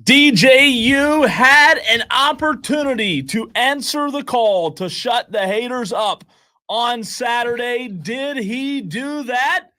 DJU had an opportunity to answer the call to shut the haters up on Saturday. Did he do that?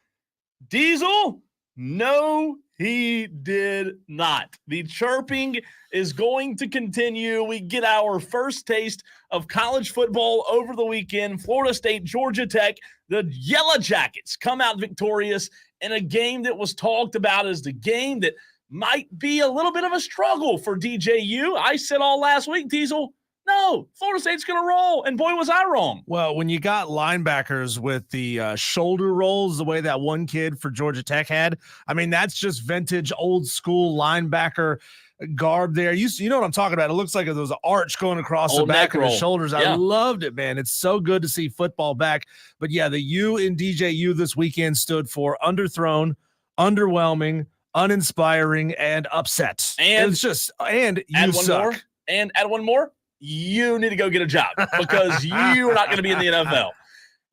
Diesel? No, he did not. The chirping is going to continue. We get our first taste of college football over the weekend. Florida State, Georgia Tech, the Yellow Jackets come out victorious in a game that was talked about as the game that might be a little bit of a struggle for DJU. I said all last week, Diesel, no, Florida State's going to roll. And boy, was I wrong. Well, when you got linebackers with the shoulder rolls, the way that one kid for Georgia Tech had, I mean, that's just vintage old school linebacker garb there. You know what I'm talking about. It looks like there was an arch going across the back of his shoulders. Yeah. I loved it, man. It's so good to see football back. But yeah, the U in DJU this weekend stood for underthrown, underwhelming, uninspiring, and upset. And it's just, and you suck. And add one more. You need to go get a job because you are not going to be in the NFL.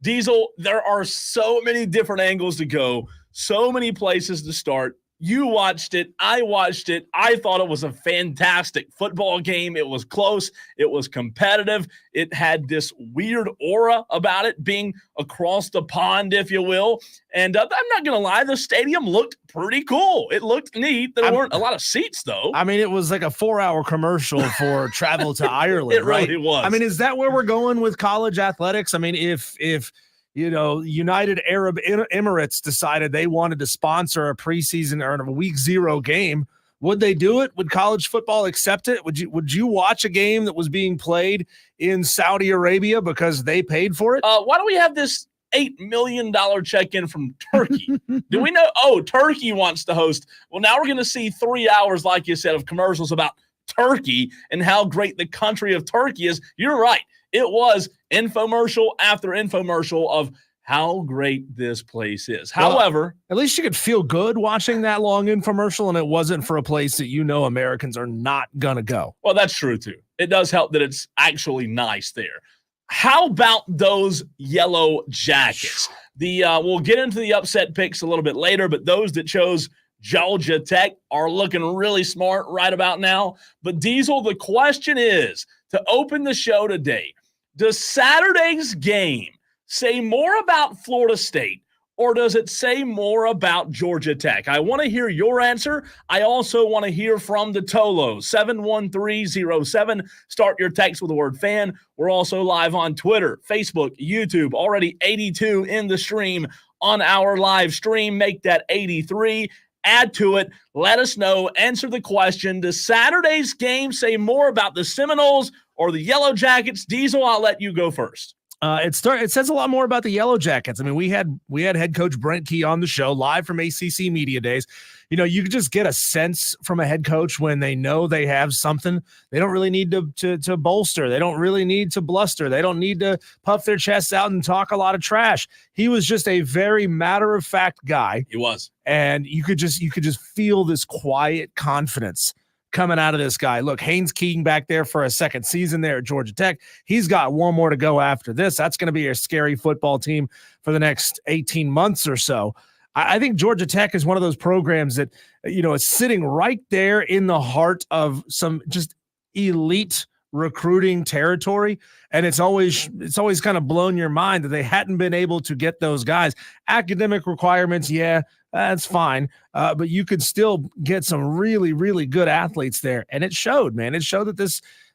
Diesel, there are so many different angles to go, so many places to start. You watched it. I watched it. I thought it was a fantastic football game. It was close. It was competitive. It had this weird aura about it being across the pond, if you will. And I'm not going to lie, the stadium looked pretty cool. It looked neat. There weren't a lot of seats, though. I mean, it was like a 4-hour commercial for travel to Ireland. It really was. I mean, is that where we're going with college athletics? I mean, if you know, United Arab Emirates decided they wanted to sponsor a preseason or a week 0 game, would they do it? Would college football accept it? Would you watch a game that was being played in Saudi Arabia because they paid for it? Why do we have this $8 million check-in from Turkey? Do we know? Oh, Turkey wants to host. Well, now we're going to see 3 hours, like you said, of commercials about Turkey and how great the country of Turkey is. You're right. It was infomercial after infomercial of how great this place is. However, at least you could feel good watching that long infomercial, and it wasn't for a place that Americans are not going to go. Well, that's true, too. It does help that it's actually nice there. How about those Yellow Jackets? We'll get into the upset picks a little bit later, but those that chose Georgia Tech are looking really smart right about now. But Diesel, the question is, to open the show today, does Saturday's game say more about Florida State or does it say more about Georgia Tech? I want to hear your answer. I also want to hear from the Tolo, 71307. Start your text with the word fan. We're also live on Twitter, Facebook, YouTube, already 82 in the stream on our live stream. Make that 83. Add to it. Let us know. Answer the question. Does Saturday's game say more about the Seminoles or the Yellow Jackets? Diesel, I'll let you go first. It says a lot more about the Yellow Jackets. I mean, we had head coach Brent Key on the show live from ACC Media Days. You know, you could just get a sense from a head coach when they know they have something. They don't really need to bolster. They don't really need to bluster. They don't need to puff their chests out and talk a lot of trash. He was just a very matter-of-fact guy. He was. And you could just feel this quiet confidence coming out of this guy. Look, Haynes King back there for a second season there at Georgia Tech. He's got one more to go after this. That's going to be a scary football team for the next 18 months or so. I think Georgia Tech is one of those programs that, is sitting right there in the heart of some just elite recruiting territory. And it's always kind of blown your mind that they hadn't been able to get those guys. Academic requirements, yeah, that's fine. But you could still get some really, really good athletes there. And it showed, man. It showed that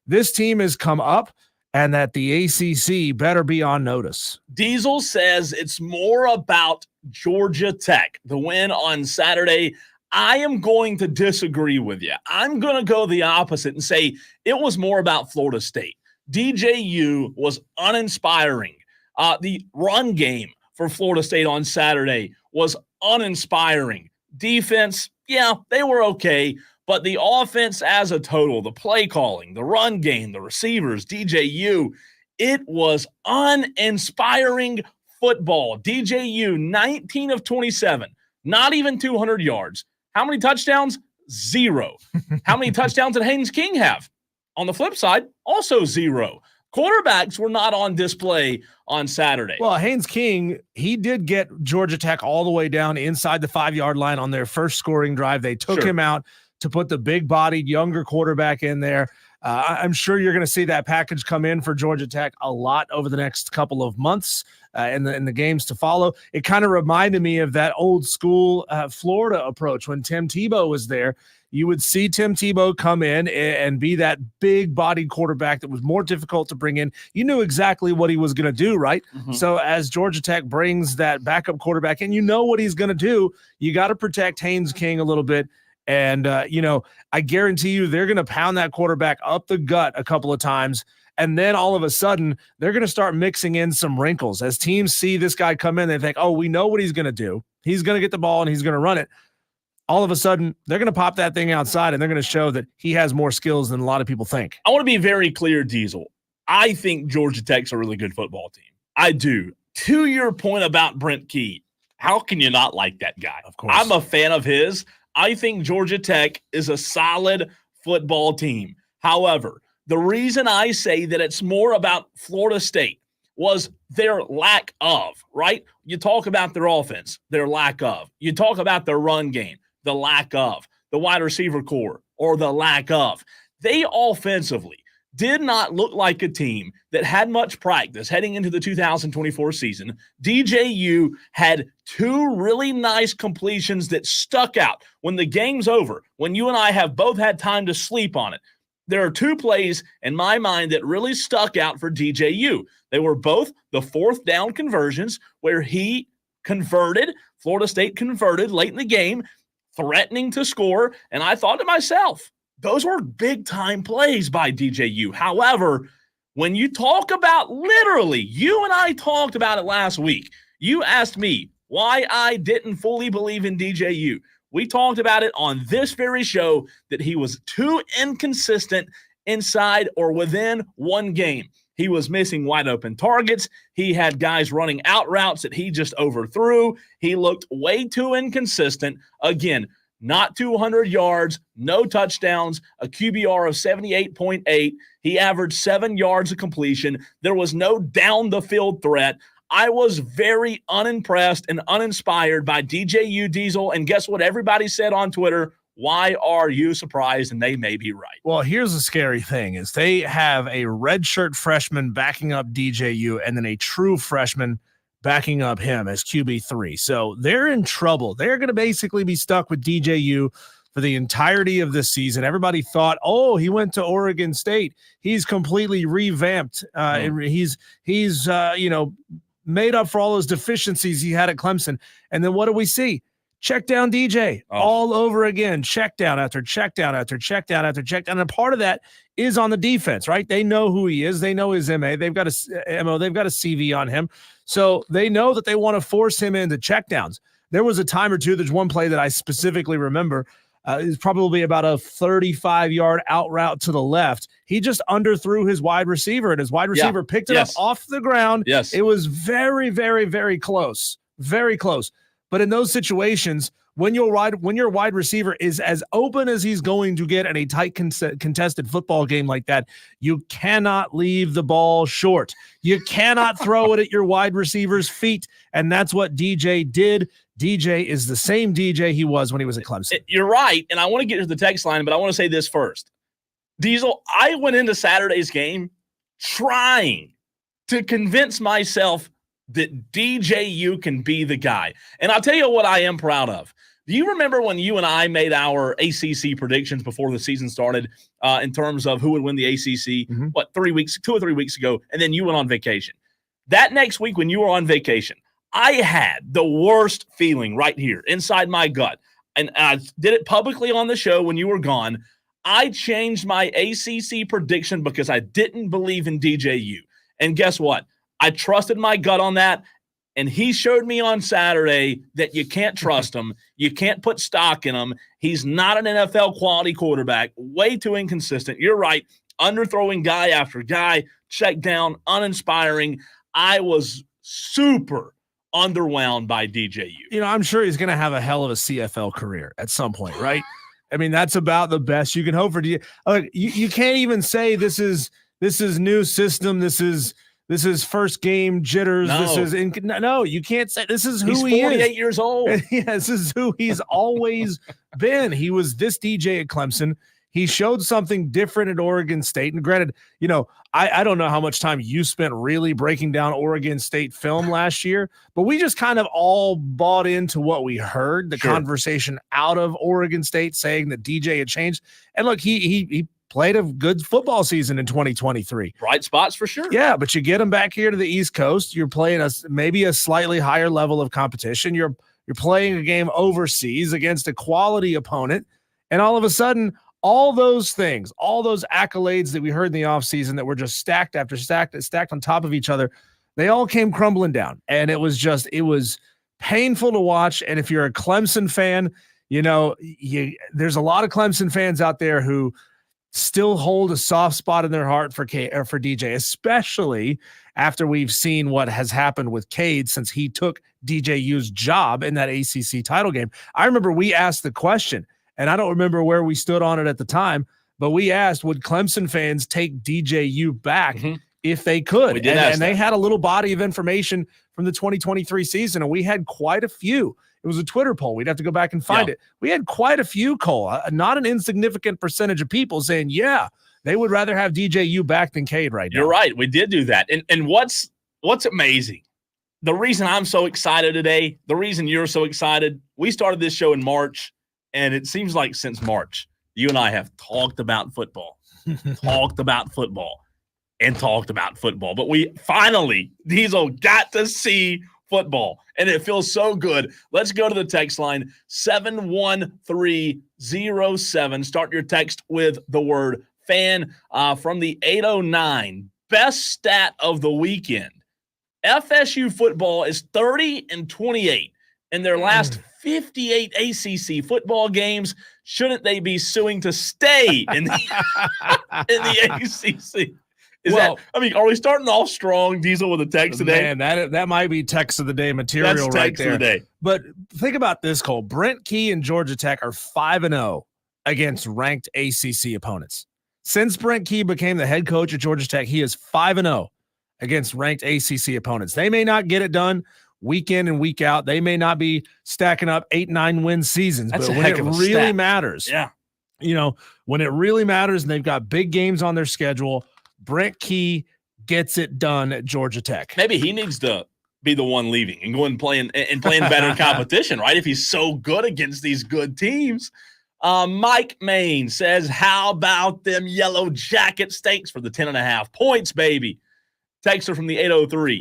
this team has come up and that the ACC better be on notice. Diesel says it's more about Georgia Tech, the win on Saturday. I am going to disagree with you. I'm going to go the opposite and say it was more about Florida State. DJU was uninspiring. The run game for Florida State on Saturday was uninspiring. Defense, yeah, they were okay. But the offense as a total, the play calling, the run game, the receivers, DJU, it was uninspiring football. DJU, 19 of 27, not even 200 yards. How many touchdowns? 0. How many touchdowns did Haynes King have? On the flip side, also 0. Quarterbacks were not on display on Saturday. Well, Haynes King, he did get Georgia Tech all the way down inside the 5-yard line on their first scoring drive. They took him out to put the big-bodied, younger quarterback in there. I'm sure you're going to see that package come in for Georgia Tech a lot over the next couple of months in the games to follow. It kind of reminded me of that old school Florida approach when Tim Tebow was there. You would see Tim Tebow come in and be that big-bodied quarterback that was more difficult to bring in. You knew exactly what he was going to do, right? Mm-hmm. So as Georgia Tech brings that backup quarterback in, you know what he's going to do. You got to protect Haynes King a little bit. And, I guarantee you they're going to pound that quarterback up the gut a couple of times. And then all of a sudden, they're going to start mixing in some wrinkles. As teams see this guy come in, they think, oh, we know what he's going to do. He's going to get the ball and he's going to run it. All of a sudden, they're going to pop that thing outside, and they're going to show that he has more skills than a lot of people think. I want to be very clear, Diesel. I think Georgia Tech's a really good football team. I do. To your point about Brent Key, how can you not like that guy? Of course. I'm a fan of his. I think Georgia Tech is a solid football team. However, the reason I say that it's more about Florida State was their lack of, right? You talk about their offense, their lack of. You talk about their run game, the lack of. The wide receiver core, or the lack of. They offensively did not look like a team that had much practice heading into the 2024 season. DJU had two really nice completions that stuck out. When the game's over, when you and I have both had time to sleep on it, there are two plays in my mind that really stuck out for DJU. They were both the fourth down conversions where he converted, Florida State converted late in the game, threatening to score. And I thought to myself, those were big-time plays by DJU. However, when you talk about literally, you and I talked about it last week. You asked me why I didn't fully believe in DJU. We talked about it on this very show that he was too inconsistent inside or within one game. He was missing wide open targets. He had guys running out routes that he just overthrew. He looked way too inconsistent. Again, not 200 yards, no touchdowns, a QBR of 78.8. He averaged 7 yards of completion. There was no down-the-field threat. I was very unimpressed and uninspired by DJU Diesel. And guess what everybody said on Twitter? Why are you surprised? And they may be right. Well, here's the scary thing is they have a redshirt freshman backing up DJU and then a true freshman backing up him as QB3. So they're in trouble. They're going to basically be stuck with DJU for the entirety of this season. Everybody thought, oh, he went to Oregon State. He's completely revamped. He's made up for all those deficiencies he had at Clemson. And then what do we see? Check down DJ all over again. Check down after check down after check down after check down. And part of that is on the defense, right? They know who he is. They know his MA. They've got a MO. They've got a CV on him. So they know that they want to force him into checkdowns. There was a time or two. There's one play that I specifically remember. Is probably about a 35-yard out route to the left. He just underthrew his wide receiver, and his wide receiver picked it up off the ground. Yes. It was very, very, very close. Very close. But in those situations, when your wide receiver is as open as he's going to get in a tight contested football game like that, you cannot leave the ball short. You cannot throw it at your wide receiver's feet, and that's what DJ did. DJ is the same DJ he was when he was at Clemson. You're right, and I want to get to the text line, but I want to say this first. Diesel, I went into Saturday's game trying to convince myself that DJU can be the guy. And I'll tell you what I am proud of. Do you remember when you and I made our ACC predictions before the season started in terms of who would win the ACC, 2 or 3 weeks ago, and then you went on vacation? That next week when you were on vacation, I had the worst feeling right here inside my gut. And I did it publicly on the show when you were gone. I changed my ACC prediction because I didn't believe in DJU. And guess what? I trusted my gut on that, and he showed me on Saturday that you can't trust him. You can't put stock in him. He's not an NFL quality quarterback, way too inconsistent. You're right, underthrowing guy after guy, check down, uninspiring. I was super underwhelmed by DJU. I'm sure he's going to have a hell of a CFL career at some point, right? I mean, that's about the best you can hope for. You can't even say this is new system. This This is first game jitters. No. This is no, you can't say this is who He's he is. 48 years old. Yeah, this is who he's always been. He was this DJ at Clemson. He showed something different at Oregon State. And granted, I don't know how much time you spent really breaking down Oregon State film last year, but we just kind of all bought into what we heard, the conversation out of Oregon State saying that DJ had changed. And look, he played a good football season in 2023. Bright spots for sure. Yeah, but you get him back here to the East Coast. You're playing maybe a slightly higher level of competition. You're playing a game overseas against a quality opponent. And all of a sudden, all those things, all those accolades that we heard in the offseason that were just stacked after stacked on top of each other, they all came crumbling down. And it was painful to watch. And if you're a Clemson fan, there's a lot of Clemson fans out there who still hold a soft spot in their heart for DJ, especially after we've seen what has happened with Cade since he took DJU's job in that ACC title game. I remember we asked the question, and I don't remember where we stood on it at the time, but we asked, would Clemson fans take DJU back if they could? We did and they had a little body of information from the 2023 season, and we had quite a few. It was a Twitter poll. We'd have to go back and find it. We had quite a few, Cole, not an insignificant percentage of people saying, yeah, they would rather have DJU back than Cade right now. You're right. We did do that. And what's amazing, the reason I'm so excited today, the reason you're so excited, we started this show in March, and it seems like since March, you and I have talked about football, But we finally, Diesel, got to see football, and it feels so good. Let's go to the text line, 71307. Start your text with the word fan from the 809. Best stat of the weekend. FSU football is 30-28 in their last 58 ACC football games. Shouldn't they be suing to stay in the ACC? Are we starting off strong, Diesel, with a text today? Man, that might be text of the day material. That's right text there. Of the day. But think about this, Cole. Brent Key and Georgia Tech are 5-0 against ranked ACC opponents. Since Brent Key became the head coach at Georgia Tech, he is 5-0 against ranked ACC opponents. They may not get it done week in and week out. They may not be stacking up 8-9 win seasons, but when it really matters, when it really matters and they've got big games on their schedule, Brent Key gets it done at Georgia Tech. Maybe he needs to be the one leaving and going playing better competition, right? If he's so good against these good teams. Mike Main says, how about them Yellow Jackets? Thanks for the 10.5 points, baby. Texter from the 803.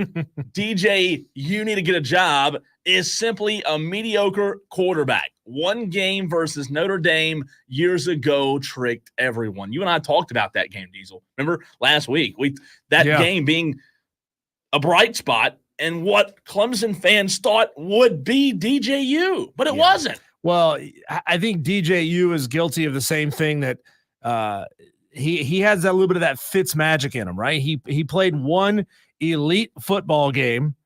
DJ, you need to get a job, is simply a mediocre quarterback. One game versus Notre Dame years ago tricked everyone. You and I talked about that game, Diesel. Remember last week? Game being a bright spot and what Clemson fans thought would be DJU, but it wasn't. Well, I think DJU is guilty of the same thing that he has that little bit of that Fitz magic in him, right? He played one elite football game,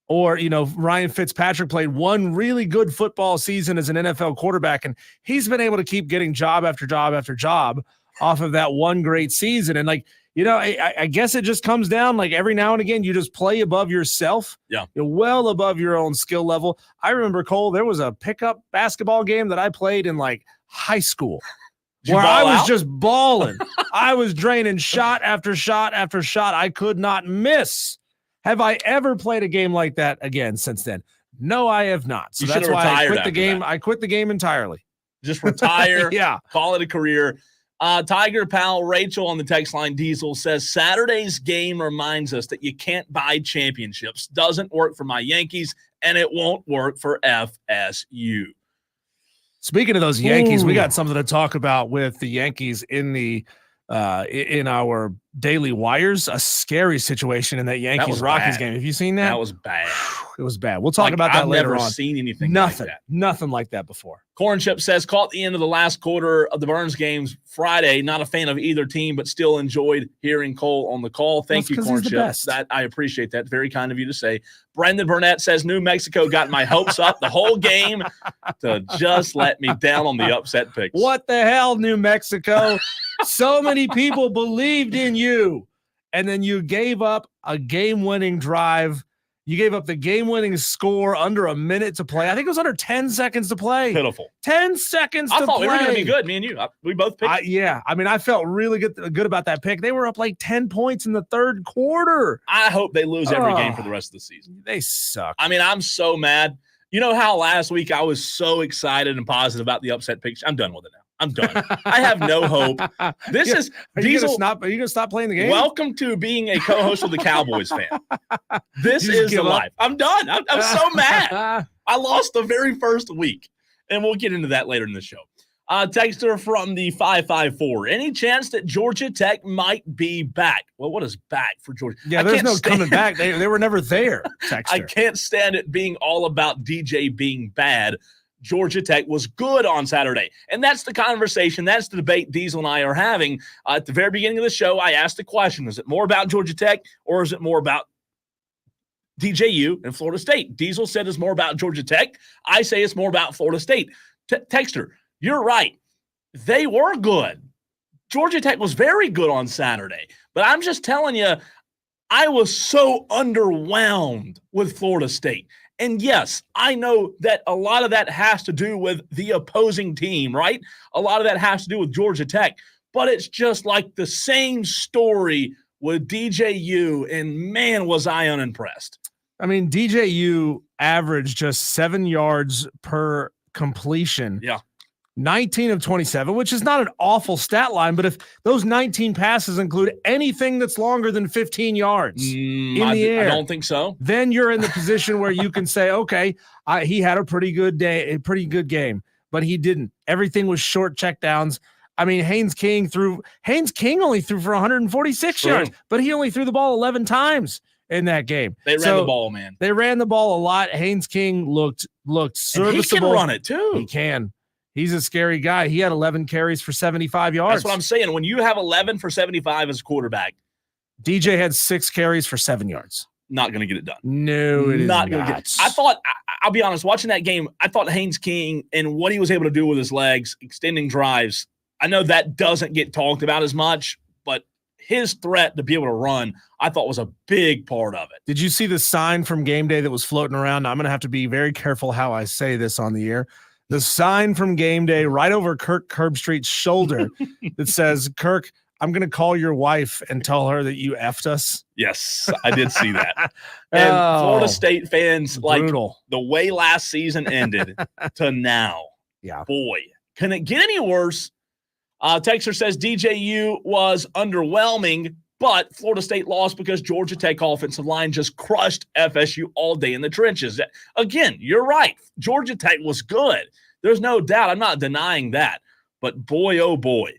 or Ryan Fitzpatrick played one really good football season as an NFL quarterback, and he's been able to keep getting job after job after job off of that one great season. And I guess it just comes down every now and again you just play above yourself, you're well above your own skill level. I remember, Cole, there was a pickup basketball game that I played in high school. Where I was just balling. I was draining shot after shot after shot. I could not miss. Have I ever played a game like that again since then? No, I have not. So that's why I quit the game. I quit the game entirely. Just retire. Yeah. Call it a career. Tiger pal Rachel on the text line, Diesel, says, Saturday's game reminds us that you can't buy championships. Doesn't work for my Yankees, and it won't work for FSU. Speaking of those Yankees, we got something to talk about with the Yankees in our daily wires. A scary situation in that Yankees-Rockies game. Have you seen that? That was bad. It was bad. We'll talk about that later on. I've never seen anything like that. Nothing like that before. Corn Chip says, caught the end of the last quarter of the Burns games Friday. Not a fan of either team, but still enjoyed hearing Cole on the call. Thank you, Corn Chip. That I appreciate that. Very kind of you to say. Brendan Burnett says, New Mexico got my hopes up the whole game to just let me down on the upset picks. What the hell, New Mexico? So many people believed in you. and then you gave up a game-winning drive. You gave up the game-winning score under a minute to play. I think it was under 10 seconds to play. Pitiful. 10 seconds to play. I thought we were going to be good, me and you. We both picked. Yeah. I mean, I felt really good about that pick. They were up like 10 points in the third quarter. I hope they lose every game for the rest of the season. They suck. I mean, I'm so mad. You know how last week I was so excited and positive about the upset picks? I'm done with it now. I'm done. I have no hope. This is Diesel. Are you gonna stop playing the game? Welcome to being a co-host with the Cowboys fan. This is the life. I'm done. I'm so mad. I lost the very first week, and we'll get into that later in the show. Texter from the 554. Any chance that Georgia Tech might be back? Well, what is back for Georgia? Yeah, there's no coming back. They were never there. Texter. I can't stand it being all about DJ being bad. Georgia Tech was good on Saturday. And that's the conversation. That's the debate Diesel and I are having. At the very beginning of the show, I asked the question, is it more about Georgia Tech or is it more about DJU and Florida State? Diesel said it's more about Georgia Tech. I say it's more about Florida State. Texter, you're right. They were good. Georgia Tech was very good on Saturday. But I'm just telling you, I was so underwhelmed with Florida State. And yes, I know that a lot of that has to do with the opposing team, right? A lot of that has to do with Georgia Tech. But it's just like the same story with DJU, and man, was I unimpressed. I mean, DJU averaged just 7 yards per completion. Yeah. 19 of 27, which is not an awful stat line, but if those 19 passes include anything that's longer than 15 yards in the air, I don't think so. Then you're in the position where you can say, okay, he had a pretty good day, a pretty good game, but he didn't. Everything was short checkdowns. I mean, Haynes King only threw for 146 yards, but he only threw the ball 11 times in that game. They ran the ball, man. They ran the ball a lot. Haynes King looked serviceable. And he can run it too. He can. He's a scary guy. He had 11 carries for 75 yards. That's what I'm saying. When you have 11 for 75 as a quarterback. DJ had 6 carries for 7 yards. Not going to get it done. No, it is not going to get it. I thought, I'll be honest, watching that game, I thought Haynes King and what he was able to do with his legs, extending drives, I know that doesn't get talked about as much, but his threat to be able to run, I thought was a big part of it. Did you see the sign from game day that was floating around? Now, I'm going to have to be very careful how I say this on the air. The sign from game day right over Kirk Herbstreit's shoulder that says, Kirk, I'm going to call your wife and tell her that you effed us. Yes, I did see that. And Florida State fans, brutal. Like the way last season ended to now. Yeah. Boy, can it get any worse? Texter says DJU was underwhelming, but Florida State lost because Georgia Tech offensive line just crushed FSU all day in the trenches. Again, you're right. Georgia Tech was good. There's no doubt. I'm not denying that. But boy, oh boy,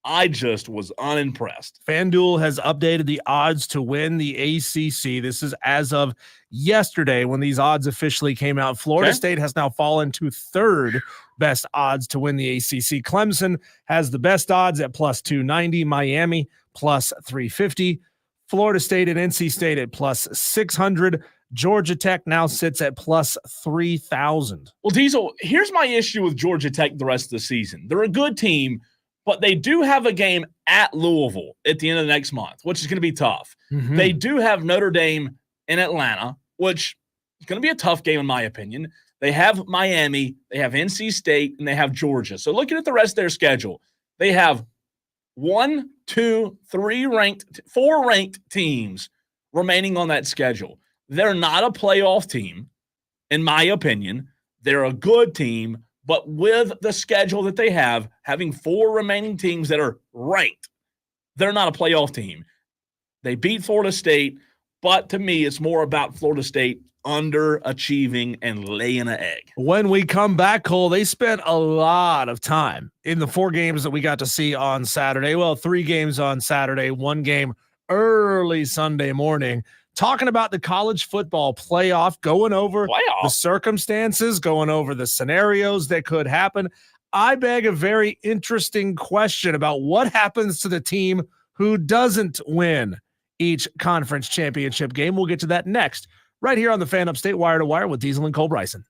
I just was unimpressed. FanDuel has updated the odds to win the ACC. This is as of yesterday when these odds officially came out. Florida State has now fallen to third best odds to win the ACC. Clemson has the best odds at plus 290. Miami plus 350. Florida State and NC State at plus 600. Georgia Tech now sits at plus 3,000. Well, Diesel, here's my issue with Georgia Tech the rest of the season. They're a good team, but they do have a game at Louisville at the end of the next month, which is going to be tough. Mm-hmm. They do have Notre Dame in Atlanta, which is going to be a tough game in my opinion. They have Miami, they have NC State, and they have Georgia. So looking at the rest of their schedule, they have 4 ranked teams remaining on that schedule. They're not a playoff team, in my opinion. They're a good team, but with the schedule that they have, having 4 remaining teams that are ranked, they're not a playoff team. They beat Florida State, but to me, it's more about Florida State underachieving and laying an egg. When we come back, Cole, they spent a lot of time in the 4 games that we got to see on Saturday. Well, 3 games on Saturday, 1 game early Sunday morning, talking about the college football playoff, going over the circumstances, going over the scenarios that could happen. I beg a very interesting question about what happens to the team who doesn't win each conference championship game. We'll get to that next, right here on the Fan Upstate Wire to Wire with Diesel and Cole Bryson.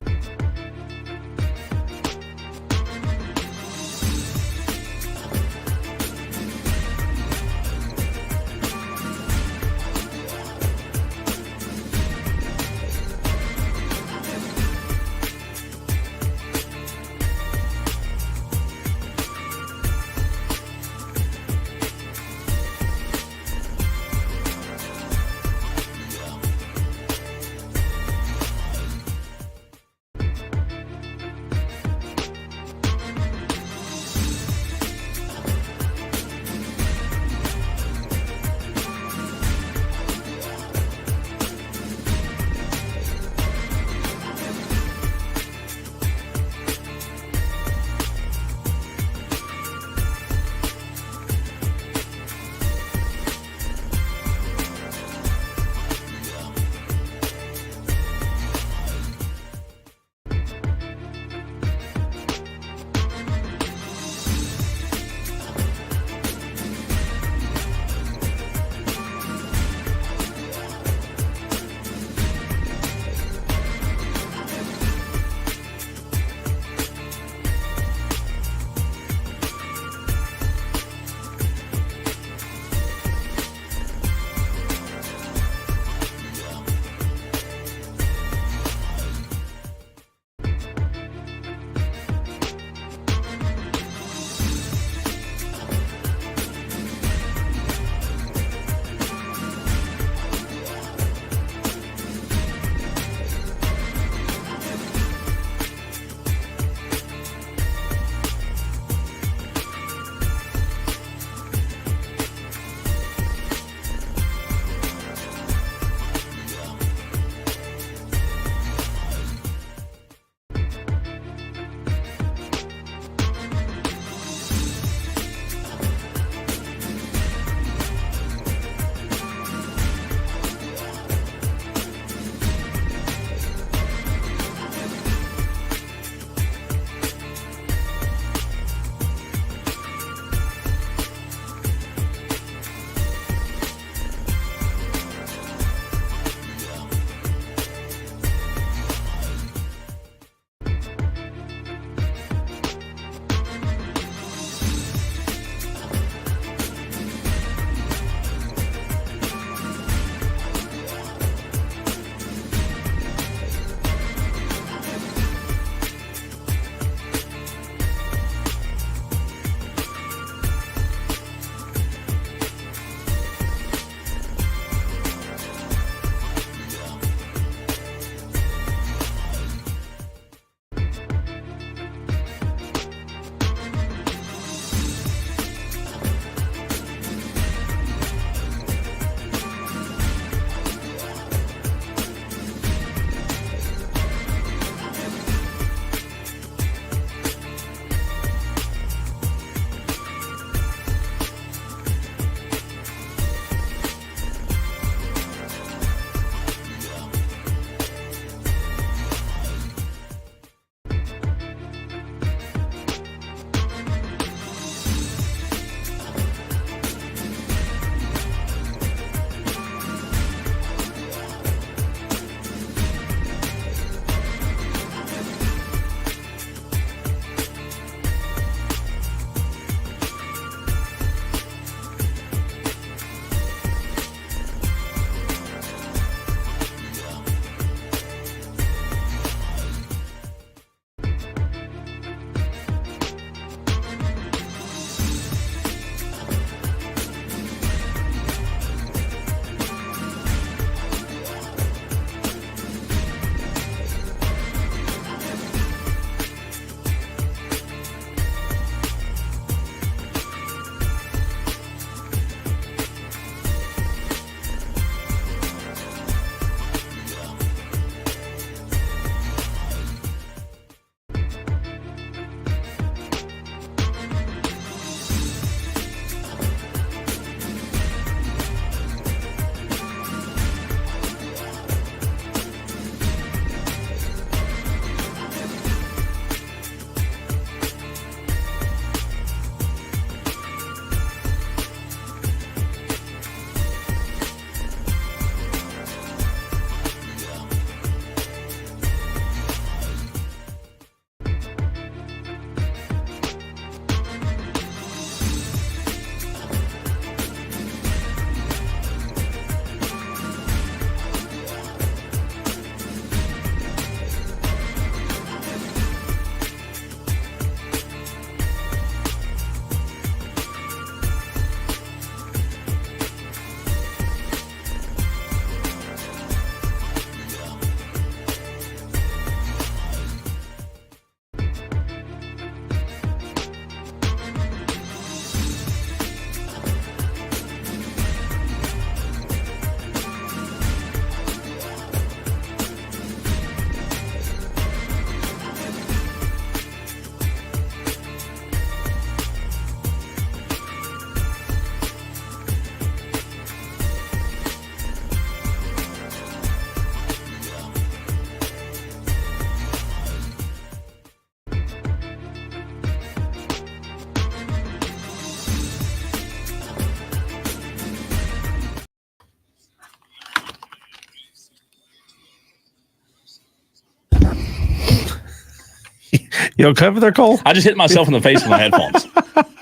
You okay over there, Cole? I just hit myself in the face with my headphones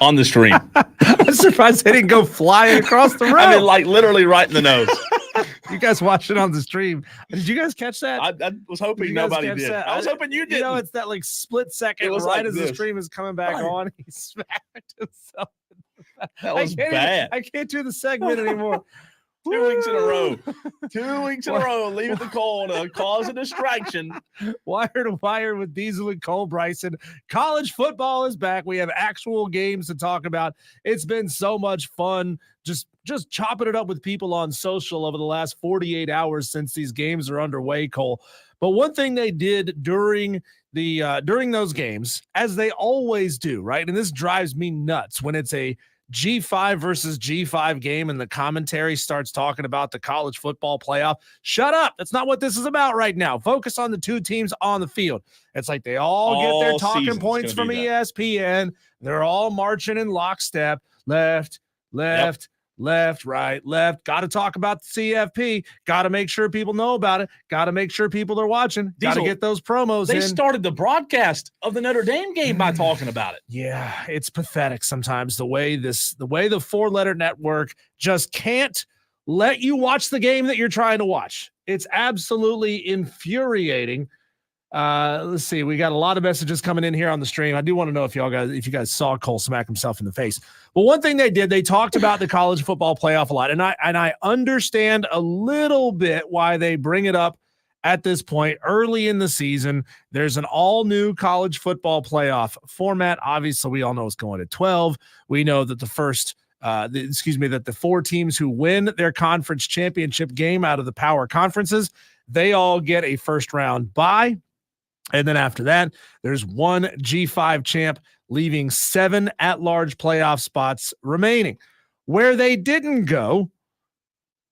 on the stream. I'm surprised they didn't go flying across the room. I mean, like literally right in the nose. You guys watched it on the stream. Did you guys catch that? I was hoping nobody did. That? I was hoping you did. You know, it's that like split second right like as this. the stream is coming back on. He smacked himself. That was bad. I can't do the segment anymore. 2 weeks in a row. 2 weeks in a row. Leave it to Cole to cause a distraction. Wire to wire with Diesel and Cole Bryson. College football is back. We have actual games to talk about. It's been so much fun just chopping it up with people on social over the last 48 hours since these games are underway, Cole. But one thing they did during those games, as they always do, right? And this drives me nuts when it's a G5 versus G5 game and the commentary starts talking about the college football playoff. Shut up. That's not what this is about right now. Focus on the two teams on the field. It's like they all get their talking points from ESPN. They're all marching in lockstep. Left, right, left. Got to talk about the CFP. Got to make sure people know about it. Got to make sure people are watching. Got to get those promos in. They started the broadcast of the Notre Dame game by talking about it. Yeah, it's pathetic sometimes the way the four-letter network just can't let you watch the game that you're trying to watch. It's absolutely infuriating. Let's see. We got a lot of messages coming in here on the stream. I do want to know if you guys saw Cole smack himself in the face. But one thing they did, they talked about the college football playoff a lot. And I understand a little bit why they bring it up at this point early in the season. There's an all new college football playoff format. Obviously, we all know it's going to 12. We know that that the four teams who win their conference championship game out of the power conferences, they all get a first round bye. And then after that, there's one G5 champ, leaving 7 at-large playoff spots remaining. Where they didn't go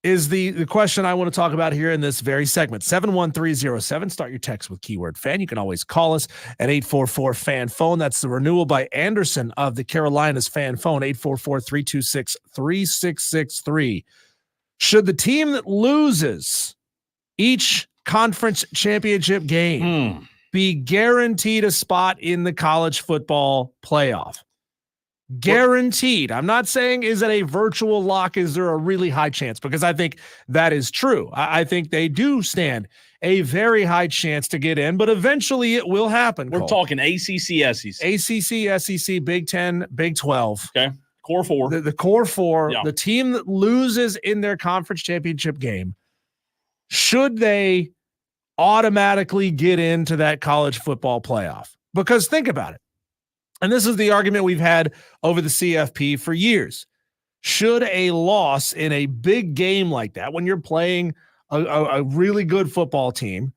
is the question I want to talk about here in this very segment. 71307. Start your text with keyword fan. You can always call us at 844-FAN-PHONE. That's the renewal by Anderson of the Carolinas fan phone, 844-326-3663. Should the team that loses each conference championship game be guaranteed a spot in the college football playoff? Guaranteed. I'm not saying is it a virtual lock? Is there a really high chance? Because I think that is true. I think they do stand a very high chance to get in, but eventually it will happen. We're talking ACC, SEC. ACC, SEC, Big 10, Big 12. Okay. Core four. The core four, yeah. The team that loses in their conference championship game, should they automatically get into that college football playoff? Because think about it. And this is the argument we've had over the CFP for years. Should a loss in a big game like that, when you're playing a really good football team,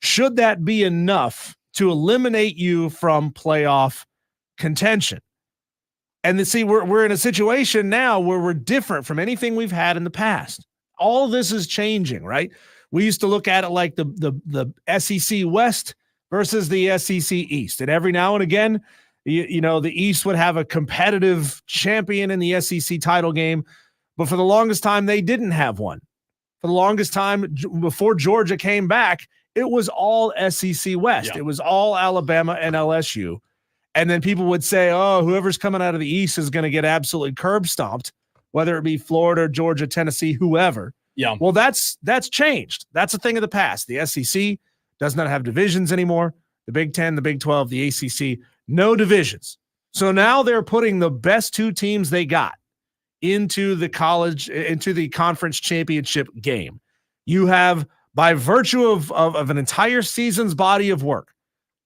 should that be enough to eliminate you from playoff contention? And see, we're in a situation now where we're different from anything we've had in the past. All this is changing, right? We used to look at it like the SEC West versus the SEC East. And every now and again, you know, the East would have a competitive champion in the SEC title game. But for the longest time, they didn't have one. For the longest time, before Georgia came back, it was all SEC West. Yeah. It was all Alabama and LSU. And then people would say, oh, whoever's coming out of the East is going to get absolutely curb stomped, whether it be Florida, Georgia, Tennessee, whoever. Yeah. Well, that's changed. That's a thing of the past. The SEC does not have divisions anymore. The Big 10, the Big 12, the ACC, no divisions. So now they're putting the best two teams they got into the conference championship game. You have, by virtue of an entire season's body of work,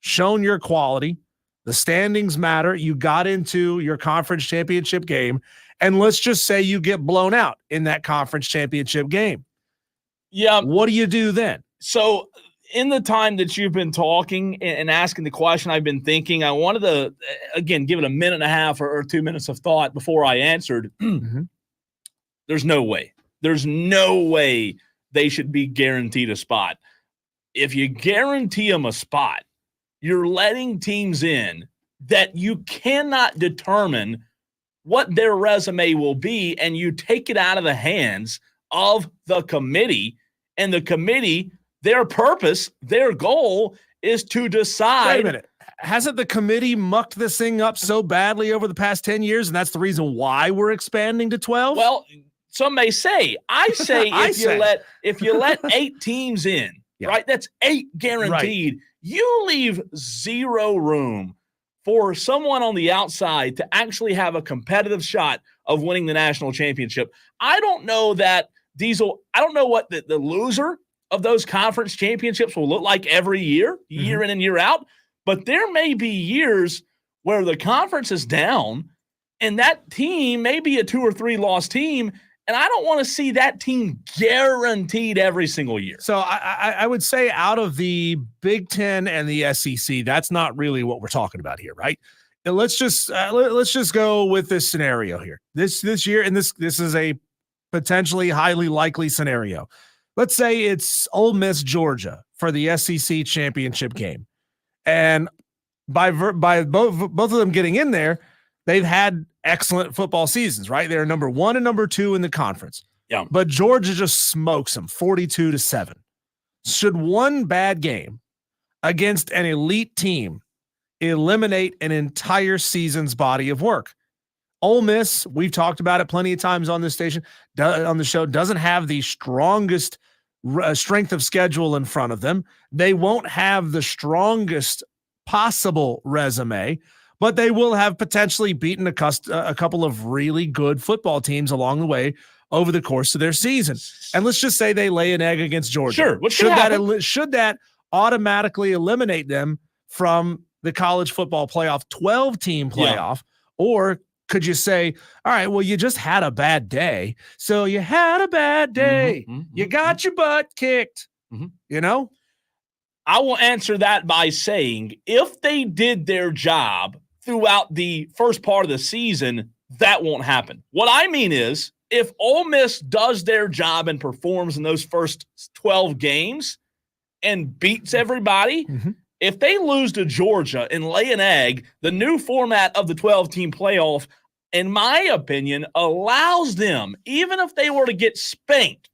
shown your quality. The standings matter. You got into your conference championship game. And let's just say you get blown out in that conference championship game. Yeah. What do you do then? So in the time that you've been talking and asking the question, I've been thinking, I wanted to, again, give it a minute and a half or 2 minutes of thought before I answered. There's no way. There's no way they should be guaranteed a spot. If you guarantee them a spot, you're letting teams in that you cannot determine what their resume will be, and you take it out of the hands of the committee. And the committee, their purpose, their goal is to decide. Wait a minute. hasn't the committee mucked this thing up so badly over the past 10 years, and that's the reason why we're expanding to 12? Well, some may say. I say if you let 8 teams in, right? That's 8 guaranteed. Right. You leave zero room for someone on the outside to actually have a competitive shot of winning the national championship. I don't know that Diesel, I don't know what the loser of those conference championships will look like every year, year in and year out, but there may be years where the conference is down and that team may be a 2 or 3 loss team, and I don't want to see that team guaranteed every single year. So I would say out of the Big Ten and the SEC, that's not really what we're talking about here, right? And let's just go with this scenario here. This year, and this is a potentially highly likely scenario. Let's say it's Ole Miss, Georgia for the SEC championship game, and by both of them getting in there, they've had excellent football seasons, right? They're number 1 and number 2 in the conference. Yeah. But Georgia just smokes them 42-7. Should one bad game against an elite team eliminate an entire season's body of work? Ole Miss, we've talked about it plenty of times on this station, on the show, doesn't have the strongest strength of schedule in front of them. They won't have the strongest possible resume, but they will have potentially beaten a couple of really good football teams along the way over the course of their season. And let's just say they lay an egg against Georgia. Sure. Should that automatically eliminate them from the college football playoff 12-team playoff? Yeah. Or could you say, all right, well, you just had a bad day. So you had a bad day. You got your butt kicked. You know? I will answer that by saying if they did their job throughout the first part of the season, that won't happen. What I mean is if Ole Miss does their job and performs in those first 12 games and beats everybody, if they lose to Georgia and lay an egg, the new format of the 12-team playoff, in my opinion, allows them, even if they were to get spanked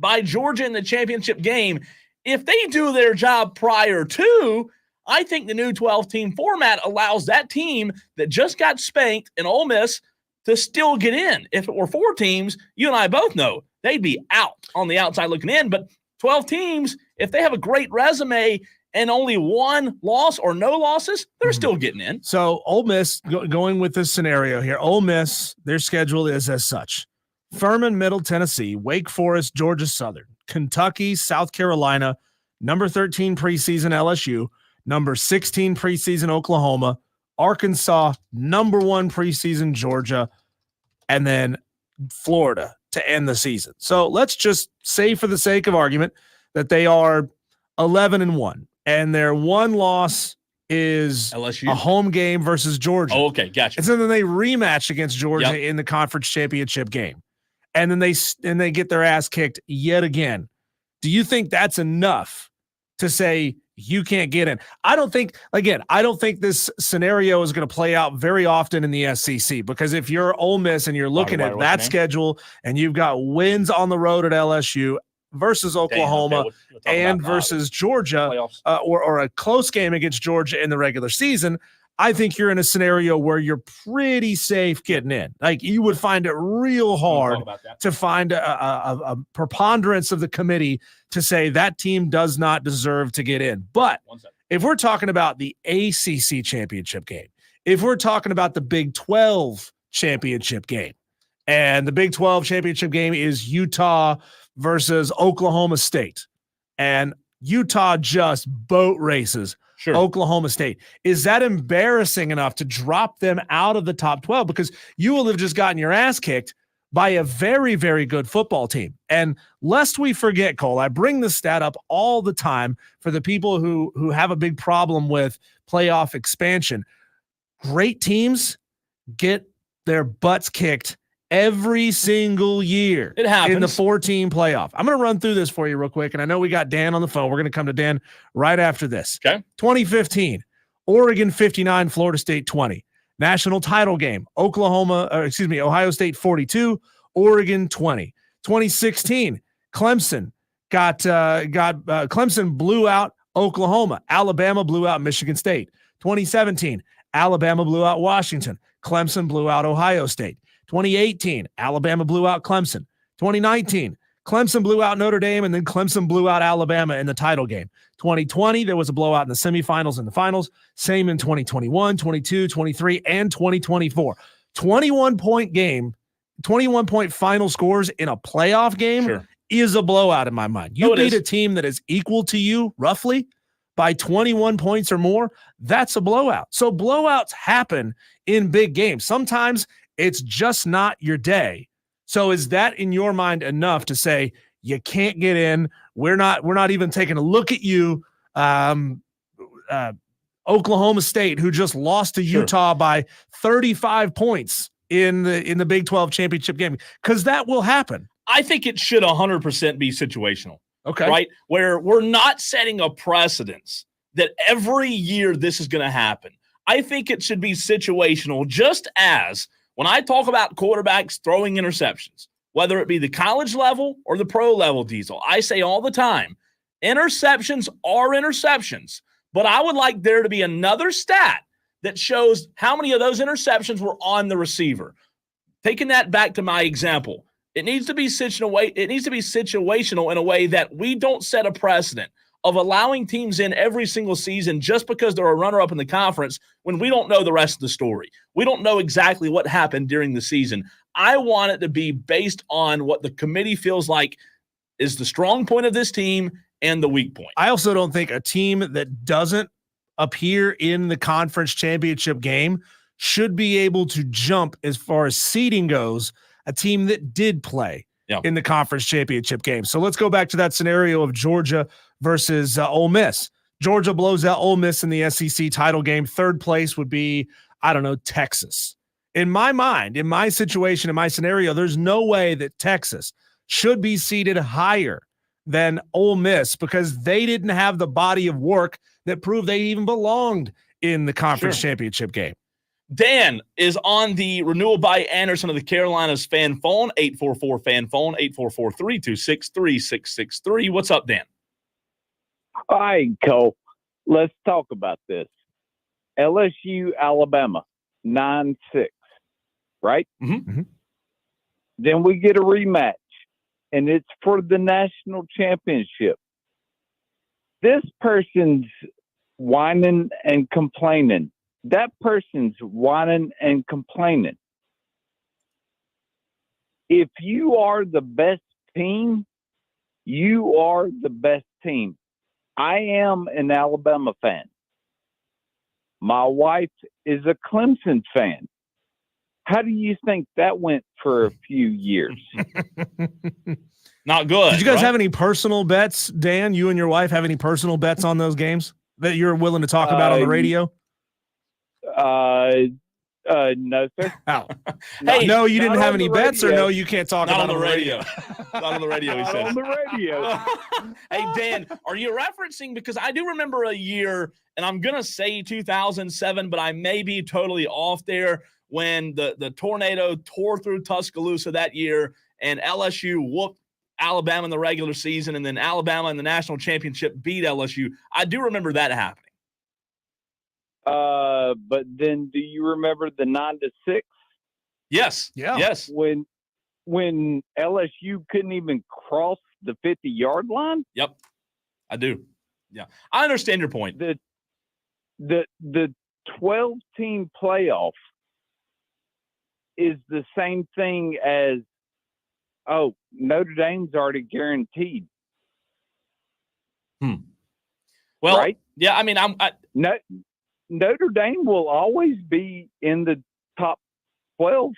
by Georgia in the championship game, if they do their job prior to, I think the new 12-team format allows that team that just got spanked in Ole Miss to still get in. If it were 4 teams, you and I both know they'd be out on the outside looking in. But 12 teams, if they have a great resume and only 1 loss or no losses, they're still getting in. So Ole Miss, going with this scenario here, Ole Miss, their schedule is as such. Furman, Middle Tennessee, Wake Forest, Georgia Southern, Kentucky, South Carolina, number 13 preseason LSU, number 16 preseason Oklahoma, Arkansas, number 1 preseason Georgia, and then Florida to end the season. So let's just say for the sake of argument that they are 11-1, and their 1 loss is LSU, a home game versus Georgia. Oh, okay, gotcha. And so then they rematch against Georgia in the conference championship game, and then they get their ass kicked yet again. Do you think that's enough to say you can't get in? I don't think this scenario is going to play out very often in the SEC, because if you're Ole Miss and you're looking at that schedule and you've got wins on the road at LSU versus Oklahoma and versus Georgia, or a close game against Georgia in the regular season, I think you're in a scenario where you're pretty safe getting in. Like, you would find it real hard to find a preponderance of the committee to say that team does not deserve to get in. But if we're talking about the ACC championship game, if we're talking about the Big 12 championship game, and the Big 12 championship game is Utah versus Oklahoma State, and Utah just boat races Oklahoma State, is that embarrassing enough to drop them out of the top 12? Because you will have just gotten your ass kicked by a very, very good football team. And lest we forget, Cole, I bring this stat up all the time for the people who have a big problem with playoff expansion. Great teams get their butts kicked every single year. It happens in the 4-team playoff. I'm going to run through this for you real quick, and I know we got Dan on the phone. We're going to come to Dan right after this. Okay. 2015, Oregon 59, Florida State 20. National title game, Ohio State 42, Oregon 20. 2016, Clemson Clemson blew out Oklahoma. Alabama blew out Michigan State. 2017, Alabama blew out Washington. Clemson blew out Ohio State. 2018, Alabama blew out Clemson. 2019, Clemson blew out Notre Dame, and then Clemson blew out Alabama in the title game. 2020, there was a blowout in the semifinals and the finals. Same in 2021, 22, 23, and 2024. 21-point game, 21-point final scores in a playoff game is a blowout in my mind. You beat a team that is equal to you, roughly, by 21 points or more, that's a blowout. So blowouts happen in big games. Sometimes it's just not your day. So is that in your mind enough to say you can't get in? We're not even taking a look at you. Oklahoma State, who just lost to Utah by 35 points in the Big 12 championship game, because that will happen. I think it should 100% be situational. Okay. Right? Where we're not setting a precedence that every year this is going to happen. I think it should be situational, just as when I talk about quarterbacks throwing interceptions, whether it be the college level or the pro level, Diesel, I say all the time, interceptions are interceptions. But I would like there to be another stat that shows how many of those interceptions were on the receiver. Taking that back to my example, it needs to be situational in a way that we don't set a precedent of allowing teams in every single season just because they're a runner-up in the conference when we don't know the rest of the story. We don't know exactly what happened during the season. I want it to be based on what the committee feels like is the strong point of this team and the weak point. I also don't think a team that doesn't appear in the conference championship game should be able to jump as far as seeding goes a team that did play in the conference championship game. So let's go back to that scenario of Georgia versus Ole Miss. Georgia blows out Ole Miss in the SEC title game. Third place would be, I don't know, Texas. In my mind, in my situation, in my scenario, there's no way that Texas should be seated higher than Ole Miss because they didn't have the body of work that proved they even belonged in the conference championship game. Dan is on the Renewal by Anderson of the Carolinas fan phone, 844-FAN-PHONE, 844-326-3663. What's up, Dan? All right, Cole. Let's talk about this. LSU, Alabama, 9-6, right? Mm-hmm. Then we get a rematch, and it's for the national championship. This person's whining and complaining. That person's whining and complaining. If you are the best team, you are the best team. I am an Alabama fan. My wife is a Clemson fan. How do you think that went for a few years? Not good. Did you guys have any personal bets, Dan? You and your wife have any personal bets on those games that you're willing to talk about on the radio? No, sir. Oh. Hey, no, you didn't have any bets, or no, you can't talk about on the radio. Not on the radio, he Not says. on the radio. Hey, Dan, are you referencing, because I do remember a year, and I'm going to say 2007, but I may be totally off there, when the tornado tore through Tuscaloosa that year, and LSU whooped Alabama in the regular season, and then Alabama in the national championship beat LSU. I do remember that happening. But then do you remember the 9-6? Yes. Yeah. Yes. When LSU couldn't even cross the 50-yard line? Yep. I do. Yeah. I understand your point. The 12-team playoff is the same thing as, Notre Dame's already guaranteed. Well, right? Yeah, I mean, Notre Dame will always be in the top 12.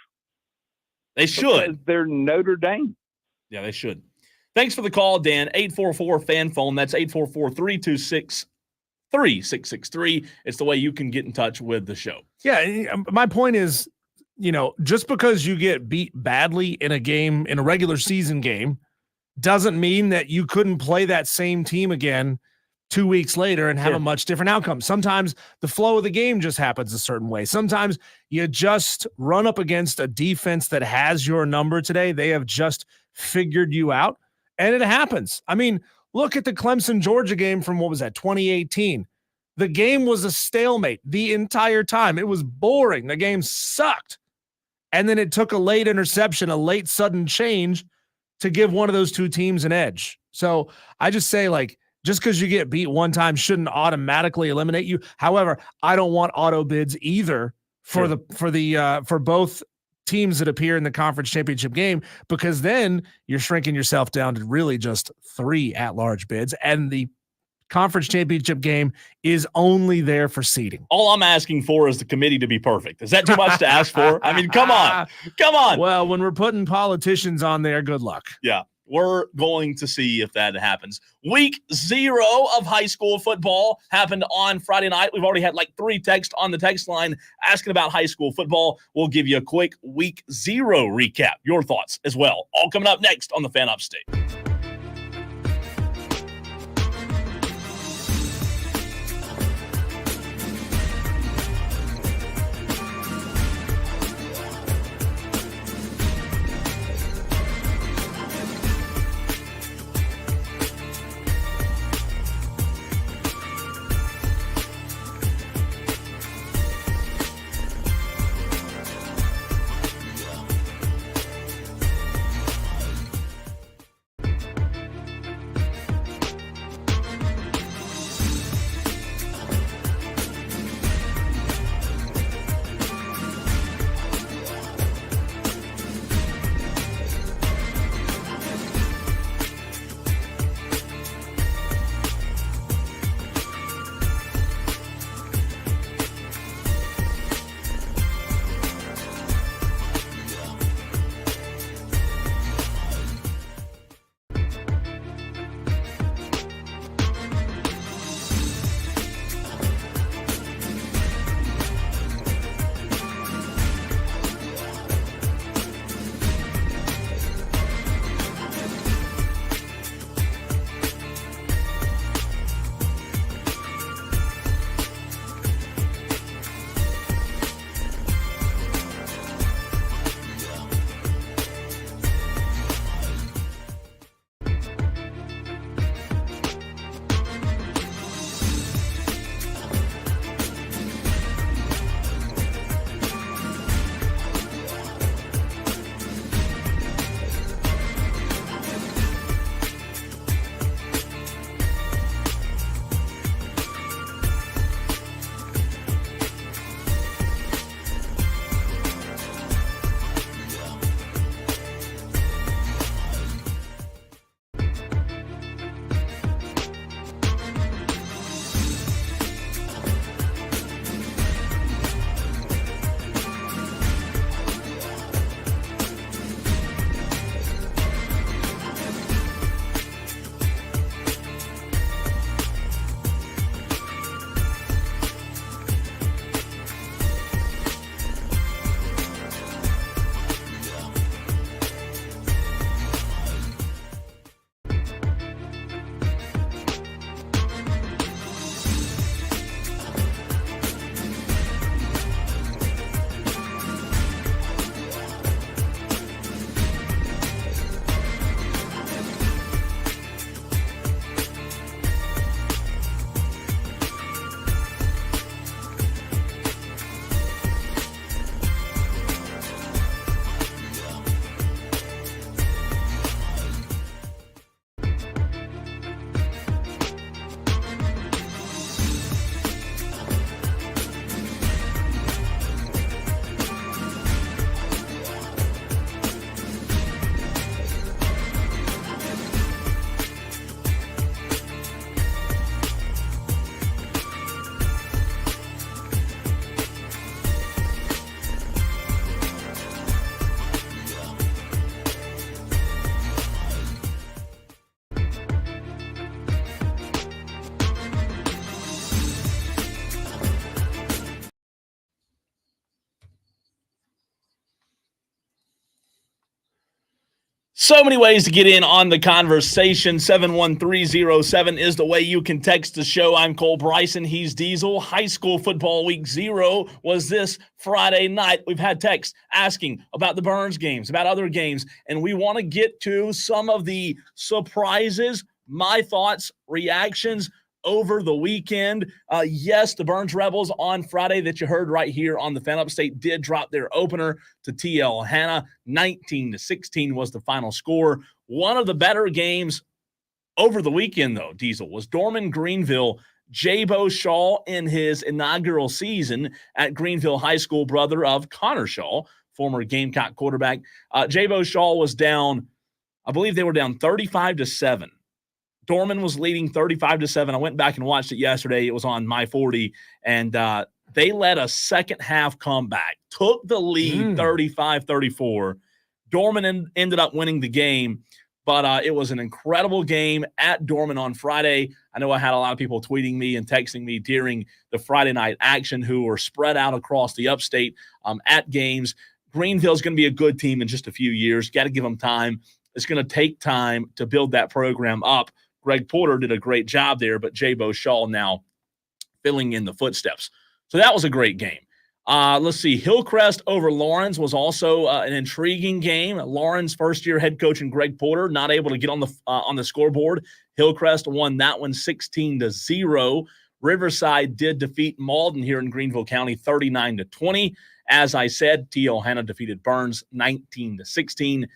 They should. Because they're Notre Dame. Yeah, they should. Thanks for the call, Dan. 844-FAN-PHONE. That's 844-326-3663. It's the way you can get in touch with the show. Yeah, my point is, just because you get beat badly in a game, in a regular season game, doesn't mean that you couldn't play that same team again 2 weeks later and have a much different outcome. Sometimes the flow of the game just happens a certain way. Sometimes you just run up against a defense that has your number today. They have just figured you out, and it happens. I mean, look at the Clemson-Georgia game from, 2018. The game was a stalemate the entire time. It was boring. The game sucked. And then it took a late interception, a late sudden change to give one of those two teams an edge. So I just say, like, just because you get beat one time shouldn't automatically eliminate you. However, I don't want auto bids either for for both teams that appear in the conference championship game, because then you're shrinking yourself down to really just 3 at-large bids, and the conference championship game is only there for seeding. All I'm asking for is the committee to be perfect. Is that too much to ask for? I mean, come on. Well, when we're putting politicians on there, good luck. Yeah. We're going to see if that happens. Week 0 of high school football happened on Friday night. We've already had like 3 texts on the text line asking about high school football. We'll give you a quick week 0 recap. Your thoughts as well. All coming up next on the Fan Upstate. So many ways to get in on the conversation. 71307 is the way you can text the show. I'm Cole Bryson. He's Diesel. High school football week 0 was this Friday night. We've had texts asking about the Burns games, about other games, and we want to get to some of the surprises, my thoughts, reactions, over the weekend. Yes, the Burns Rebels on Friday that you heard right here on the Fan Upstate did drop their opener to TL Hanna. 19-16 was the final score. One of the better games over the weekend, though, Diesel, was Dorman Greenville. Jabo Shaw in his inaugural season at Greenville High School, brother of Connor Shaw, former Gamecock quarterback. Jabo Shaw was down, I believe they were down 35-7. Dorman was leading 35-7. I went back and watched it yesterday. It was on My 40, and they led a second-half comeback, took the lead 35-34. Dorman ended up winning the game, but it was an incredible game at Dorman on Friday. I know I had a lot of people tweeting me and texting me during the Friday night action who were spread out across the upstate at games. Greenville's going to be a good team in just a few years. Got to give them time. It's going to take time to build that program up. Greg Porter did a great job there, but Jabo Shaw now filling in the footsteps. So that was a great game. Let's see. Hillcrest over Lawrence was also an intriguing game. Lawrence first-year head coach and Greg Porter not able to get on the scoreboard. Hillcrest won that one 16-0. Riverside did defeat Malden here in Greenville County 39-20. As I said, TL Hanna defeated Burns 19-16.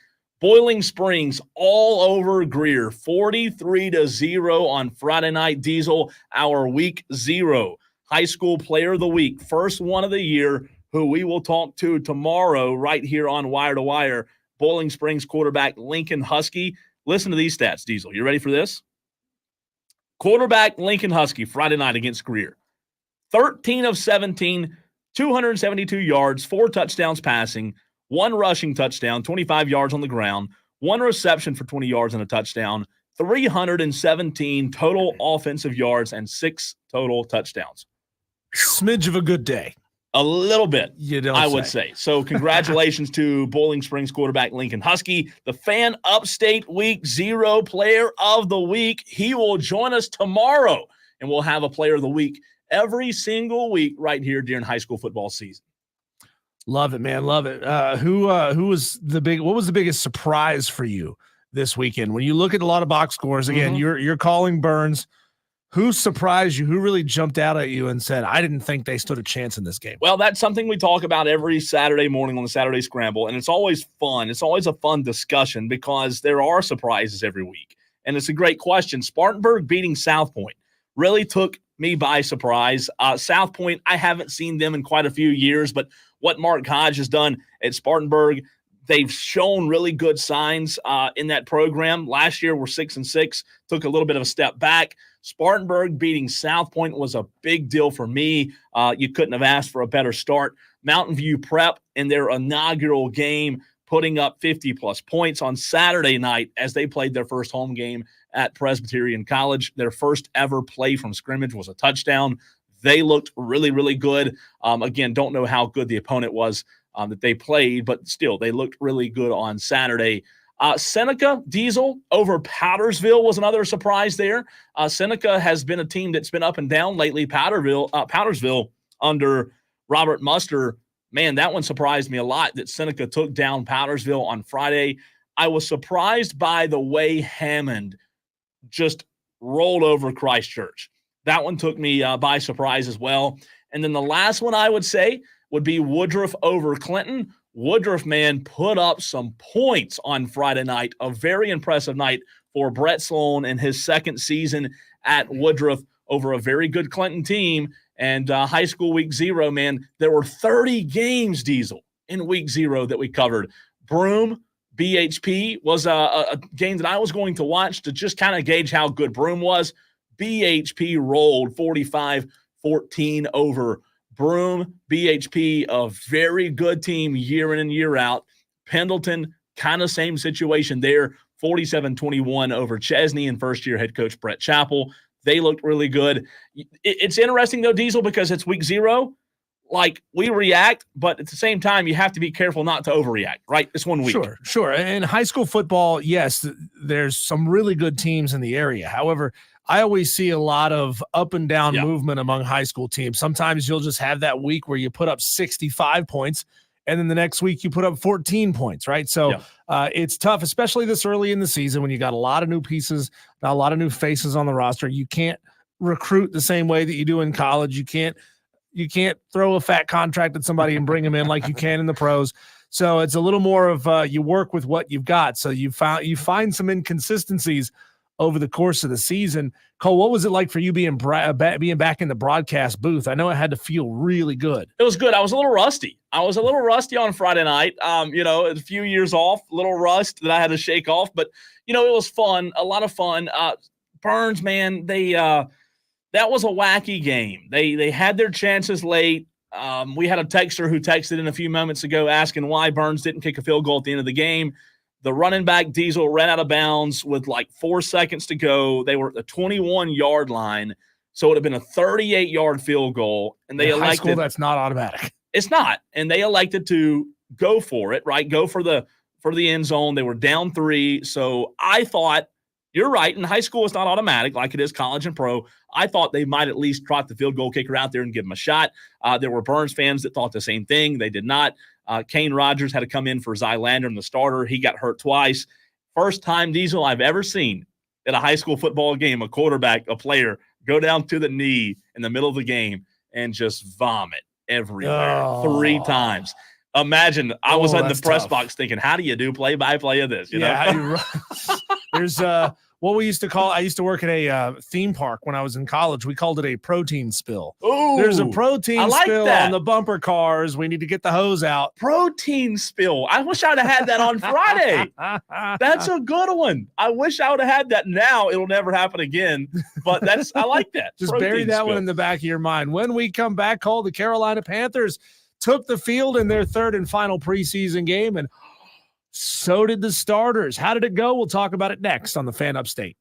Boiling Springs all over Greer 43-0 on Friday night. Diesel, our week 0 high school player of the week, first one of the year, who we will talk to tomorrow right here on Wire to Wire. Boiling Springs quarterback Lincoln Husky. Listen to these stats, Diesel. You ready for this? Quarterback Lincoln Husky Friday night against Greer. 13 of 17, 272 yards, 4 touchdowns passing, 1 rushing touchdown, 25 yards on the ground, 1 reception for 20 yards and a touchdown, 317 total offensive yards, and 6 total touchdowns. Smidge of a good day. A little bit, I would say. say. So congratulations to Boiling Springs quarterback Lincoln Husky, the Fan Upstate Week 0 Player of the Week. He will join us tomorrow, and we'll have a Player of the Week every single week right here during high school football season. Love it, man. Love it. What was the biggest surprise for you this weekend? When you look at a lot of box scores, again, you're calling Burns. Who surprised you? Who really jumped out at you and said, I didn't think they stood a chance in this game? Well, that's something we talk about every Saturday morning on the Saturday Scramble, and it's always fun. It's always a fun discussion because there are surprises every week, and it's a great question. Spartanburg beating South Point really took me by surprise. South Point, I haven't seen them in quite a few years, but what Mark Hodge has done at Spartanburg, they've shown really good signs in that program. Last year were 6-6, took a little bit of a step back. Spartanburg beating South Point was a big deal for me. You couldn't have asked for a better start. Mountain View Prep in their inaugural game putting up 50-plus points on Saturday night as they played their first home game at Presbyterian College. Their first ever play from scrimmage was a touchdown. They looked really, really good. Again, don't know how good the opponent was that they played, but still, they looked really good on Saturday. Seneca Diesel over Powdersville was another surprise there. Seneca has been a team that's been up and down lately. Powdersville under Robert Muster, man, that one surprised me a lot that Seneca took down Powdersville on Friday. I was surprised by the way Hammond just rolled over Christchurch. That one took me by surprise as well. And then the last one I would say would be Woodruff over Clinton. Woodruff, man, put up some points on Friday night. A very impressive night for Brett Sloan in his second season at Woodruff over a very good Clinton team. And high school week 0, man, there were 30 games, Diesel, in week 0 that we covered. Broome, BHP was a game that I was going to watch to just kind of gauge how good Broome was. BHP rolled 45-14 over Broome. BHP, a very good team year in and year out. Pendleton, kind of same situation there, 47-21 over Chesney and first-year head coach Brett Chappell. They looked really good. It's interesting, though, Diesel, because it's week 0. Like, we react, but at the same time, you have to be careful not to overreact, right? It's 1 week. Sure. In high school football, yes, there's some really good teams in the area. However, I always see a lot of up and down movement among high school teams. Sometimes you'll just have that week where you put up 65 points, and then the next week you put up 14 points, right? So it's tough, especially this early in the season when you got a lot of new pieces, a lot of new faces on the roster. You can't recruit the same way that you do in college. You can't throw a fat contract at somebody and bring them in like you can in the pros. So it's a little more of you work with what you've got. So you find some inconsistencies over the course of the season. Cole, what was it like for you being back in the broadcast booth? I know it had to feel really good. It was good. I was a little rusty. On Friday night. A few years off, a little rust that I had to shake off. But, it was fun, a lot of fun. Burns, man, that was a wacky game. They had their chances late. We had a texter who texted in a few moments ago asking why Burns didn't kick a field goal at the end of the game. The running back Diesel ran out of bounds with like 4 seconds to go. They were at the 21-yard line, so it would have been a 38-yard field goal. And they elected. High school, that's not automatic. It's not, and they elected to go for it. Right, go for the end zone. They were down 3, so I thought you're right. In high school, it's not automatic like it is college and pro. I thought they might at least trot the field goal kicker out there and give him a shot. There were Burns fans that thought the same thing. They did not. Kane Rogers had to come in for Zy Landrum, the starter. He got hurt twice. First time, Diesel, I've ever seen at a high school football game, a player, go down to the knee in the middle of the game and just vomit everywhere 3 times. Imagine, I was in the press box thinking, how do you do play-by-play of this? There's what we used to call, I used to work at a theme park when I was in college. We called it a protein spill. Ooh, there's a protein spill on the bumper cars. We need to get the hose out. Protein spill. I wish I would have had that on Friday. That's a good one. I wish I would have had that. Now it'll never happen again, but I like that. Just bury that one in the back of your mind. When we come back, Cole, the Carolina Panthers took the field in their 3rd and final preseason game, and so did the starters. How did it go? We'll talk about it next on the Fan Upstate.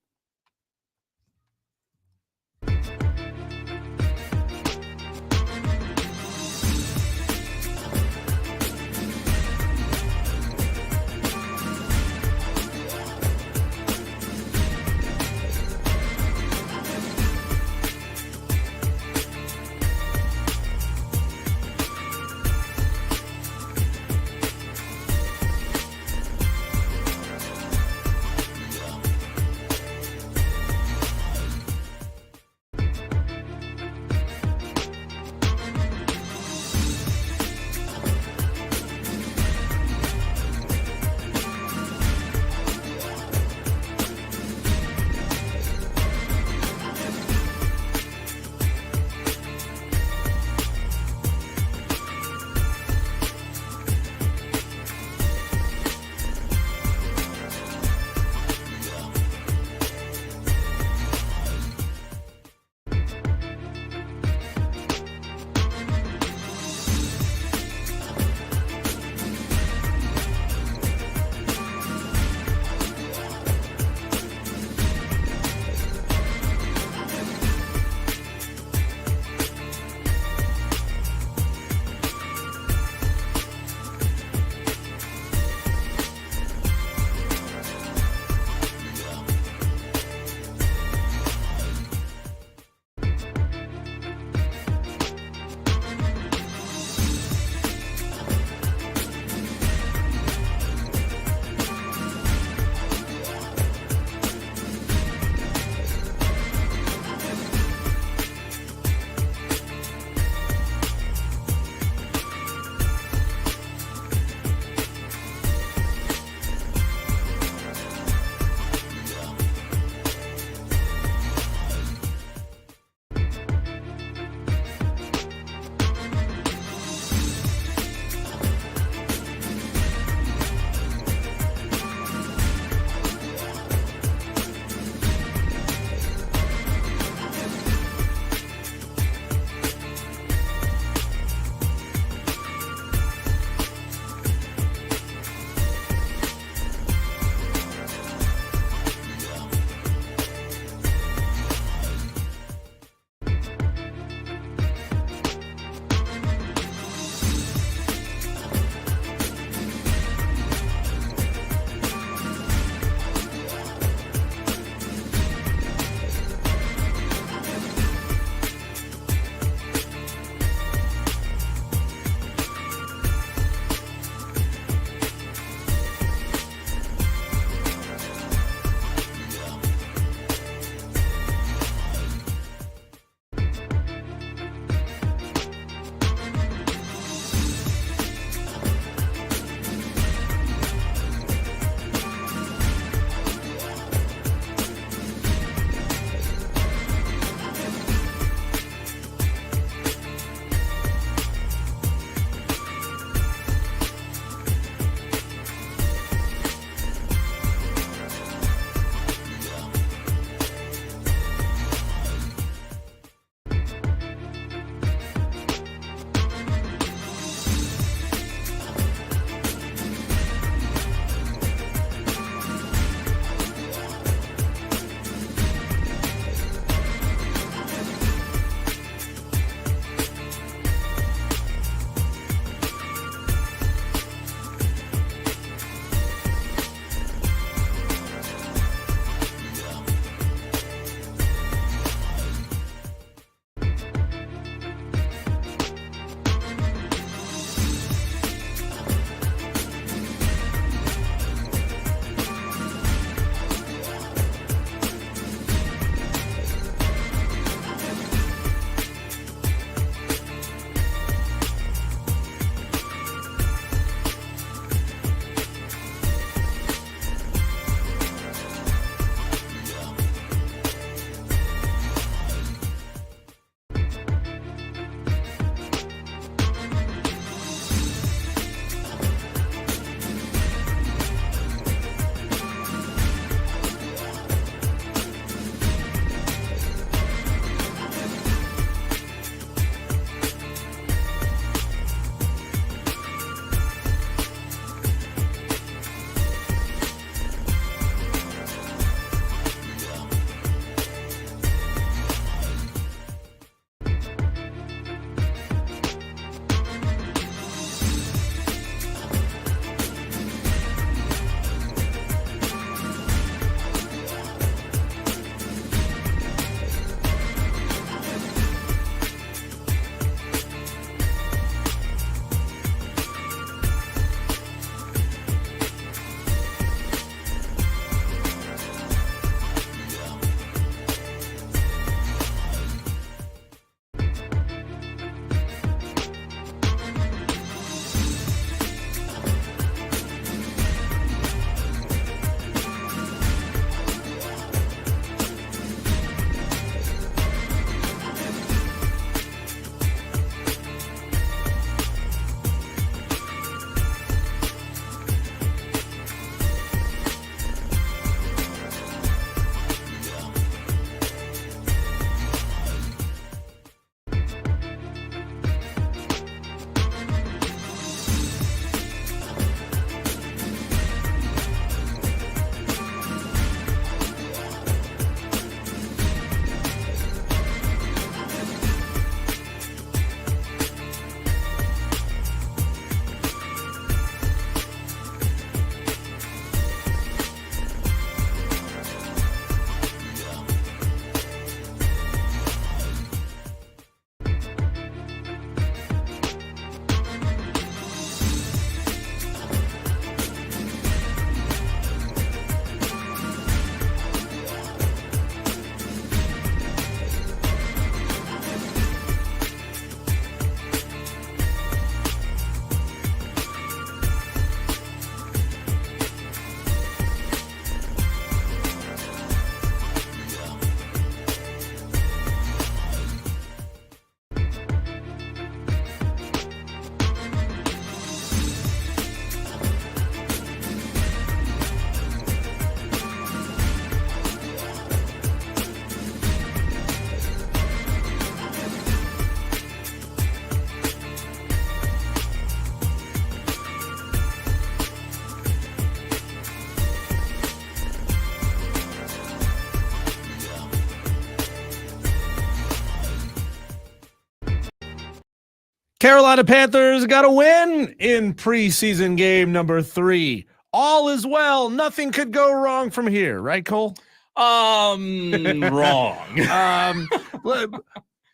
Carolina Panthers got a win in preseason game number 3. All is well. Nothing could go wrong from here, right, Cole? Wrong.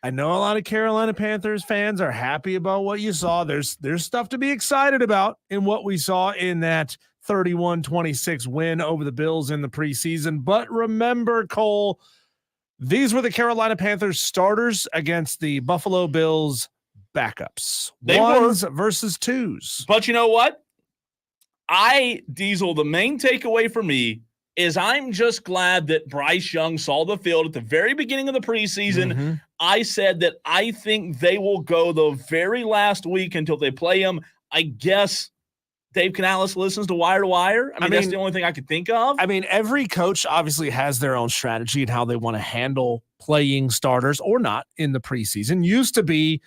I know a lot of Carolina Panthers fans are happy about what you saw. There's stuff to be excited about in what we saw in that 31-26 win over the Bills in the preseason. But remember, Cole, these were the Carolina Panthers starters against the Buffalo Bills backups. They Ones versus twos. But you know what? Diesel, the main takeaway for me is I'm just glad that Bryce Young saw the field at the very beginning of the preseason. Mm-hmm. I said that I think they will go the very last week until they play him. I guess Dave Canales listens to Wire to Wire. I mean, that's the only thing I could think of. I mean, every coach obviously has their own strategy and how they want to handle playing starters or not in the preseason. Used to be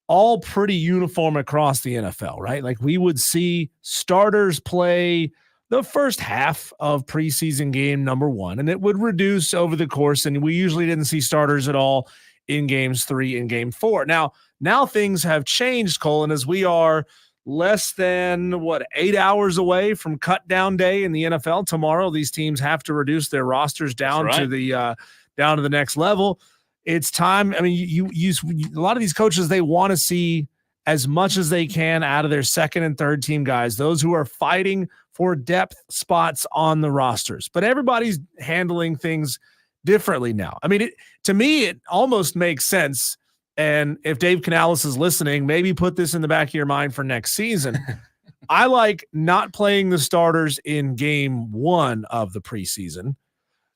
all pretty uniform across the NFL, right? Like we would see starters play the first half of preseason game number 1, and it would reduce over the course. And we usually didn't see starters at all in games 3 and game 4. Now things have changed, Colin, as we are less than 8 hours away from cut down day in the NFL. Tomorrow, these teams have to reduce their rosters down to the next level. It's time. I mean, you a lot of these coaches, they want to see as much as they can out of their second and third team guys, those who are fighting for depth spots on the rosters. But everybody's handling things differently now. I mean, to me, it almost makes sense. And if Dave Canales is listening, maybe put this in the back of your mind for next season. I like not playing the starters in game 1 of the preseason,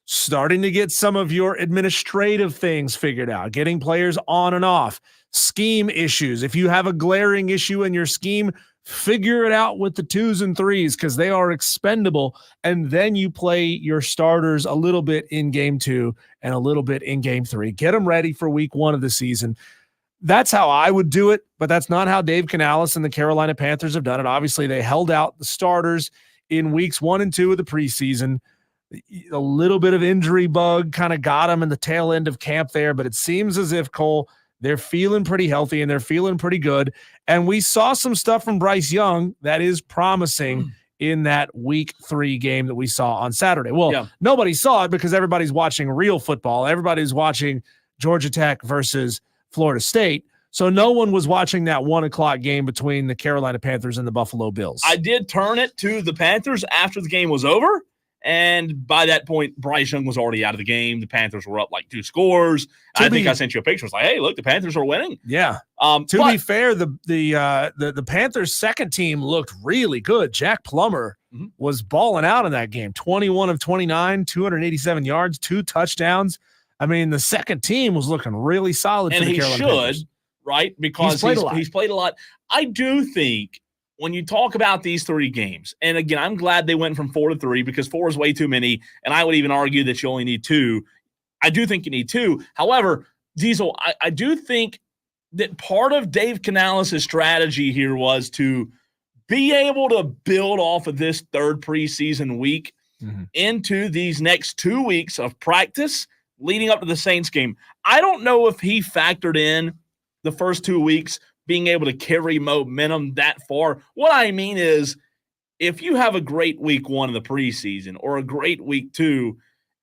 starting to get some of your administrative things figured out, getting players on and off, scheme issues. If you have a glaring issue in your scheme, figure it out with the 2s and 3s because they are expendable. And then you play your starters a little bit in game 2 and a little bit in game 3. Get them ready for week 1 of the season. That's how I would do it, but that's not how Dave Canales and the Carolina Panthers have done it. Obviously, they held out the starters in weeks 1 and 2 of the preseason. A little bit of injury bug kind of got them in the tail end of camp there, but it seems as if, Cole, they're feeling pretty healthy and they're feeling pretty good. And we saw some stuff from Bryce Young that is promising in that week 3 game that we saw on Saturday. Well, Nobody saw it because everybody's watching real football. Everybody's watching Georgia Tech versus Florida State. So no one was watching that 1:00 game between the Carolina Panthers and the Buffalo Bills. I did turn it to the Panthers after the game was over. And by that point, Bryce Young was already out of the game. The Panthers were up like 2 scores. I think I sent you a picture. It's like, hey, look, the Panthers are winning. Yeah. To be fair, the Panthers' second team looked really good. Jack Plummer was balling out in that game. 21 of 29, 287 yards, 2 touchdowns. I mean, the second team was looking really solid for the Carolina Panthers. Right? Because he's played a lot. I do think when you talk about these 3 games, and again, I'm glad they went from 4 to 3 because 4 is way too many, and I would even argue that you only need 2. I do think you need 2. However, Diesel, I do think that part of Dave Canales' strategy here was to be able to build off of this 3rd preseason week into these next 2 weeks of practice leading up to the Saints game. I don't know if he factored in the first 2 weeks being able to carry momentum that far. What I mean is, if you have a great week 1 of the preseason or a great week 2,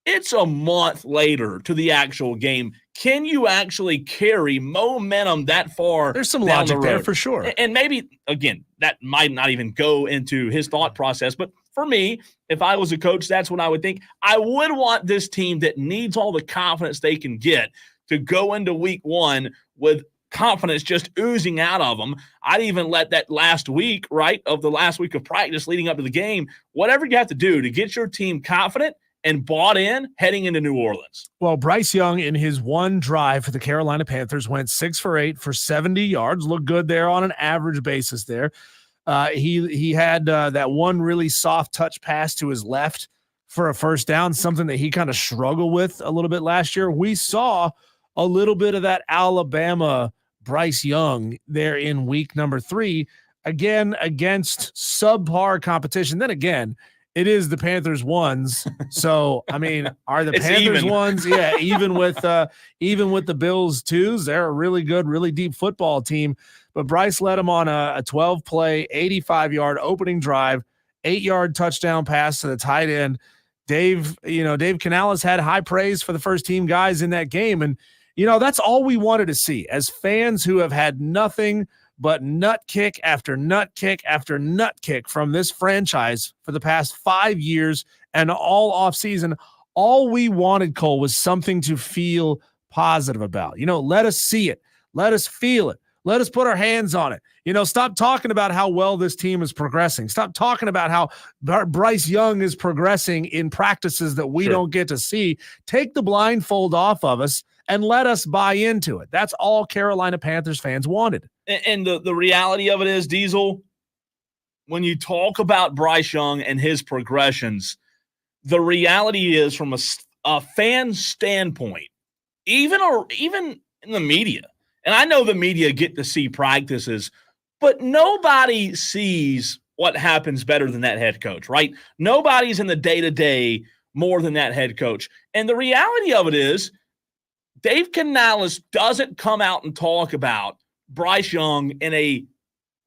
it's a month later to the actual game. Can you actually carry momentum that far? There's some logic there for sure. And maybe, again, that might not even go into his thought process. But for me, if I was a coach, that's what I would think. I would want this team that needs all the confidence they can get to go into week 1 with confidence just oozing out of them. I'd even let that last week, right, of the last week of practice leading up to the game, whatever you have to do to get your team confident and bought in heading into New Orleans. Well, Bryce Young in his 1 drive for the Carolina Panthers went 6 for 8 for 70 yards. Looked good there on an average basis there. He had that 1 really soft touch pass to his left for a first down, something that he kind of struggled with a little bit last year. We saw a little bit of that Alabama Bryce Young there in week number 3, again, against subpar competition. Then again, it is the Panthers ones. So, I mean, are the Panthers even ones? Yeah. Even with the Bills twos, they're a really good, really deep football team. but Bryce led him on a 12-play, 85-yard opening drive, 8-yard touchdown pass to the tight end. Dave Canales had high praise for the first team guys in that game. And, that's all we wanted to see as fans who have had nothing but nut kick after nut kick after nut kick from this franchise for the past 5 years and all offseason. All we wanted, Cole, was something to feel positive about. Let us see it. Let us feel it. Let us put our hands on it. Stop talking about how well this team is progressing. Stop talking about how Bryce Young is progressing in practices that we don't get to see. Take the blindfold off of us and let us buy into it. That's all Carolina Panthers fans wanted. And the reality of it is, Diesel, when you talk about Bryce Young and his progressions, the reality is from a fan standpoint, even in the media, and I know the media get to see practices, but nobody sees what happens better than that head coach, right? Nobody's in the day-to-day more than that head coach. And the reality of it is Dave Canales doesn't come out and talk about Bryce Young in a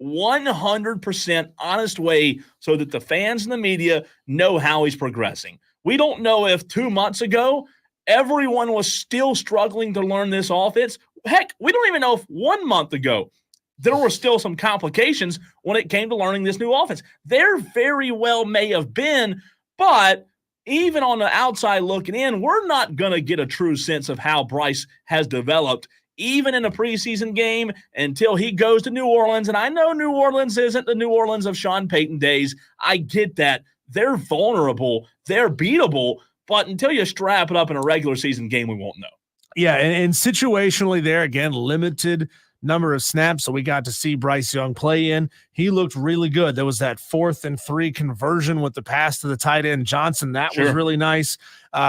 100% honest way so that the fans and the media know how he's progressing. We don't know if 2 months ago everyone was still struggling to learn this offense. Heck, we don't even know if 1 month ago there were still some complications when it came to learning this new offense. There very well may have been, but even on the outside looking in, we're not going to get a true sense of how Bryce has developed even in a preseason game until he goes to New Orleans. And I know New Orleans isn't the New Orleans of Sean Payton days. I get that. They're vulnerable. They're beatable. But until you strap it up in a regular season game, we won't know. Yeah, and situationally there, again, limited number of snaps, so we got to see Bryce Young play in. He looked really good. There was that 4th and 3 conversion with the pass to the tight end Johnson. That was really nice.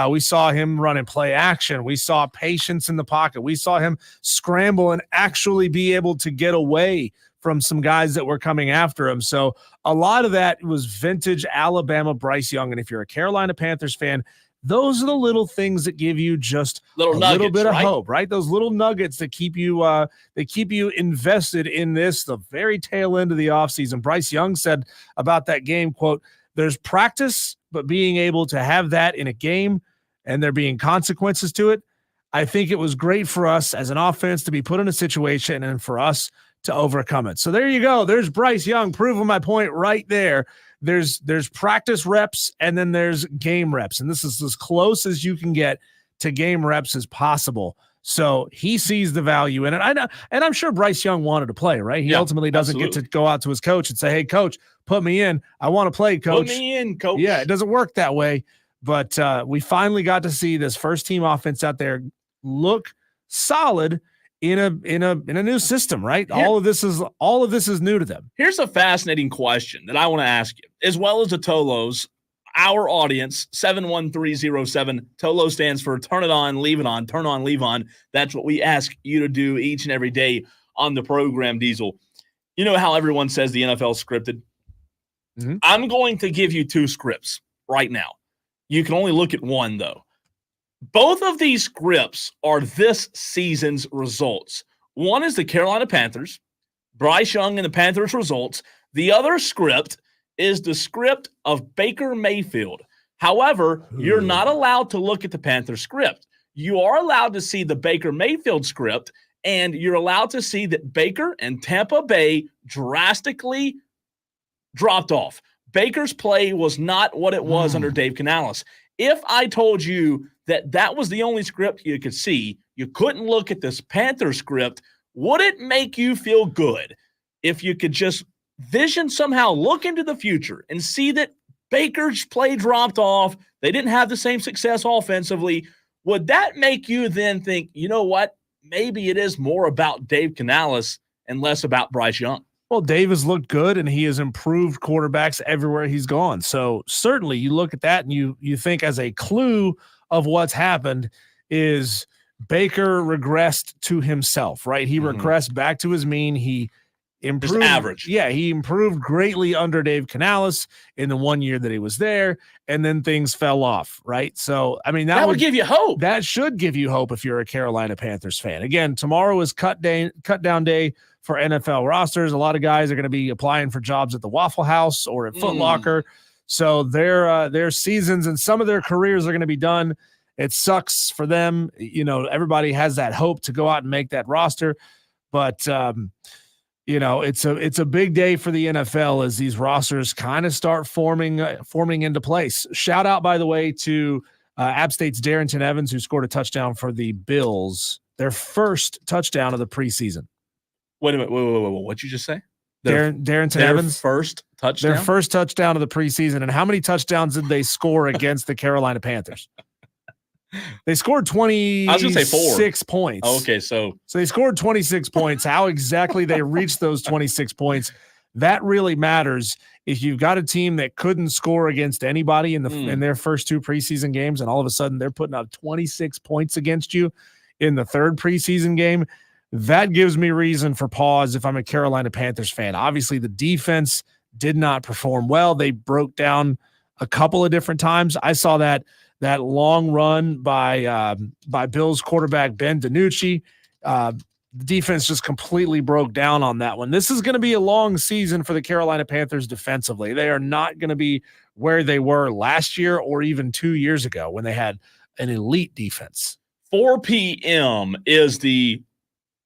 We saw him run and play action. We saw patience in the pocket. We saw him scramble and actually be able to get away from some guys that were coming after him. So a lot of that was vintage Alabama Bryce Young. And if you're a Carolina Panthers fan, those are the little things that give you just little bit of hope, right? Those little nuggets that keep you invested in this, the very tail end of the offseason. Bryce Young said about that game, quote, "There's practice, but being able to have that in a game and there being consequences to it, I think it was great for us as an offense to be put in a situation and for us to overcome it." So there you go. There's Bryce Young proving my point right there. There's practice reps and then there's game reps. And this is as close as you can get to game reps as possible. So he sees the value in it. I know, and I'm sure Bryce Young wanted to play, right? He ultimately doesn't get to go out to his coach and say, "Hey, coach, put me in. I want to play, coach. Put me in, coach." Yeah, it doesn't work that way. But we finally got to see this first team offense out there look solid in a new system, right? All of this is new to them. Here's a fascinating question that I want to ask you, as well as the Tolos, our audience, 71307. Tolo stands for turn it on, leave it on, turn on, leave on. That's what we ask you to do each and every day on the program, Diesel. You know how everyone says the NFL is scripted? Mm-hmm. I'm going to give you 2 scripts right now. You can only look at one, though. Both of these scripts are this season's results. One is the Carolina Panthers, Bryce Young and the Panthers results. The other script is the script of Baker Mayfield. However, you're not allowed to look at the Panthers script. You are allowed to see the Baker Mayfield script, and you're allowed to see that Baker and Tampa Bay drastically dropped off. Baker's play was not what it was under Dave Canales. If I told you that was the only script you could see, you couldn't look at this Panther script, would it make you feel good if you could just somehow look into the future and see that Baker's play dropped off, they didn't have the same success offensively? Would that make you then think, you know what, maybe it is more about Dave Canales and less about Bryce Young? Well, Dave has looked good, and he has improved quarterbacks everywhere he's gone. So certainly you look at that and you think as a clue of what's happened is Baker regressed to himself, right? He regressed back to his mean. He improved. Just average. Yeah, he improved greatly under Dave Canales in the 1 year that he was there, and then things fell off, right? So, I mean, that would give you hope. That should give you hope if you're a Carolina Panthers fan. Again, tomorrow is cut down day for NFL rosters. A lot of guys are going to be applying for jobs at the Waffle House or at Foot Locker. So their seasons and some of their careers are going to be done. It sucks for them. You know, everybody has that hope to go out and make that roster, but you know, it's a big day for the NFL as these rosters kind of start forming into place. Shout out, by the way, to App State's Darrington Evans, who scored a touchdown for the Bills, their first touchdown of the preseason. Wait a minute. What'd you just say? Darrington Evans, first touchdown? Their first touchdown of the preseason. And how many touchdowns did they score against the Carolina Panthers? They scored 26 I was going to say 4 points. Oh, okay, so they scored 26 points. How exactly they reached those 26 points, that really matters. If you've got a team that couldn't score against anybody in their first 2 preseason games, and all of a sudden they're putting up 26 points against you in the 3rd preseason game, that gives me reason for pause if I'm a Carolina Panthers fan. Obviously, the defense did not perform well. They broke down a couple of different times. I saw that long run by Bills quarterback Ben DiNucci. The defense just completely broke down on that one. This is going to be a long season for the Carolina Panthers defensively. They are not going to be where they were last year or even 2 years ago when they had an elite defense. 4 p.m. is the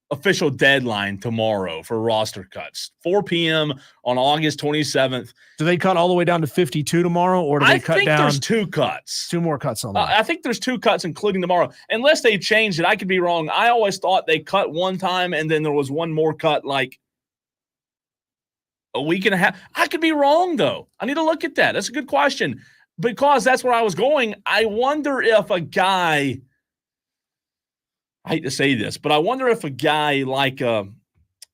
official deadline tomorrow for roster cuts. 4 p.m. on August 27th. Do they cut all the way down to 52 tomorrow, or do they cut down? There's 2 cuts. 2 more cuts on that. I think there's 2 cuts, including tomorrow. Unless they changed it, I could be wrong. I always thought they cut one time and then there was one more cut like a week and a half. I could be wrong, though. I need to look at that. That's a good question because that's where I was going. I wonder if a guy – I hate to say this, but I wonder if a guy like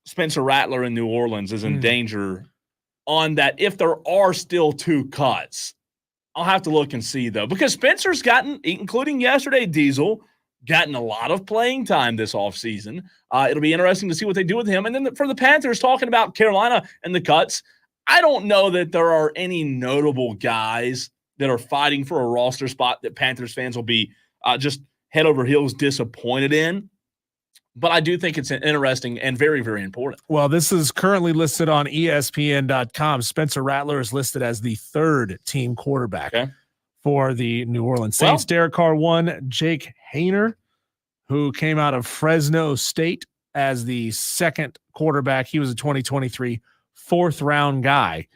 Spencer Rattler in New Orleans is in danger on that if there are still 2 cuts. I'll have to look and see, though, because Spencer's gotten, including yesterday, Diesel, gotten a lot of playing time this offseason. It'll be interesting to see what they do with him. And then for the Panthers, talking about Carolina and the cuts, I don't know that there are any notable guys that are fighting for a roster spot that Panthers fans will be just – head over heels disappointed in, but I do think it's interesting and very, very important. Well, this is currently listed on ESPN.com. Spencer Rattler is listed as the 3rd team quarterback for the New Orleans Saints. Well, Derek Carr 1, Jake Haener, who came out of Fresno State as the 2nd quarterback. He was a 2023 4th-round guy.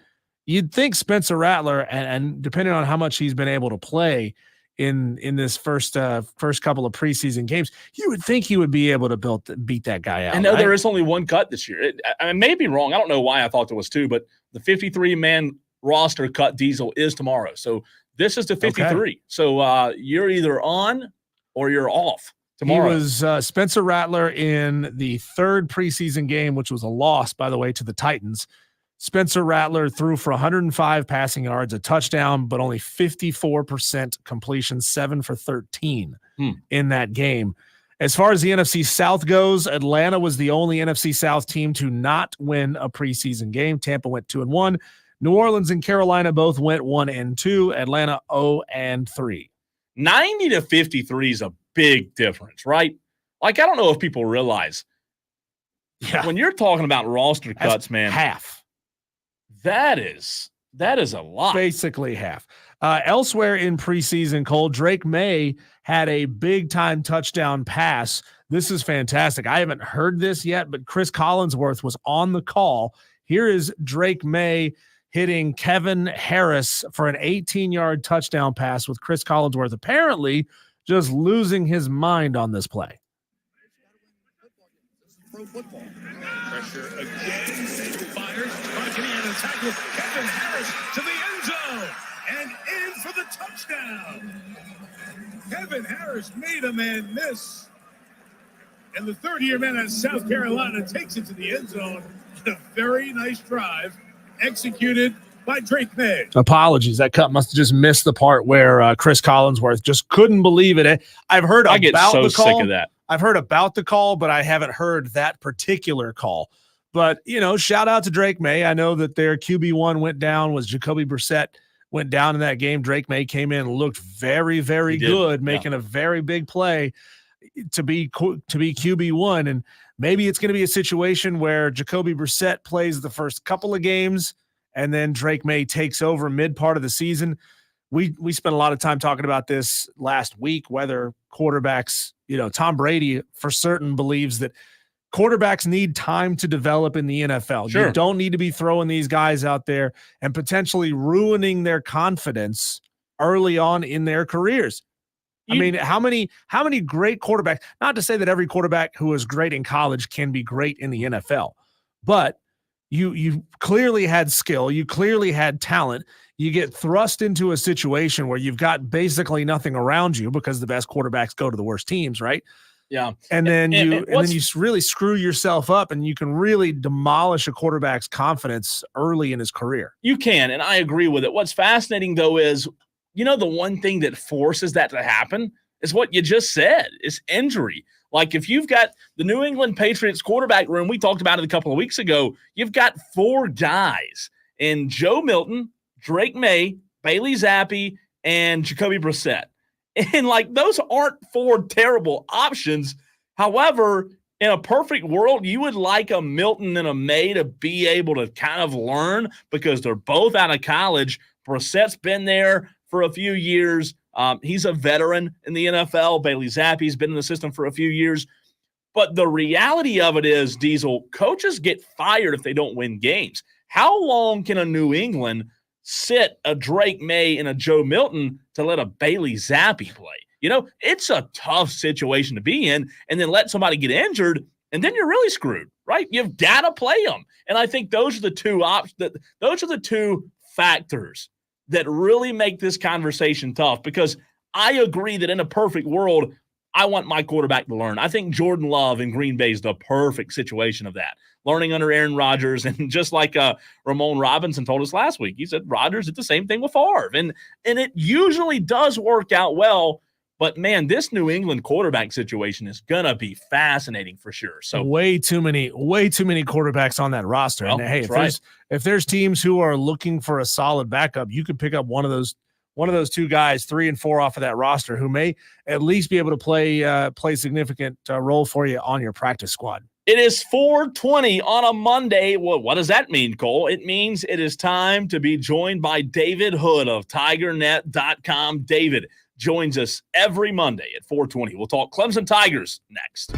You'd think Spencer Rattler, and depending on how much he's been able to play, in this first couple of preseason games, you would think he would be able to beat that guy out. I know there is only 1 cut this year. I may be wrong. I don't know why I thought there was 2, but the 53-man roster cut Diesel is tomorrow. So this is the 53. Okay. So you're either on or you're off tomorrow. He was Spencer Rattler in the 3rd preseason game, which was a loss, by the way, to the Titans. Spencer Rattler threw for 105 passing yards, a touchdown, but only 54% completion, 7 for 13 in that game. As far as the NFC South goes, Atlanta was the only NFC South team to not win a preseason game. Tampa went 2-1. New Orleans and Carolina both went 1-2. Atlanta 0-3. 90 to 53 is a big difference, right? Like, I don't know if people realize when you're talking about roster cuts, man, half. That is a lot. Basically half. Elsewhere in preseason, Cole, Drake May had a big-time touchdown pass. This is fantastic. I haven't heard this yet, but Chris Collinsworth was on the call. Here is Drake May hitting Kevin Harris for an 18-yard touchdown pass with Chris Collinsworth apparently just losing his mind on this play. Pro football. Pressure again. Fires. Tackle Kevin Harris to the end zone and in for the touchdown. Kevin Harris made a man miss. And the 3rd-year man out of South Carolina takes it to the end zone. A very nice drive executed by Drake May. Apologies. That cut must have just missed the part where Chris Collinsworth just couldn't believe it. I get so sick of that. I've heard about the call, but I haven't heard that particular call. But, shout out to Drake May. I know that their QB1 went down, was Jacoby Brissett went down in that game. Drake May came in and looked very, very good, making a very big play to be QB1. And maybe it's going to be a situation where Jacoby Brissett plays the first couple of games and then Drake May takes over mid part of the season. We spent a lot of time talking about this last week, whether quarterbacks, Tom Brady for certain believes that quarterbacks need time to develop in the NFL. Sure. You don't need to be throwing these guys out there and potentially ruining their confidence early on in their careers. I mean, how many great quarterbacks, not to say that every quarterback who was great in college can be great in the NFL, but you clearly had skill, you clearly had talent. You get thrust into a situation where you've got basically nothing around you because the best quarterbacks go to the worst teams, right? Yeah. And then you really screw yourself up, and you can really demolish a quarterback's confidence early in his career. You can, and I agree with it. What's fascinating, though, is, the one thing that forces that to happen is what you just said, is injury. Like if you've got the New England Patriots quarterback room, we talked about it a couple of weeks ago, you've got 4 guys in Joe Milton, Drake May, Bailey Zappi, and Jacoby Brissett. And those aren't 4 terrible options. However, in a perfect world, you would like a Milton and a May to be able to kind of learn because they're both out of college. Brissett's been there for a few years. He's a veteran in the NFL. Bailey Zappi's been in the system for a few years. But the reality of it is, Diesel, coaches get fired if they don't win games. How long can a New England sit a Drake May and a Joe Milton to let a Bailey Zappi play? It's a tough situation to be in, and then let somebody get injured, and then you're really screwed, right? You've got to play them. And I think those are the two those are the two factors that really make this conversation tough, because I agree that in a perfect world, I want my quarterback to learn. I think Jordan Love in Green Bay is the perfect situation of that. Learning under Aaron Rodgers, and just like Ramon Robinson told us last week, he said Rodgers did the same thing with Favre, and it usually does work out well. But man, this New England quarterback situation is gonna be fascinating for sure. So way too many quarterbacks on that roster. Well, and hey, if there's teams who are looking for a solid backup, you could pick up one of those 2 guys, 3 and 4 off of that roster, who may at least be able to play significant role for you on your practice squad. It is 4:20 on a Monday. Well, what does that mean, Cole? It means it is time to be joined by David Hood of TigerNet.com. David joins us every Monday at 4:20. We'll talk Clemson Tigers next.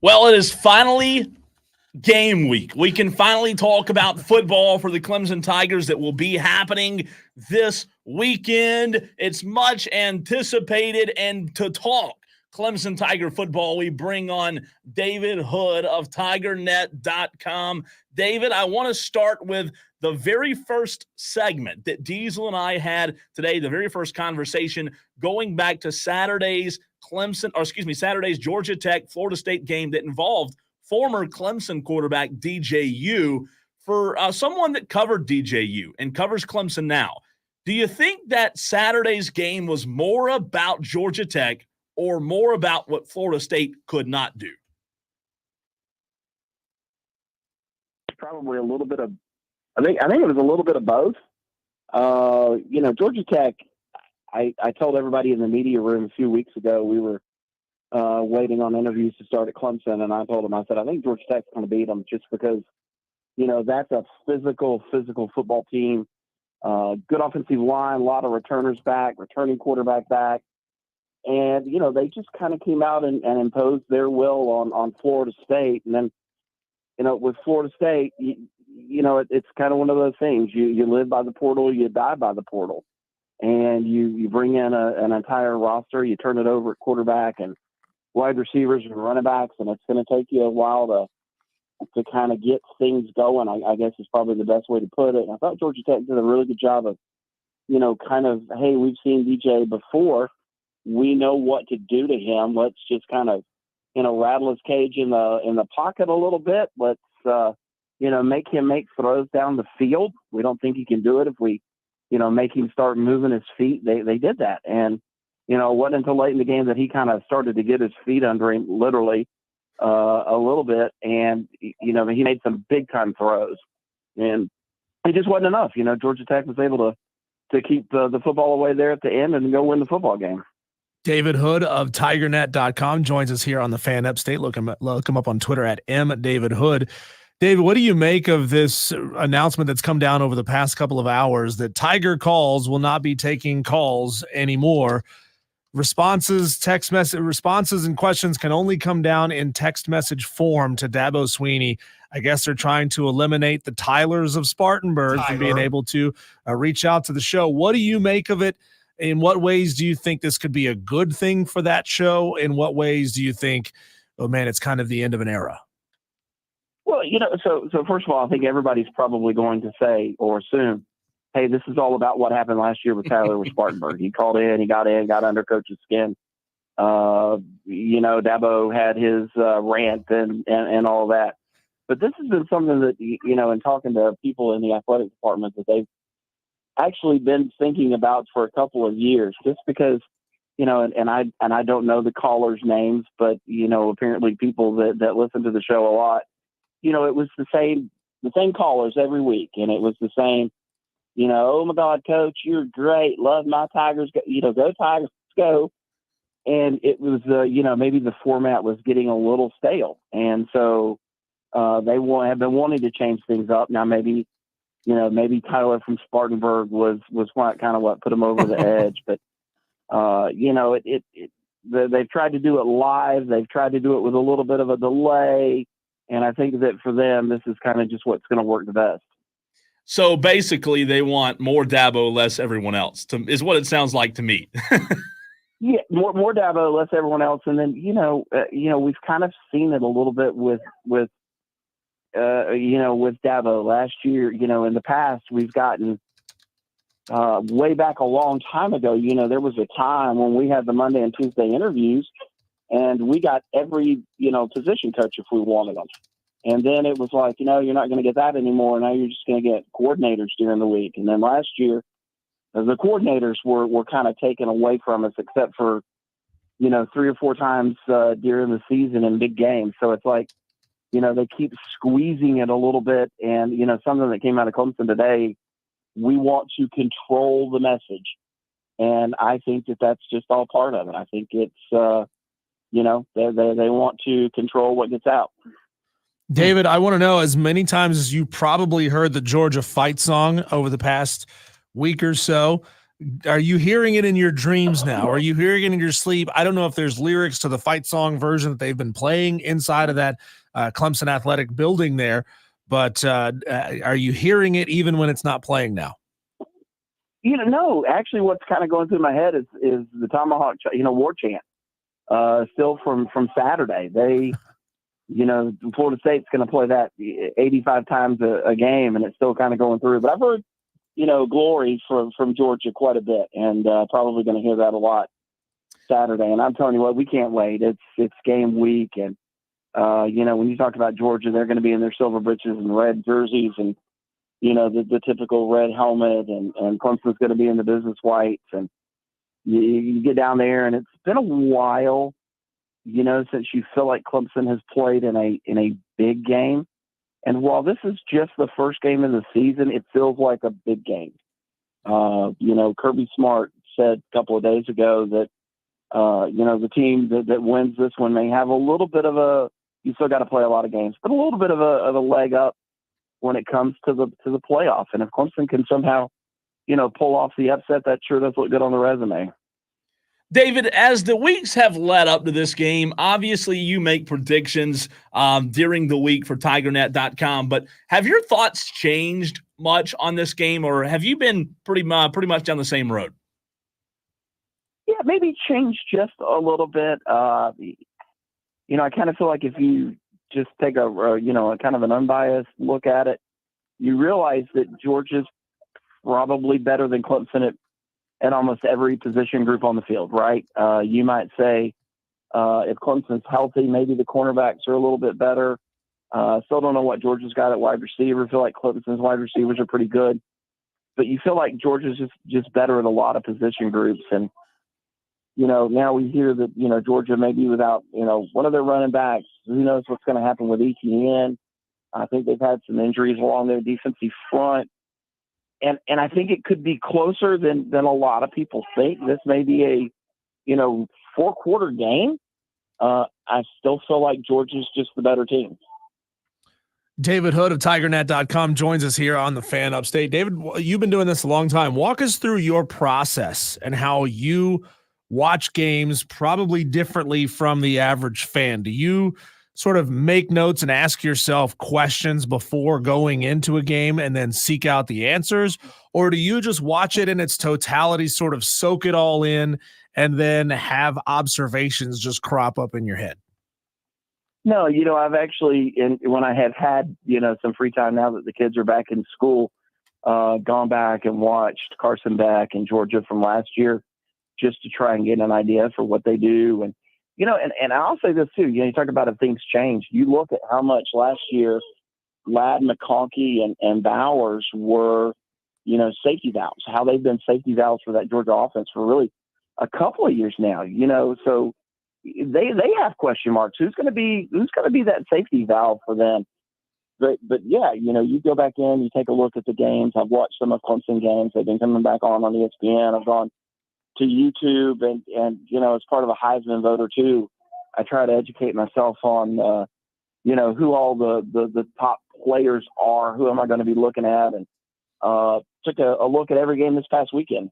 Well, it is finally game week. We can finally talk about football for the Clemson Tigers that will be happening this weekend. It's much anticipated, and to talk Clemson Tiger football, we bring on David Hood of TigerNet.com. David, I want to start with the very first segment that Diesel and I had today, the very first conversation going back to Saturday's Georgia Tech Florida State game that involved former Clemson quarterback DJU. For someone that covered DJU and covers Clemson now, do you think that Saturday's game was more about Georgia Tech or more about what Florida State could not do? Probably a little bit of, I think it was a little bit of both. Georgia Tech, I told everybody in the media room a few weeks ago, we were waiting on interviews to start at Clemson, and I told them, I said, I think Georgia Tech's going to beat them just because, that's a physical football team. Good offensive line, a lot of returners back, returning quarterback back. And, they just kind of came out and imposed their will on Florida State. And then, with Florida State, it's kind of one of those things. You live by the portal, you die by the portal. And you bring in an entire roster, you turn it over at quarterback and wide receivers and running backs, and it's going to take you a while to kind of get things going, I guess is probably the best way to put it. And I thought Georgia Tech did a really good job of, hey, we've seen DJ before. We know what to do to him. Let's just kind of, rattle his cage in the pocket a little bit. Let's, make him make throws down the field. We don't think he can do it if we, make him start moving his feet. They did that. And, it wasn't until late in the game that he kind of started to get his feet under him, literally, a little bit. And, he made some big time throws. And it just wasn't enough. Georgia Tech was able to keep the football away there at the end and go win the football game. David Hood of TigerNet.com joins us here on the Fan Upstate. Look him up on Twitter at @MDavidHood. David, what do you make of this announcement that's come down over the past couple of hours that Tiger Calls will not be taking calls anymore? Text message responses and questions can only come down in text message form to Dabo Swinney. I guess they're trying to eliminate the Tylers of Spartanburg from being able to reach out to the show. What do you make of it? In what ways do you think this could be a good thing for that show? In what ways do you think, oh man, it's kind of the end of an era? Well, so first of all, I think everybody's probably going to say or assume, hey, this is all about what happened last year with Tyler with Spartanburg. He called in, he got under coach's skin. Dabo had his rant and all that. But this has been something that, in talking to people in the athletic department, that they've actually been thinking about for a couple of years, just because, and I don't know the callers' names, but, apparently people that listen to the show a lot, it was the same callers every week. And it was the same, oh my God, coach, you're great. Love my Tigers. Go Tigers, go. And it was, maybe the format was getting a little stale. And so they have been wanting to change things up. Now, maybe Tyler from Spartanburg was what put him over the edge. But, they've tried to do it live. They've tried to do it with a little bit of a delay. And I think that for them, this is kind of just what's going to work the best. So basically, they want more Dabo, less everyone else, is what it sounds like to me. Yeah, more Dabo, less everyone else. And then, we've kind of seen it a little bit with Dabo last year. In the past, we've gotten way back a long time ago. There was a time when we had the Monday and Tuesday interviews, and we got every, position coach if we wanted them. And then it was like, you're not going to get that anymore. Now you're just going to get coordinators during the week. And then last year, the coordinators were kind of taken away from us, except for, 3 or 4 times during the season in big games. So it's like, they keep squeezing it a little bit. And, something that came out of Clemson today, we want to control the message. And I think that that's just all part of it. I think it's, they want to control what gets out. David, I want to know, as many times as you probably heard the Georgia fight song over the past week or so, Are you hearing it in your dreams now? Are you hearing it in your sleep? I don't know if there's lyrics to the fight song version that they've been playing inside of that Clemson Athletic building there, but are you hearing it even when it's not playing now? No, actually what's kind of going through my head is the Tomahawk, war chant, still from Saturday. They, Florida State's going to play that 85 times a game, and it's still kind of going through. But I've heard, glory from Georgia quite a bit, and probably going to hear that a lot Saturday. And I'm telling you what, we can't wait. It's game week, and when you talk about Georgia, they're going to be in their silver breeches and red jerseys, and the typical red helmet, and Clemson's going to be in the business whites, and you get down there, and it's been a while, since you feel like Clemson has played in a big game. And while this is just the first game in the season, it feels like a big game. Kirby Smart said a couple of days ago that, the team that wins this one may have a little bit of you still got to play a lot of games, but a little bit of a leg up when it comes to the playoff. And if Clemson can somehow, pull off the upset, that sure does look good on the resume. David, as the weeks have led up to this game, obviously you make predictions during the week for TigerNet.com, but have your thoughts changed much on this game, or have you been pretty much down the same road? Yeah, maybe changed just a little bit. I kind of feel like if you just take a kind of an unbiased look at it, you realize that Georgia's probably better than Clemson at almost every position group on the field, right? You might say if Clemson's healthy, maybe the cornerbacks are a little bit better. Still don't know what Georgia's got at wide receiver. Feel like Clemson's wide receivers are pretty good. But you feel like Georgia's just better at a lot of position groups. And, now we hear that, Georgia may be without, one of their running backs. Who knows what's going to happen with ETN? I think they've had some injuries along their defensive front. And I think it could be closer than a lot of people think. This may be a, 4-quarter game. I still feel like Georgia's just the better team. David Hood of TigerNet.com joins us here on the Fan Upstate. David, you've been doing this a long time. Walk us through your process and how you watch games probably differently from the average fan. Do you sort of make notes and ask yourself questions before going into a game and then seek out the answers? Or do you just watch it in its totality, sort of soak it all in, and then have observations just crop up in your head? No, I've actually, when I have had, some free time now that the kids are back in school, gone back and watched Carson Beck and Georgia from last year just to try and get an idea for what they do. And, and I'll say this too, you talk about if things change, you look at how much last year Ladd, McConkey, and Bowers were, safety valves, how they've been safety valves for that Georgia offense for really a couple of years now, so they have question marks. Who's going to be that safety valve for them? But yeah, you go back in, you take a look at the games. I've watched some of Clemson games. They've been coming back on ESPN. I've gone to YouTube and as part of a Heisman voter too, I try to educate myself on, who all the top players are, who am I going to be looking at, and took a look at every game this past weekend.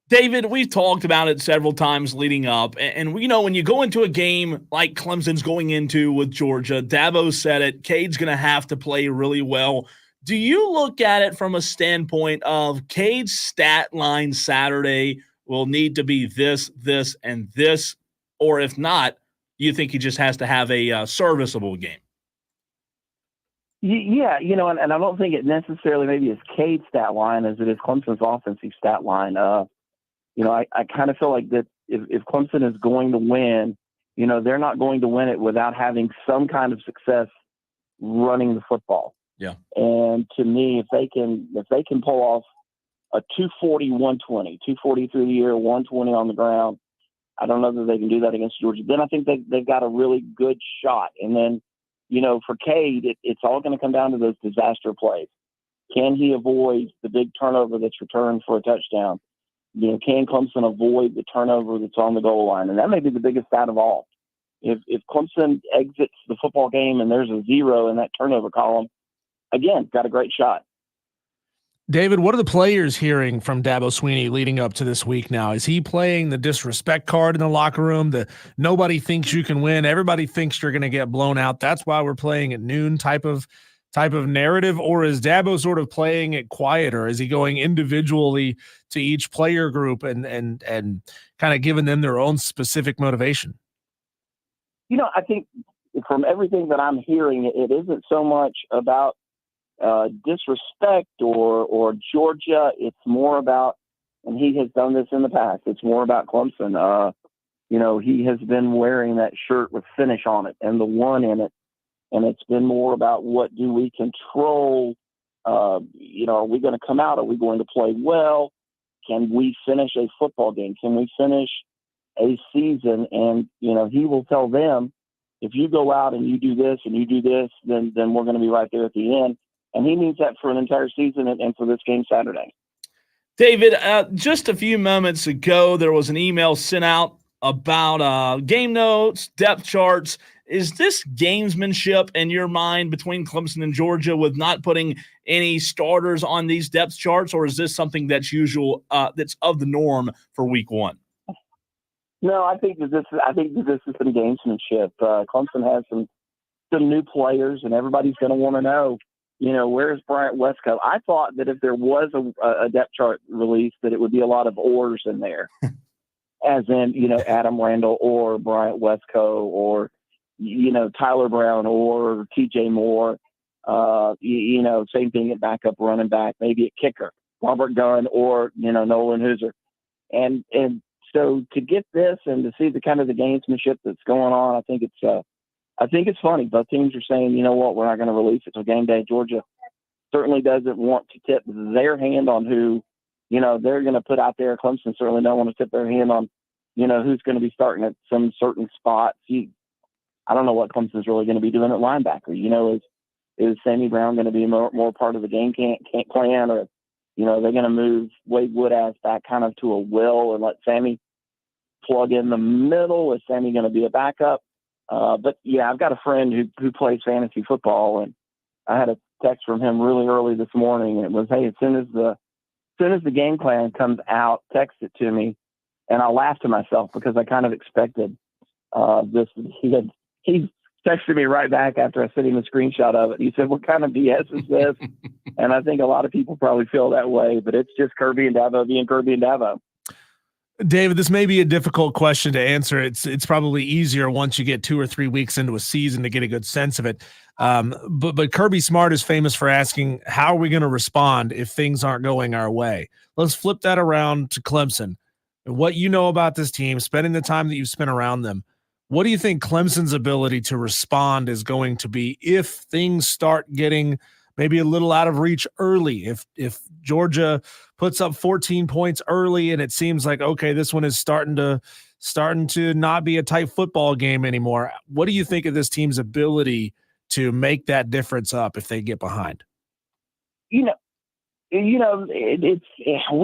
David, we've talked about it several times leading up, and when you go into a game like Clemson's going into with Georgia, Dabo said it, Cade's going to have to play really well. Do you look at it from a standpoint of Cade's stat line Saturday will need to be this, and this, or if not, you think he just has to have a serviceable game? Yeah, and I don't think it necessarily maybe is Cade's stat line as it is Clemson's offensive stat line. I kind of feel like that if Clemson is going to win, they're not going to win it without having some kind of success running the football. Yeah. And to me, if they can pull off a 240, 120, 240 through the air, 120 on the ground, I don't know that they can do that against Georgia. Then I think they've got a really good shot. And then, for Cade, it's all going to come down to those disaster plays. Can he avoid the big turnover that's returned for a touchdown? Can Clemson avoid the turnover that's on the goal line? And that may be the biggest stat of all. If Clemson exits the football game and there's a 0 in that turnover column, again, got a great shot. David, what are the players hearing from Dabo Swinney leading up to this week now? Is he playing the disrespect card in the locker room? The nobody thinks you can win, everybody thinks you're going to get blown out, that's why we're playing at noon type of narrative? Or is Dabo sort of playing it quieter? Is he going individually to each player group and kind of giving them their own specific motivation? I think from everything that I'm hearing, it isn't so much about disrespect or Georgia. It's more about, and he has done this in the past, it's more about Clemson. He has been wearing that shirt with finish on it and the one in it. And it's been more about what do we control? Are we going to come out? Are we going to play well? Can we finish a football game? Can we finish a season? And, he will tell them, if you go out and you do this and you do this, then we're going to be right there at the end. And he needs that for an entire season and for this game Saturday. David, just a few moments ago, there was an email sent out about game notes, depth charts. Is this gamesmanship in your mind between Clemson and Georgia with not putting any starters on these depth charts, or is this something that's usual, that's of the norm for week one? No, I think that this is some gamesmanship. Clemson has some new players, and everybody's going to want to know, where's Bryant Westco? I thought that if there was a depth chart released, that it would be a lot of ors in there, as in, Adam Randall or Bryant Westco or, Tyler Brown or TJ Moore, same thing at backup running back, maybe at kicker, Robert Gunn or, Nolan Hooser. And so to get this and to see the kind of the gamesmanship that's going on, I think it's funny. Both teams are saying, you know what, we're not going to release it till game day. Georgia certainly doesn't want to tip their hand on who, they're going to put out there. Clemson certainly don't want to tip their hand on, who's going to be starting at some certain spots. I don't know what Clemson's really going to be doing at linebacker. Is Sammy Brown going to be more part of the game plan, or, they're going to move Wade Woodass back kind of to a will and let Sammy plug in the middle? Is Sammy going to be a backup? But yeah, I've got a friend who plays fantasy football, and I had a text from him really early this morning, and it was, hey, as soon as the game plan comes out, text it to me. And I laughed to myself because I kind of expected this. He texted me right back after I sent him a screenshot of it. He said, what kind of BS is this? And I think a lot of people probably feel that way, but it's just Kirby and Dabo being Kirby and Dabo. David, this may be a difficult question to answer. It's probably easier once you get 2 or 3 weeks into a season to get a good sense of it. But Kirby Smart is famous for asking, how are we going to respond if things aren't going our way? Let's flip that around to Clemson. What you know about this team, spending the time that you've spent around them, what do you think Clemson's ability to respond is going to be if things start getting maybe a little out of reach early? If Georgia puts up 14 points early and it seems like, okay, this one is starting to not be a tight football game anymore. What do you think of this team's ability to make that difference up if they get behind? We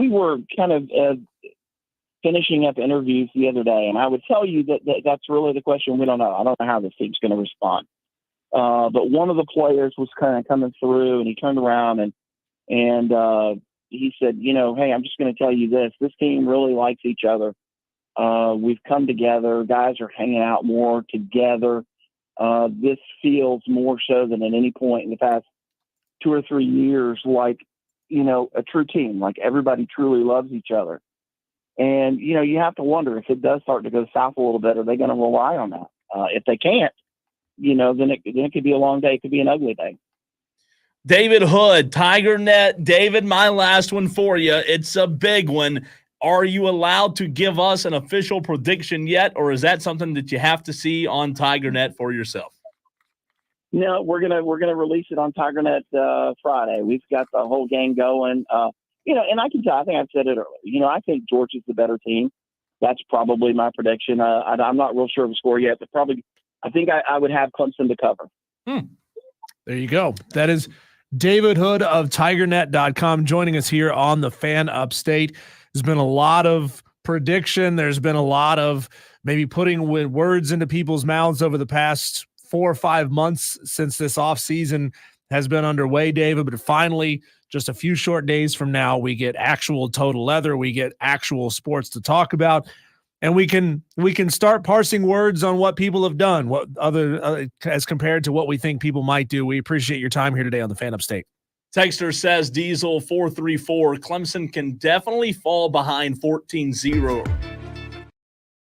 were kind of finishing up interviews the other day, and I would tell you that's really the question. We don't know. I don't know how this team's going to respond. But one of the players was kind of coming through, and he turned around and he said, hey, I'm just going to tell you this. This team really likes each other. We've come together. Guys are hanging out more together. This feels more so than at any point in the past 2 or 3 years like, a true team, like everybody truly loves each other. And, you have to wonder if it does start to go south a little bit, are they going to rely on that? If they can't, then it could be a long day. It could be an ugly day. David Hood, TigerNet. David, my last one for you. It's a big one. Are you allowed to give us an official prediction yet, or is that something that you have to see on TigerNet for yourself? No, we're gonna release it on TigerNet Friday. We've got the whole gang going. And I can tell. I think I've said it earlier. I think Georgia's the better team. That's probably my prediction. I'm not real sure of the score yet, but probably I think I would have Clemson to cover. There you go. That is David Hood of TigerNet.com joining us here on the Fan Upstate. There's been a lot of prediction. There's been a lot of maybe putting words into people's mouths over the past 4 or 5 months since this offseason has been underway, David. But finally, just a few short days from now, we get actual total leather. We get actual sports to talk about. And we can start parsing words on what people have done, what other as compared to what we think people might do. We appreciate your time here today on the Fan Upstate. Texter says Diesel 434, Clemson can definitely fall behind 14-0.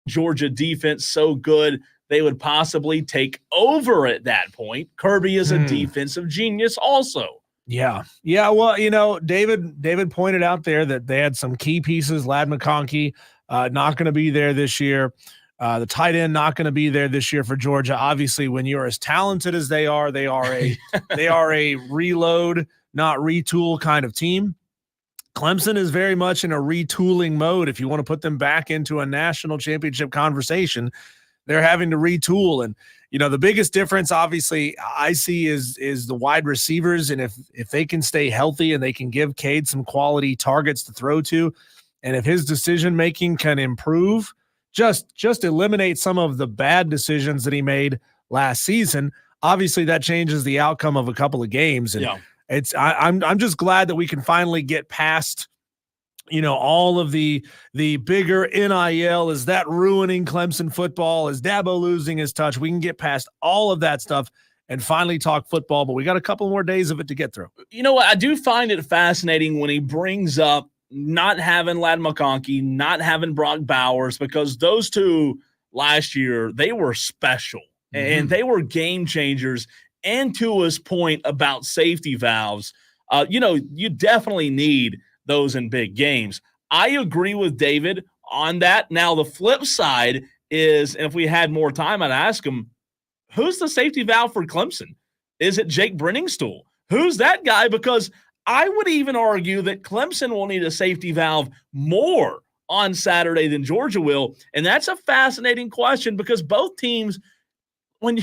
Georgia defense so good they would possibly take over at that point. Kirby is a defensive genius also. Yeah. Well, David pointed out there that they had some key pieces. Ladd McConkey not going to be there this year. The tight end not going to be there this year for Georgia. Obviously, when you're as talented as they are a reload, not retool kind of team. Clemson is very much in a retooling mode. If you want to put them back into a national championship conversation, they're having to retool. And, the biggest difference, obviously, I see is the wide receivers. And if they can stay healthy and they can give Cade some quality targets to throw to, and if his decision-making can improve, just eliminate some of the bad decisions that he made last season, obviously that changes the outcome of a couple of games. And I'm just glad that we can finally get past, all of the bigger NIL. Is that ruining Clemson football? Is Dabo losing his touch? We can get past all of that stuff and finally talk football, but we got a couple more days of it to get through. You know what? I do find it fascinating when he brings up not having Ladd McConkey, not having Brock Bowers, because those two last year, they were special and they were game changers. And to his point about safety valves, you definitely need those in big games. I agree with David on that. Now, the flip side is, and if we had more time, I'd ask him, who's the safety valve for Clemson? Is it Jake Brenningstool? Who's that guy? Because I would even argue that Clemson will need a safety valve more on Saturday than Georgia will. And that's a fascinating question because both teams, when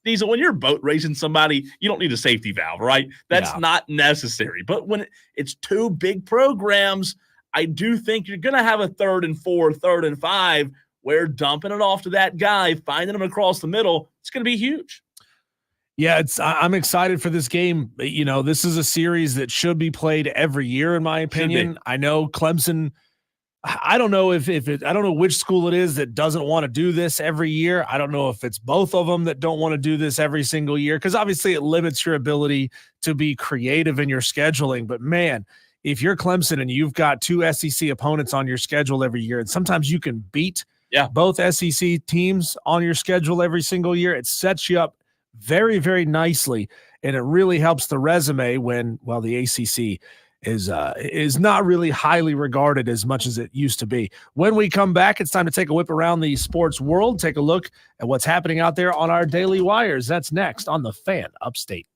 you're boat racing somebody, you don't need a safety valve, right? That's not necessary. But when it's two big programs, I do think you're going to have a 3rd and 4, 3rd and 5, where dumping it off to that guy, finding him across the middle, it's going to be huge. Yeah, I'm excited for this game. This is a series that should be played every year, in my opinion. I know Clemson. I don't know I don't know which school it is that doesn't want to do this every year. I don't know if it's both of them that don't want to do this every single year, because obviously it limits your ability to be creative in your scheduling. But man, if you're Clemson and you've got 2 SEC opponents on your schedule every year, and sometimes you can beat both SEC teams on your schedule every single year, it sets you up very, very nicely. And it really helps the resume when, the ACC is not really highly regarded as much as it used to be. When we come back, it's time to take a whip around the sports world, take a look at what's happening out there on our daily wires. That's next on the Fan Upstate.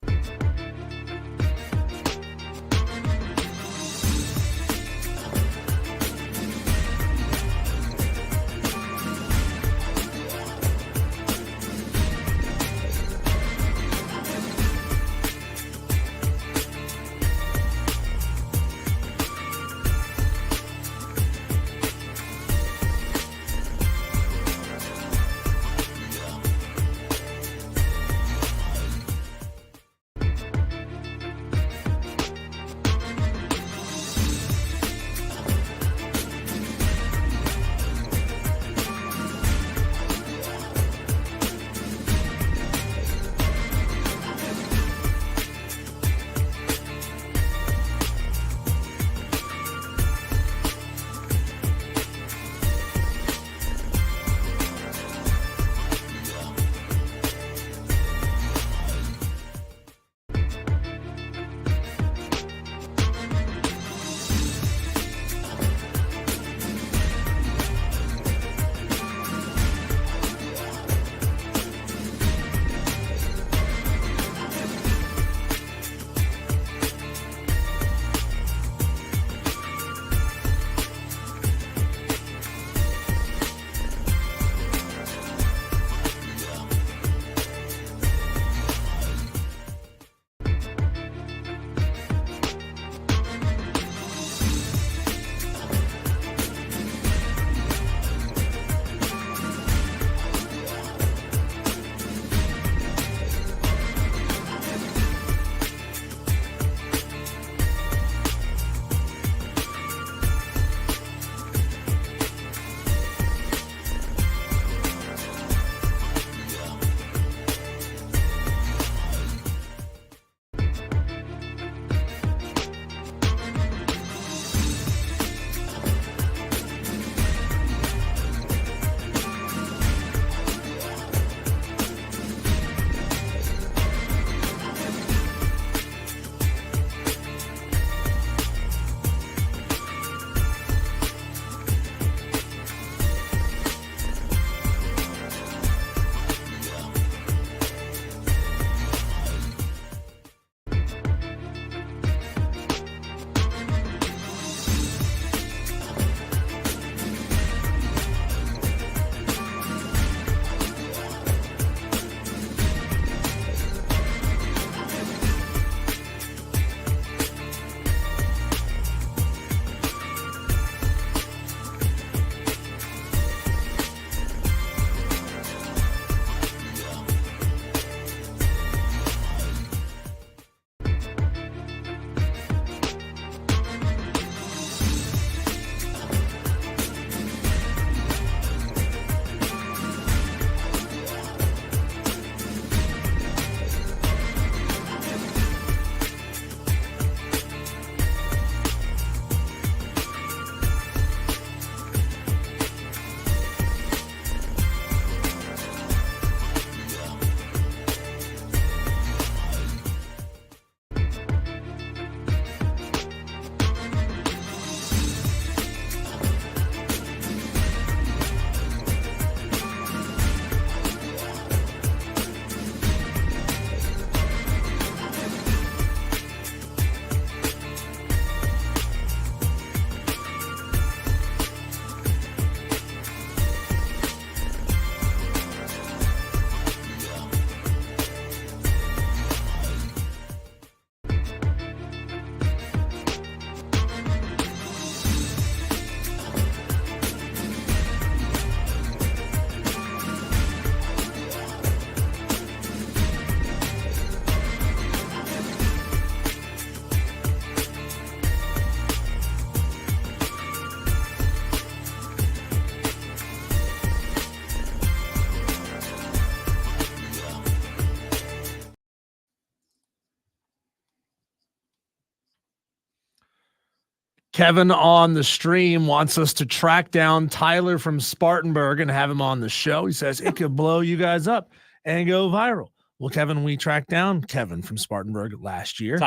Kevin on the stream wants us to track down Tyler from Spartanburg and have him on the show. He says it could blow you guys up and go viral. Well, Kevin, we tracked down Kevin from Spartanburg last year.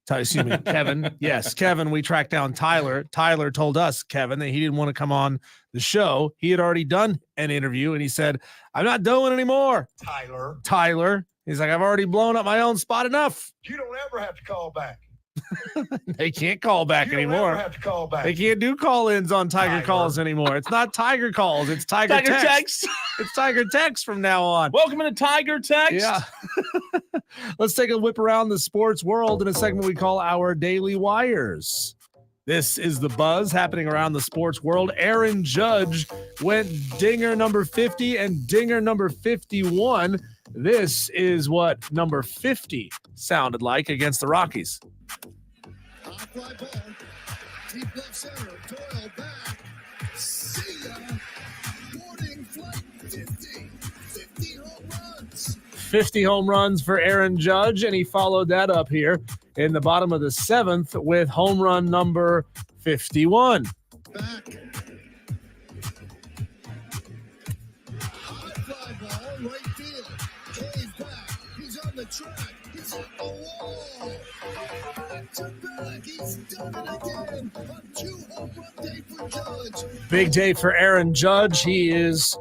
Excuse me, Kevin. Yes, Kevin, we tracked down Tyler. Tyler told us, Kevin, that he didn't want to come on the show. He had already done an interview, and he said, I'm not doing it anymore. Tyler. He's like, I've already blown up my own spot enough. You don't ever have to call back. They can't call back anymore. Never have to call back. They can't do call-ins on Tiger Calls anymore. It's not Tiger Calls. It's Tiger Text. It's Tiger Text from now on. Welcome to Tiger Text. Yeah. Let's take a whip around the sports world in a segment we call Our Daily Wires. This is the buzz happening around the sports world. Aaron Judge went dinger number 50 and dinger number 51. This is what number 50 sounded like against the Rockies. High fly ball, deep left center, Doyle back. See ya. Boarding flight 50 home runs. 50 home runs for Aaron Judge, and he followed that up here in the bottom of the 7th with home run number 51. Back. High fly ball, right field. Cave back. He's on the track. He's on the wall. To back. He's done it again. A 2 home run day for Judge. Big day for Aaron Judge. He's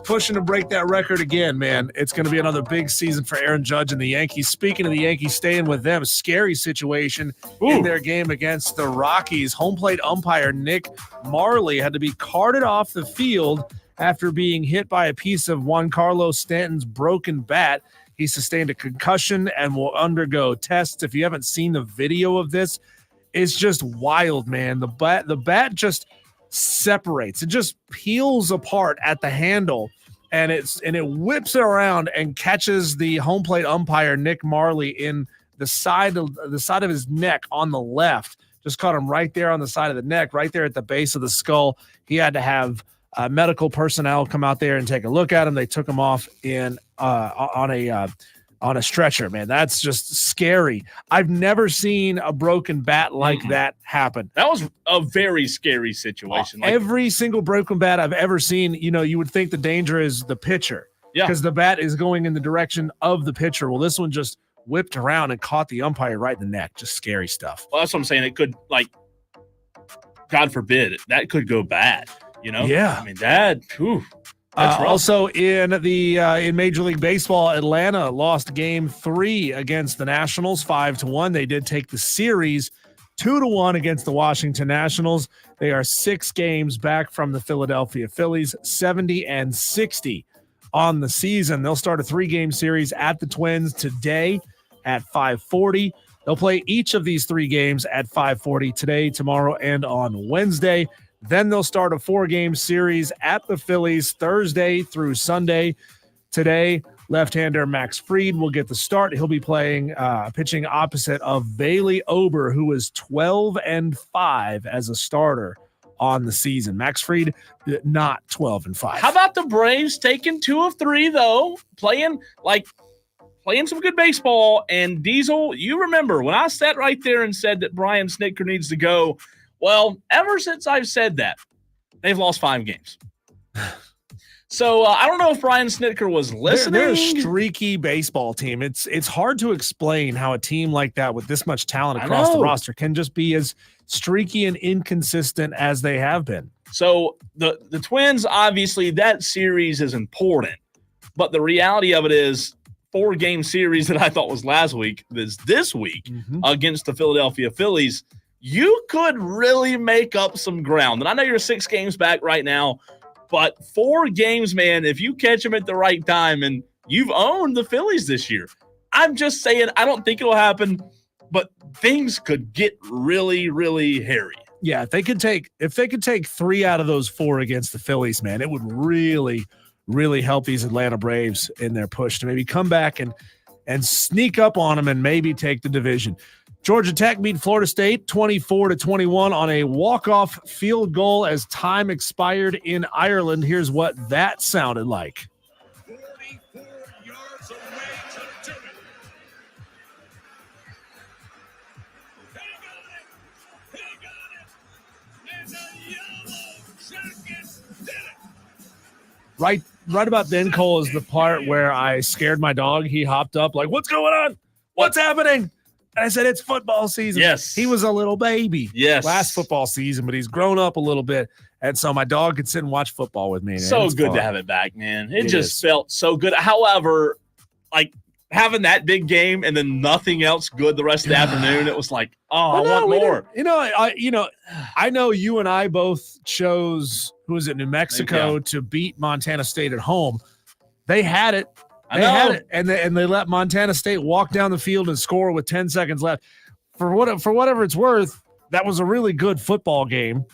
pushing to break that record again, man. It's going to be another big season for Aaron Judge and the Yankees. Speaking of the Yankees, staying with them, scary situation in their game against the Rockies. Home plate umpire Nick Marley had to be carted off the field after being hit by a piece of Juan Carlos Stanton's broken bat. He sustained a concussion and will undergo tests. If you haven't seen the video of this, it's just wild, man. The bat just separates. It just peels apart at the handle, and it whips it around and catches the home plate umpire Nick Marley in the side of his neck on the left. Just caught him right there on the side of the neck, right there at the base of the skull. He had to have medical personnel come out there and take a look at him. They took him off on a stretcher, man. That's just scary. I've never seen a broken bat like that happen. That was a very scary situation. Every single broken bat I've ever seen, you would think the danger is the pitcher. Yeah. Because the bat is going in the direction of the pitcher. Well, this one just whipped around and caught the umpire right in the neck. Just scary stuff. Well, that's what I'm saying. It could, God forbid, that could go bad. Yeah. I mean, that's also in Major League Baseball, Atlanta lost Game 3 against the Nationals 5-1. They did take the series 2-1 against the Washington Nationals. They are 6 games back from the Philadelphia Phillies, 70-60 on the season. They'll start a 3-game series at the Twins today at 5:40. They'll play each of these 3 games at 5:40 today, tomorrow, and on Wednesday. Then they'll start a 4-game series at the Phillies Thursday through Sunday. Today, left-hander Max Fried will get the start. He'll be pitching opposite of Bailey Ober, who is 12-5 as a starter on the season. Max Fried, not 12-5. How about the Braves taking 2 of 3, though? Playing some good baseball. And Diesel, you remember when I sat right there and said that Brian Snitker needs to go. Well, ever since I've said that, they've lost 5 games. So I don't know if Brian Snitker was listening. They're a streaky baseball team. It's hard to explain how a team like that with this much talent across the roster can just be as streaky and inconsistent as they have been. So the Twins, obviously, that series is important. But the reality of it is 4-game series that I thought was last week is this week against the Philadelphia Phillies. You could really make up some ground. And I know you're 6 games back right now, but 4 games, man, if you catch them at the right time, and you've owned the Phillies this year. I'm just saying, I don't think it'll happen, but things could get really, really hairy. Yeah, if they could take 3 out of those 4 against the Phillies, man, it would really, really help these Atlanta Braves in their push to maybe come back and sneak up on them and maybe take the division. Georgia Tech beat Florida State 24-21 on a walk-off field goal as time expired in Ireland. Here's what that sounded like. 44 yards away to do it. He got it. Right about then, Cole, is the part where I scared my dog. He hopped up like, what's going on? What's happening? And I said, it's football season. Yes. He was a little baby. Yes. Last football season, but he's grown up a little bit. And so my dog could sit and watch football with me. So good fun. to have it back, man. It It just is. felt so good. However, like having that big game and then nothing else good the rest of the afternoon, it was like, I want more. I know you and I both chose, who was it, New Mexico, to beat Montana State at home. They had it. I They know. had it, and they let Montana State walk down the field and score with 10 seconds left. For whatever it's worth, that was a really good football game,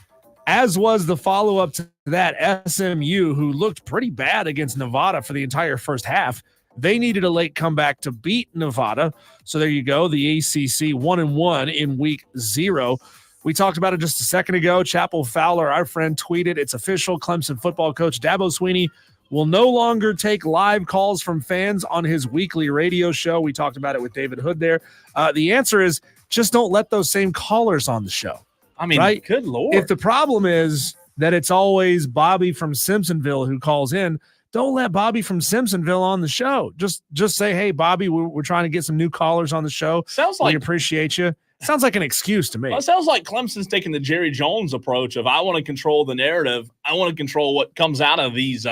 as was the follow-up to that SMU, who looked pretty bad against Nevada for the entire first half. They needed a late comeback to beat Nevada. So there you go, the ACC 1-1 in week 0. We talked about it just a second ago. Chapel Fowler, our friend, tweeted, it's official. Clemson football coach Dabo Swinney will no longer take live calls from fans on his weekly radio show. We talked about it with David Hood there. The answer is just don't let those same callers on the show. I mean, right? Good Lord. If the problem is that it's always Bobby from Simpsonville who calls in, don't let Bobby from Simpsonville on the show. Just say, hey, Bobby, we're trying to get some new callers on the show. Sounds We like appreciate you. Sounds like an excuse to me. Well, it sounds like Clemson's taking the Jerry Jones approach of I want to control the narrative. I want to control what comes out of these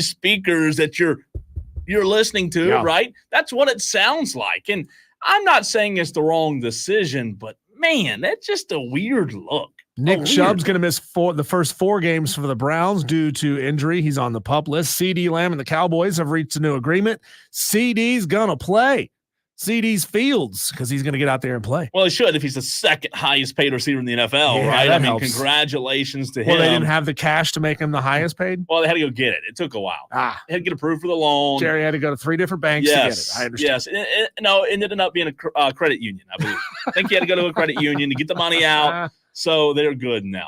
speakers that you're listening to, Yeah. right? That's what it sounds like. And I'm not saying it's the wrong decision, but man, that's just a weird look. Nick Chubb's going to miss the first 4 games for the Browns due to injury. He's on the PUP list. CD Lamb and the Cowboys have reached a new agreement. CD's going to play. CD's Fields because he's going to get out there and play. Well, he should if he's the second highest paid receiver in the NFL, Yeah, right? that I mean, helps. congratulations to him. Well, they didn't have the cash to make him the highest paid. Well, they had to go get it. It took a while. They had to get approved for the loan. Jerry had to go to 3 different banks to get it. I understand. Yes. It ended up being a credit union, I believe. I think he had to go to a credit union to get the money out. So they're good now.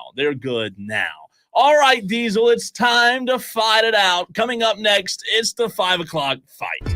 All right, Diesel, it's time to fight it out. Coming up next, it's the 5 o'clock fight.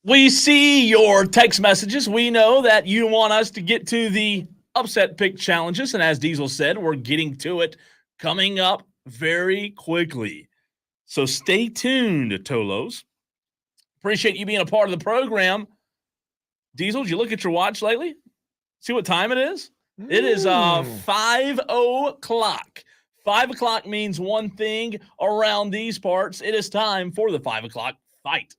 We see your text messages. We know that you want us to get to the upset pick challenges. And as Diesel said, we're getting to it coming up very quickly. So stay tuned, Tolos. Appreciate you being a part of the program. Diesel, did you look at your watch lately? See what time it is? It is 5 o'clock. 5 o'clock means one thing around these parts. It is time for the 5 o'clock fight.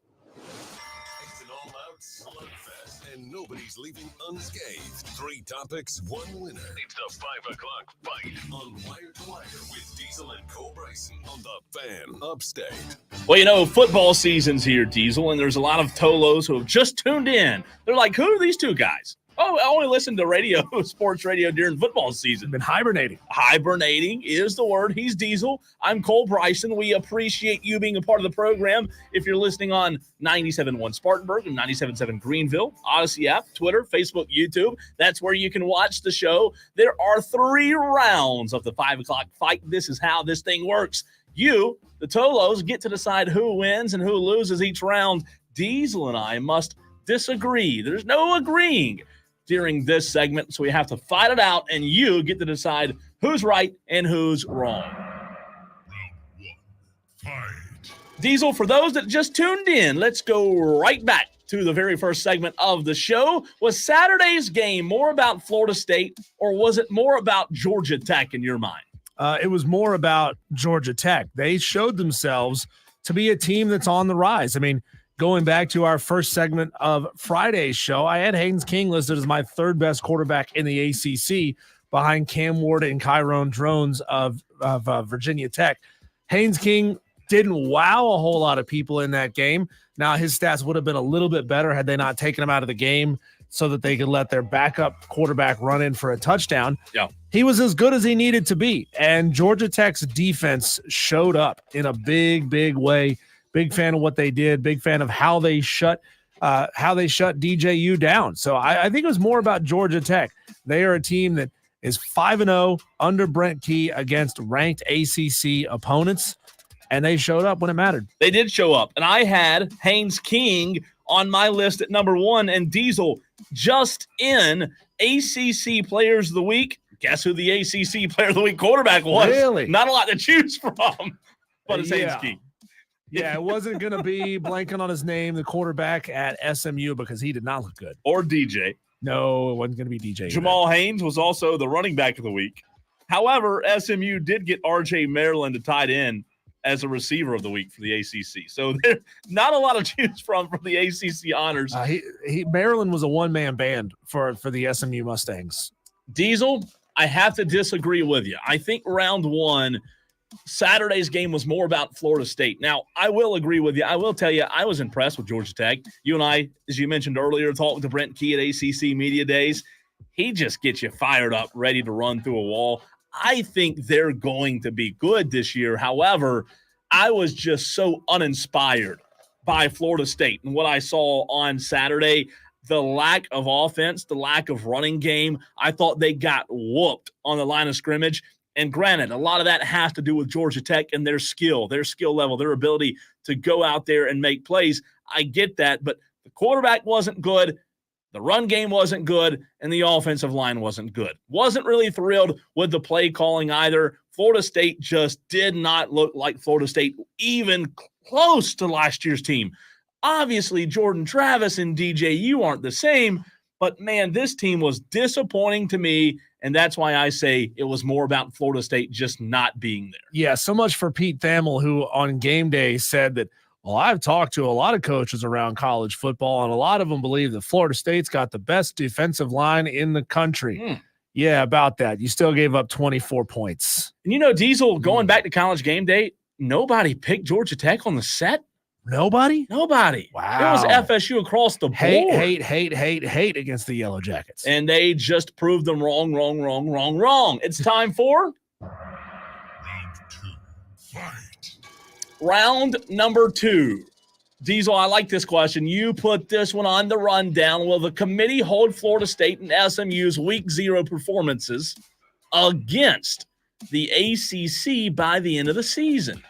It's an all-out slugfest, and nobody's leaving unscathed. 3 topics, 1 winner. It's the 5 o'clock fight on Wire to Wire with Diesel and Cole Bryson on the Fan Upstate. Well, you know, football season's here, Diesel, and there's a lot of Tolos who have just tuned in. They're like, who are these two guys? Oh, I only listen to radio, sports radio during football season. Been hibernating. Hibernating is the word. He's Diesel. I'm Cole Bryson. We appreciate you being a part of the program. If you're listening on 97.1 Spartanburg and 97.7 Greenville, Odyssey app, Twitter, Facebook, YouTube, that's where you can watch the show. There are 3 rounds of the 5 o'clock fight. This is how this thing works. You, the Tolos, get to decide who wins and who loses each round. Diesel and I must disagree. There's no agreeing during this segment, so we have to fight it out, and you get to decide who's right and who's wrong. Round 1, fight. Diesel, for those that just tuned in, let's go right back to the very first segment of the show. Was Saturday's game more about Florida State, or was it more about Georgia Tech in your mind? It was more about Georgia Tech. They showed themselves to be a team that's on the rise. I mean, going back to our first segment of Friday's show, I had Haynes King listed as my 3rd best quarterback in the ACC behind Cam Ward and Kyron Drones of Virginia Tech. Haynes King didn't wow a whole lot of people in that game. Now, his stats would have been a little bit better had they not taken him out of the game so that they could let their backup quarterback run in for a touchdown. Yeah. He was as good as he needed to be, and Georgia Tech's defense showed up in a big, big way. Big fan of what they did. Big fan of how they shut DJU down. So I think it was more about Georgia Tech. They are a team that is 5-0 under Brent Key against ranked ACC opponents, and they showed up when it mattered. They did show up, and I had Haynes King on my list at number 1, and Diesel just in ACC Players of the Week. Guess who the ACC Player of the Week quarterback was? Really? Not a lot to choose from, but it's Haynes King. Yeah, it wasn't going to be blanking on his name, the quarterback at SMU, because he did not look good. Or DJ. No, it wasn't going to be DJ. Jamal Haynes was also the running back of the week. However, SMU did get RJ Maryland to tight end as a receiver of the week for the ACC. So there's not a lot to choose from for the ACC honors. Maryland was a one-man band for the SMU Mustangs. Diesel, I have to disagree with you. I think round 1, Saturday's game was more about Florida State. Now, I will agree with you. I will tell you, I was impressed with Georgia Tech. You and I, as you mentioned earlier, talked to Brent Key at ACC Media Days. He just gets you fired up, ready to run through a wall. I think they're going to be good this year. However, I was just so uninspired by Florida State and what I saw on Saturday. The lack of offense, the lack of running game, I thought they got whooped on the line of scrimmage. And granted, a lot of that has to do with Georgia Tech and their skill level, their ability to go out there and make plays. I get that, but the quarterback wasn't good, the run game wasn't good, and the offensive line wasn't good. Wasn't really thrilled with the play calling either. Florida State just did not look like Florida State, even close to last year's team. Obviously, Jordan Travis and DJU aren't the same, but man, this team was disappointing to me. And that's why I say it was more about Florida State just not being there. Yeah, so much for Pete Thamel, who on game day said that, well, I've talked to a lot of coaches around college football, and a lot of them believe that Florida State's got the best defensive line in the country. Yeah, about that. You still gave up 24 points. And you know, Diesel, going back to college game day, nobody picked Georgia Tech on the set. Nobody? Nobody. Wow. It was FSU across the board. Hate against the Yellow Jackets. And they just proved them wrong. It's time for Round 2, fight. round number 2. Diesel, I like this question. You put this one on the rundown. Will the committee hold Florida State and SMU's Week 0 performances against the ACC by the end of the season?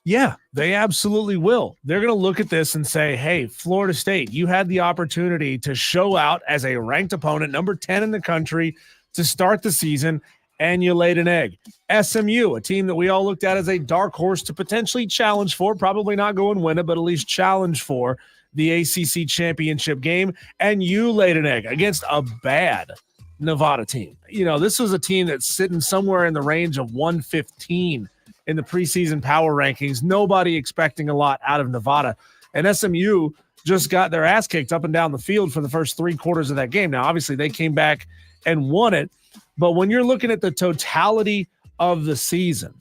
Yeah, they absolutely will. They're going to look at this and say, hey, Florida State, you had the opportunity to show out as a ranked opponent, number 10 in the country, to start the season, and you laid an egg. SMU, a team that we all looked at as a dark horse to potentially challenge for, probably not go and win it, but at least challenge for the ACC championship game, and you laid an egg against a bad Nevada team. You know, this was a team that's sitting somewhere in the range of 115 in the preseason power rankings. Nobody expecting a lot out of Nevada. And SMU just got their ass kicked up and down the field for the first 3 quarters of that game. Now, obviously, they came back and won it. But when you're looking at the totality of the season,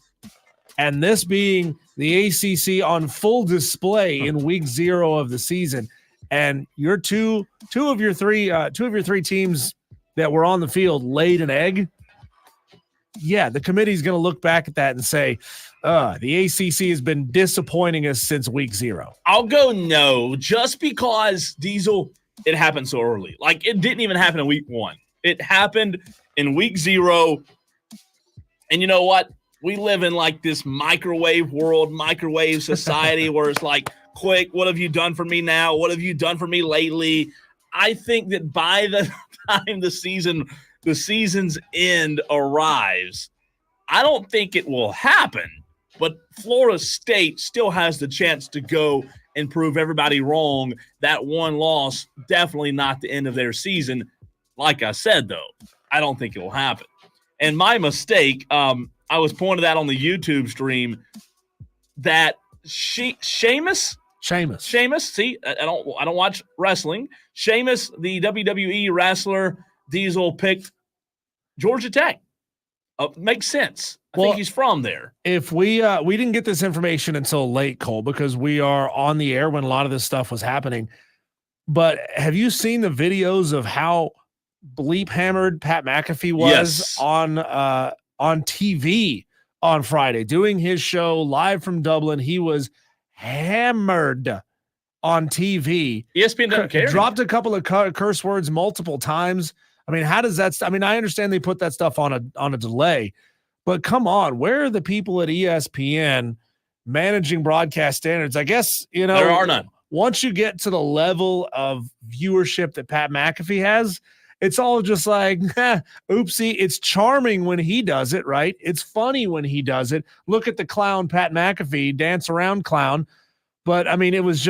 and this being the ACC on full display in week 0 of the season, and your two of your three teams that were on the field laid an egg, yeah, the committee's going to look back at that and say, the ACC has been disappointing us since week 0. I'll go no, just because, Diesel, it happened so early. Like, it didn't even happen in week 1. It happened in week 0. And you know what? We live in like this microwave world, microwave society where it's like, quick, what have you done for me now? What have you done for me lately? I think that by the time the season's end arrives, I don't think it will happen, but Florida State still has the chance to go and prove everybody wrong. That one loss, definitely not the end of their season. Like I said, though, I don't think it will happen. And my mistake, I was pointed out on the YouTube stream that Sheamus. See, I don't watch wrestling. Sheamus, the WWE wrestler, Diesel picked Georgia Tech. Makes sense. I think he's from there. If we didn't get this information until late, Cole, because we are on the air when a lot of this stuff was happening. But have you seen the videos of how bleep hammered Pat McAfee was on TV on Friday doing his show live from Dublin? He was hammered on TV. ESPN doesn't care. Dropped a couple of curse words multiple times. I mean, how does that? I mean, I understand they put that stuff on a delay, but come on, where are the people at ESPN managing broadcast standards? I guess, you know, there are none. Once you get to the level of viewership that Pat McAfee has, it's all just like, oopsie. It's charming when he does it, right? It's funny when he does it. Look at the clown Pat McAfee, dance around clown. But I mean, it was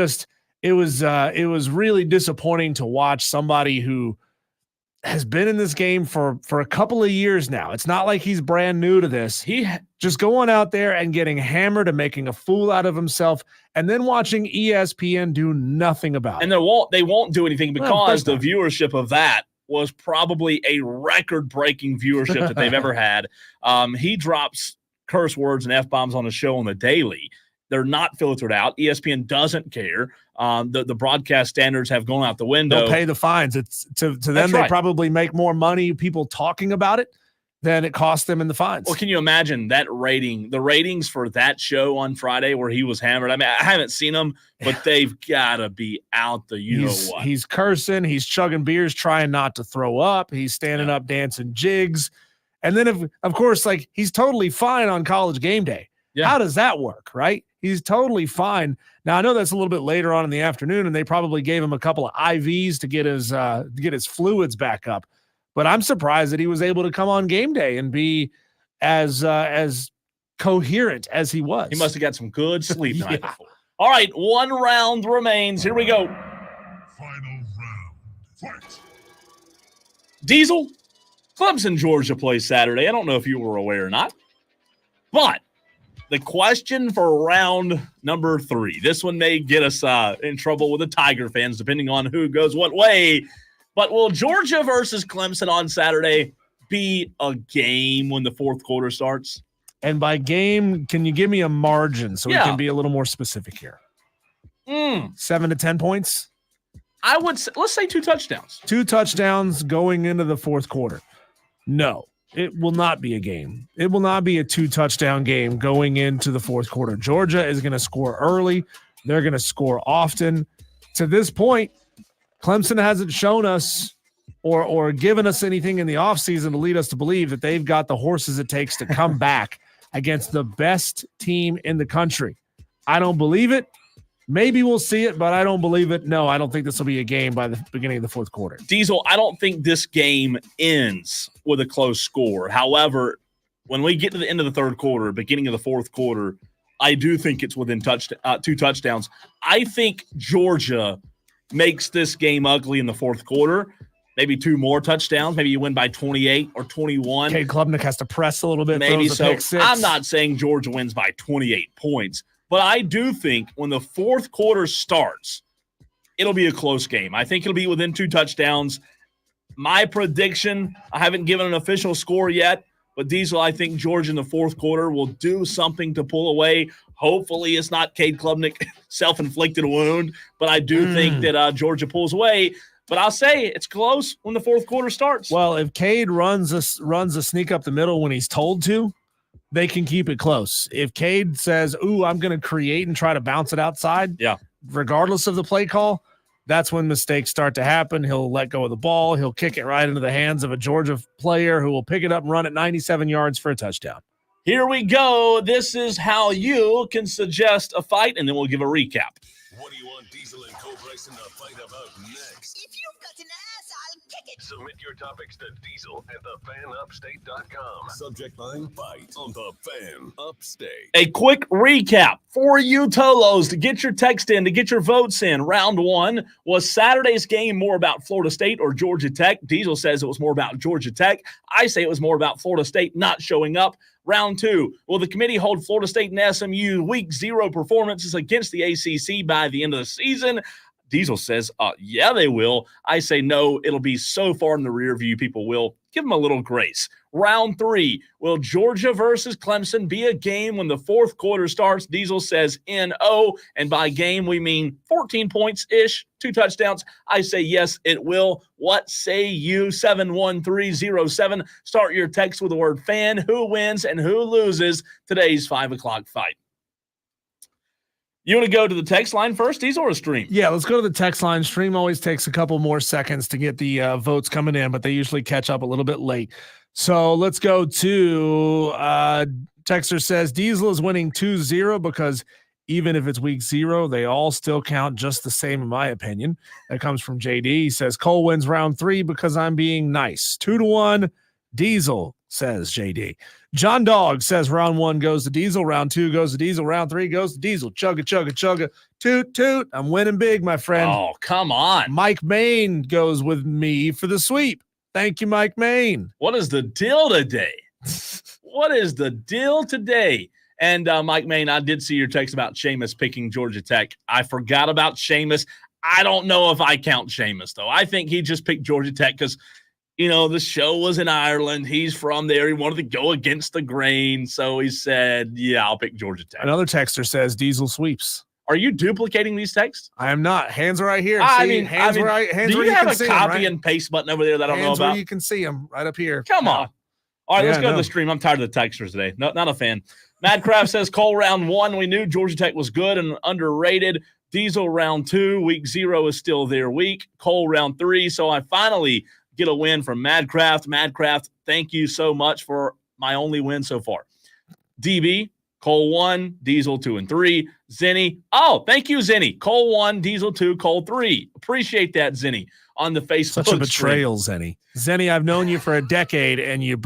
really disappointing to watch somebody who has been in this game for a couple of years now. It's not like he's brand new to this. He just going out there and getting hammered and making a fool out of himself, and then watching ESPN do nothing about it. And they won't do anything because the viewership of that was probably a record-breaking viewership that they've ever had. He drops curse words and F-bombs on the show on the daily. They're not filtered out. ESPN doesn't care. The broadcast standards have gone out the window. They'll pay the fines. It's to them. That's They right. probably make more money people talking about it than it costs them in the fines. Well, can you imagine that rating? The ratings for that show on Friday where he was hammered. I mean, I haven't seen them, but they've got to be out the know what. He's cursing. He's chugging beers, trying not to throw up. He's standing up, dancing jigs. And then, of course, like, he's totally fine on College Game Day. Yeah. How does that work, right? He's totally fine. Now, I know that's a little bit later on in the afternoon, and they probably gave him a couple of IVs to get his fluids back up. But I'm surprised that he was able to come on game day and be as coherent as he was. He must have got some good sleep the night before. All right, one round remains. Here we go. Final round. Fight. Diesel, Clemson, Georgia plays Saturday. I don't know if you were aware or not, but the question for round number 3. This one may get us in trouble with the Tiger fans, depending on who goes what way. But will Georgia versus Clemson on Saturday be a game when the fourth quarter starts? And by game, can you give me a margin so we can be a little more specific here? 7 to 10 points? I would say, let's say 2 touchdowns. 2 touchdowns going into the fourth quarter. No. It will not be a game. It will not be a 2-touchdown game going into the fourth quarter. Georgia is going to score early. They're going to score often. To this point, Clemson hasn't shown us or given us anything in the offseason to lead us to believe that they've got the horses it takes to come back against the best team in the country. I don't believe it. Maybe we'll see it, but I don't believe it. No, I don't think this will be a game by the beginning of the fourth quarter. Diesel, I don't think this game ends with a close score. However, when we get to the end of the third quarter, beginning of the fourth quarter, I do think it's within 2 touchdowns. I think Georgia makes this game ugly in the fourth quarter. Maybe 2 more touchdowns. Maybe you win by 28 or 21. Cade Klubnik has to press a little bit. Maybe so. Pick six. I'm not saying Georgia wins by 28 points. But I do think when the fourth quarter starts, it'll be a close game. I think it'll be within 2 touchdowns. My prediction, I haven't given an official score yet, but Diesel, I think Georgia in the fourth quarter will do something to pull away. Hopefully it's not Cade Klubnik self-inflicted wound, but I do think that Georgia pulls away. But I'll say it's close when the fourth quarter starts. Well, if Cade runs a sneak up the middle when he's told to, they can keep it close. If Cade says, ooh, I'm going to create and try to bounce it outside, regardless of the play call, that's when mistakes start to happen. He'll let go of the ball. He'll kick it right into the hands of a Georgia player who will pick it up and run it 97 yards for a touchdown. Here we go. This is how you can suggest a fight, and then we'll give a recap. What do you want Diesel and Cole Bryson to fight about next? If you've got an ass, I'll kick it. Submit your topics to Diesel at thefanupstate.com. Subject line, fight on the Fan Upstate. A quick recap for you Tolos to get your text in, to get your votes in. Round 1 was Saturday's game more about Florida State or Georgia Tech. Diesel says it was more about Georgia Tech. I say it was more about Florida State not showing up. Round 2, will the committee hold Florida State and SMU week 0 performances against the ACC by the end of the season? Diesel says, yeah, they will. I say no, it'll be so far in the rear view, people will give them a little grace. Round 3, will Georgia versus Clemson be a game when the fourth quarter starts? Diesel says N-O, and by game we mean 14 points-ish, 2 touchdowns. I say yes, it will. What say you? 71307. Start your text with the word fan. Who wins and who loses today's 5 o'clock fight? You want to go to the text line first, Diesel, or stream? Yeah, let's go to the text line. Stream always takes a couple more seconds to get the votes coming in, but they usually catch up a little bit late. So let's go to Texter says Diesel is winning 2-0 because even if it's week 0, they all still count just the same, in my opinion. That comes from JD. He says Cole wins round 3 because I'm being nice. 2-1. Diesel, says JD. John Dog says round 1 goes to Diesel, round 2 goes to Diesel, round 3 goes to Diesel. Chugga, chugga, chugga. Toot, toot. I'm winning big, my friend. Oh, come on. Mike Main goes with me for the sweep. Thank you, Mike Main. What is the deal today? What is the deal today? And Mike Main, I did see your text about Seamus picking Georgia Tech. I forgot about Seamus. I don't know if I count Seamus, though. I think he just picked Georgia Tech because, you know, the show was in Ireland. He's from there. He wanted to go against the grain. So he said, yeah, I'll pick Georgia Tech. Another texter says Diesel sweeps. Are you duplicating these texts? I am not. Hands are right here. I see, mean, hands do where you have a copy and paste button over there that I don't know about? Where you can see them right up here. Come on. All right, let's go to the stream. I'm tired of the texters today. No, not a fan. Madcraft says Cole round 1. We knew Georgia Tech was good and underrated. Diesel round 2. Week 0 is still their week. Cole round 3. So I finally get a win from Madcraft. Madcraft, thank you so much for my only win so far. DB, Cole 1, Diesel 2 and 3. Zenny, oh, thank you, Zenny. Cole 1, Diesel 2, Cole 3. Appreciate that, Zenny, on the Facebook. Such a betrayal, Zenny. Zenny, I've known you for a decade, and you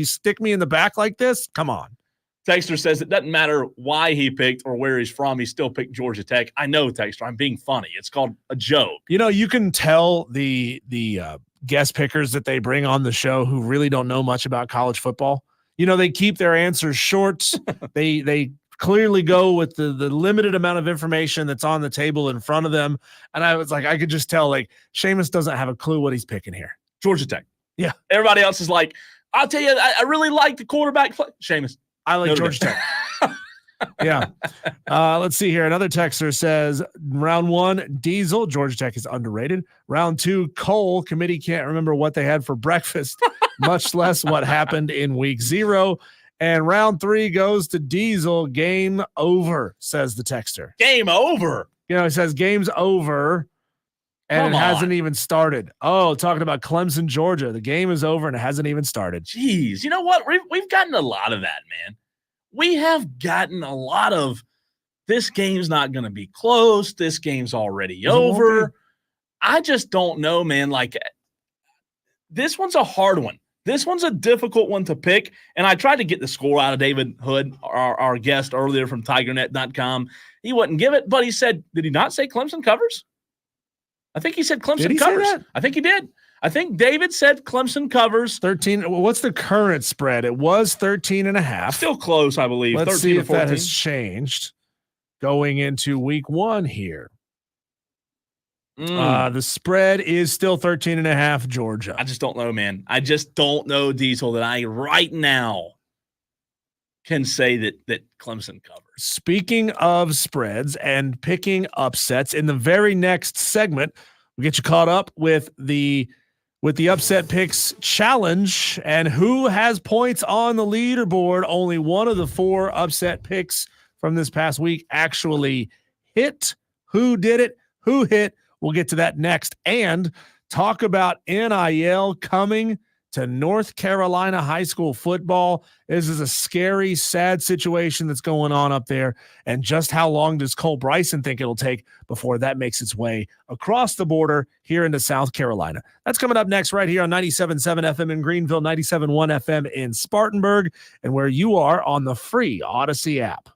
stick me in the back like this? Come on. Texter says it doesn't matter why he picked or where he's from. He still picked Georgia Tech. I know, Texter. I'm being funny. It's called a joke. You know, you can tell the guest pickers that they bring on the show who really don't know much about college football. You know, they keep their answers short. They clearly go with the limited amount of information that's on the table in front of them. And I was like, I could just tell, like, Seamus doesn't have a clue what he's picking here. Georgia Tech. Yeah. Everybody else is like, I'll tell you, I really like the quarterback play. Seamus. I like Georgia Tech. Yeah. Let's see here. Another texter says round 1, Diesel. Georgia Tech is underrated. Round 2, Cole. Committee can't remember what they had for breakfast, much less what happened in week 0. And round 3 goes to Diesel. Game over, says the texter. Game over. You know, it says game's over. And it hasn't even started. Oh, talking about Clemson, Georgia. The game is over and it hasn't even started. Jeez. You know what? We've gotten a lot of that, man. We have gotten a lot of this game's not going to be close. This game's already It won't over. I just don't know, man. Like, this one's a hard one. This one's a difficult one to pick. And I tried to get the score out of David Hood, our guest earlier from TigerNet.com. He wouldn't give it, but he said, did he not say Clemson covers? I think he said Clemson Did he covers. say that? I think he did. I think David said Clemson covers. 13. What's the current spread? It was 13.5. Still close, I believe. Let's 13 see or if 14. that has changed going into week 1 here. The spread is still 13.5, Georgia. I just don't know, man. I just don't know, Diesel, that I right now can say that Clemson covers. Speaking of spreads and picking upsets, in the very next segment, we'll get you caught up with the upset picks challenge and who has points on the leaderboard. Only one of the 4 upset picks from this past week actually hit. Who did it? Who hit? We'll get to that next and talk about NIL coming to North Carolina high school football. This is a scary, sad situation that's going on up there. And just how long does Cole Bryson think it'll take before that makes its way across the border here into South Carolina? That's coming up next right here on 97.7 FM in Greenville, 97.1 FM in Spartanburg, and where you are on the free Odyssey app.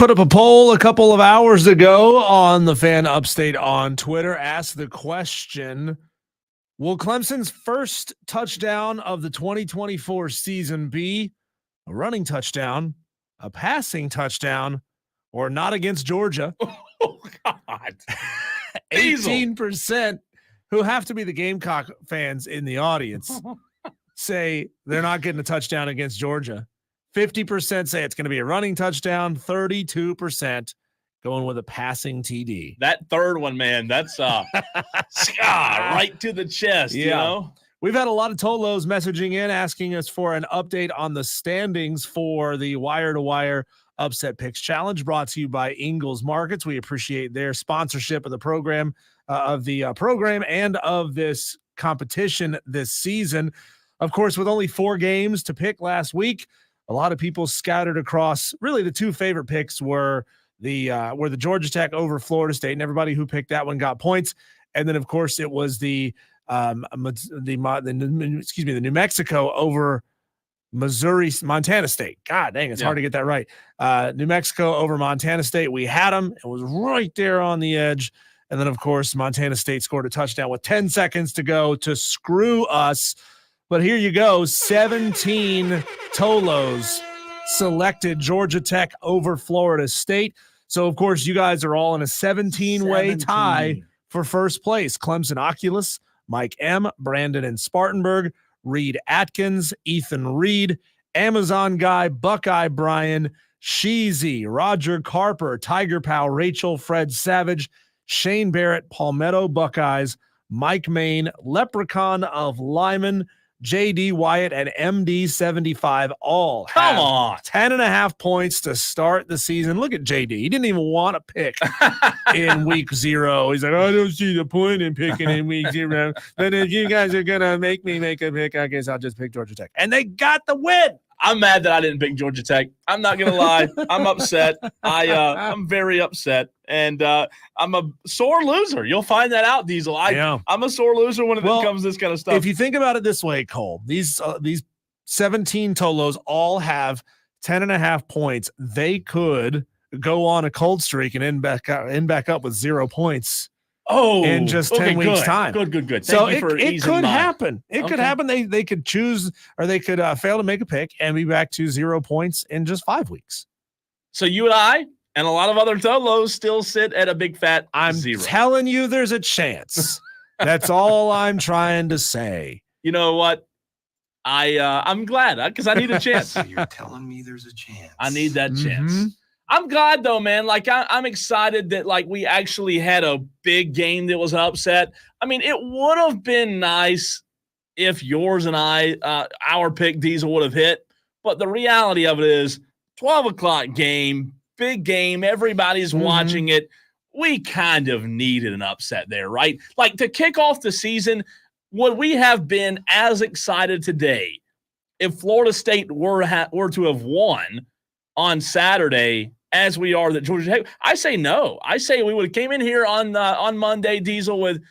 Put up a poll a couple of hours ago on the Fan Upstate on Twitter. Asked the question, will Clemson's first touchdown of the 2024 season be a running touchdown, a passing touchdown, or not against Georgia? Oh, God. 18%, who have to be the Gamecock fans in the audience, say they're not getting a touchdown against Georgia. 50% say it's going to be a running touchdown. 32% going with a passing TD. That third one, man, that's right to the chest, you know? We've had a lot of Tolos messaging in asking us for an update on the standings for the Wire to Wire Upset Picks Challenge, brought to you by Ingles Markets. We appreciate their sponsorship of the program, and of this competition this season. Of course, with only 4 games to pick last week, a lot of people scattered across. Really, the 2 favorite picks were the Georgia Tech over Florida State, and everybody who picked that one got points. And then, of course, it was the New Mexico over Montana State. God dang, it's hard to get that right. New Mexico over Montana State. We had them. It was right there on the edge. And then, of course, Montana State scored a touchdown with 10 seconds to go to screw us. But here you go. 17 Tolos selected Georgia Tech over Florida State. So, of course, you guys are all in a 17-way tie for first place. Clemson Oculus, Mike M., Brandon and Spartanburg, Reed Atkins, Ethan Reed, Amazon Guy, Buckeye Brian, Sheezy, Roger Carper, Tiger Pal, Rachel, Fred Savage, Shane Barrett, Palmetto Buckeyes, Mike Main, Leprechaun of Lyman, JD Wyatt, and MD75 all Come on. 10.5 points to start the season. Look at JD. He didn't even want to pick in week 0. He's like, I don't see the point in picking in week 0. But if you guys are going to make me make a pick, I guess I'll just pick Georgia Tech. And they got the win. I'm mad that I didn't pick Georgia Tech. I'm not going to lie. I'm upset. I'm very upset. And I'm a sore loser. You'll find that out, Diesel. I'm a sore loser when it comes to this kind of stuff. If you think about it this way, Cole, these 17 Tolos all have 10.5 points. They could go on a cold streak and end back up with 0 points. In just 10 weeks' time. Good. So it could happen. It could happen. They could choose, or they could fail to make a pick and be back to 0 points in just 5 weeks. So you and I and a lot of other Tolos still sit at a big fat 0. I'm telling you, there's a chance. That's all I'm trying to say. You know what? I'm glad because I need a chance. So you're telling me there's a chance. I need that chance. I'm glad though, man. Like I'm excited that like we actually had a big game that was an upset. I mean, it would have been nice if yours and our pick Diesel would have hit. But the reality of it is 12 o'clock game, big game. Everybody's watching it. We kind of needed an upset there, right? Like to kick off the season, would we have been as excited today if Florida State were to have won on Saturday as we are that Georgia Tech? I say no. I say we would have came in here on Monday, Diesel, with,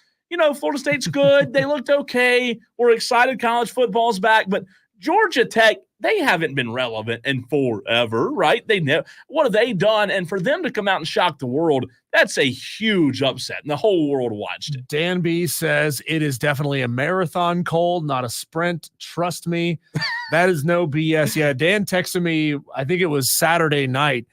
Florida State's good. They looked okay. We're excited college football's back. But Georgia Tech, they haven't been relevant in forever, right? What have they done? And for them to come out and shock the world, that's a huge upset. And the whole world watched it. Dan B says it is definitely a marathon, Cole, not a sprint. Trust me. That is no BS. Yeah, Dan texted me, I think it was Saturday night,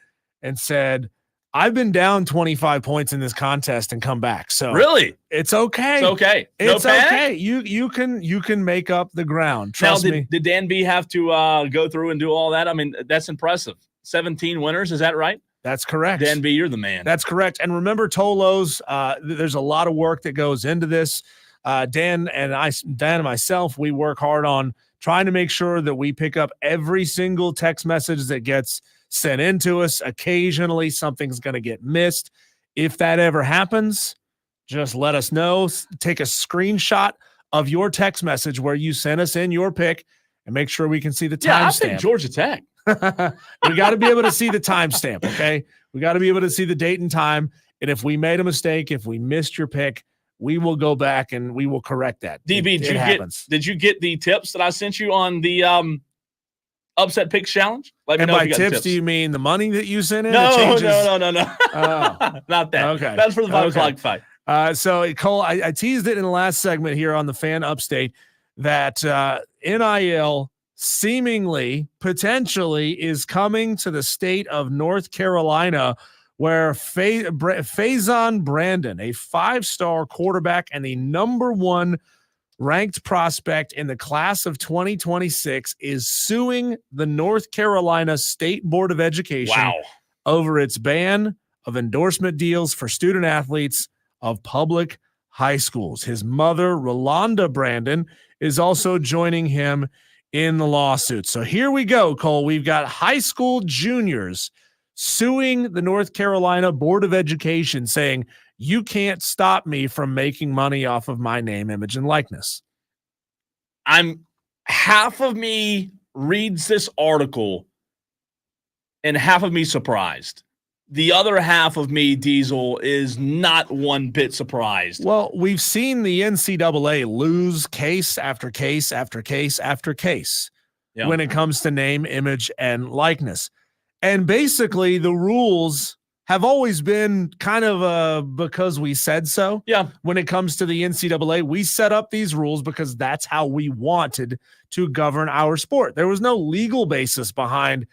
and said, I've been down 25 points in this contest and come back. So really, it's okay. It's okay. It's okay. You can make up the ground. Trust me. Did Dan B have to go through and do all that? I mean, that's impressive. 17 winners. Is that right? That's correct. Dan B, you're the man. That's correct. And remember, Tolos, there's a lot of work that goes into this. Dan and myself, we work hard on trying to make sure that we pick up every single text message that gets sent into us. Occasionally something's going to get missed. If that ever happens, just let us know. Take a screenshot of your text message where you sent us in your pick and make sure we can see the timestamp. Yeah, I think Georgia Tech. We got to be able to see the timestamp, okay? We got to be able to see the date and time. And if we made a mistake, if we missed your pick, we will go back and we will correct that. DB, did you get the tips that I sent you on the upset picks challenge. Let me And know by if you got tips, do you mean the money that you sent in? No, It changes- no. Oh. Not that. Okay. That's for the 5 o'clock fight. So Cole, I teased it in the last segment here on the Fan Upstate that NIL seemingly, potentially is coming to the state of North Carolina, where Faison Brandon, a 5-star quarterback and the number 1 ranked prospect in the class of 2026, is suing the North Carolina State Board of Education over its ban of endorsement deals for student athletes of public high schools. His mother, Rolanda Brandon, is also joining him in the lawsuit. So here we go, Cole. We've got high school juniors suing the North Carolina Board of Education, saying, you can't stop me from making money off of my name, image, and likeness. Half of me reads this article and half of me surprised. The other half of me, Diesel, is not one bit surprised. Well, we've seen the NCAA lose case after case after case after case when it comes to name, image, and likeness. And basically, the rules have always been kind of because we said so. Yeah. When it comes to the NCAA, we set up these rules because that's how we wanted to govern our sport. There was no legal basis behind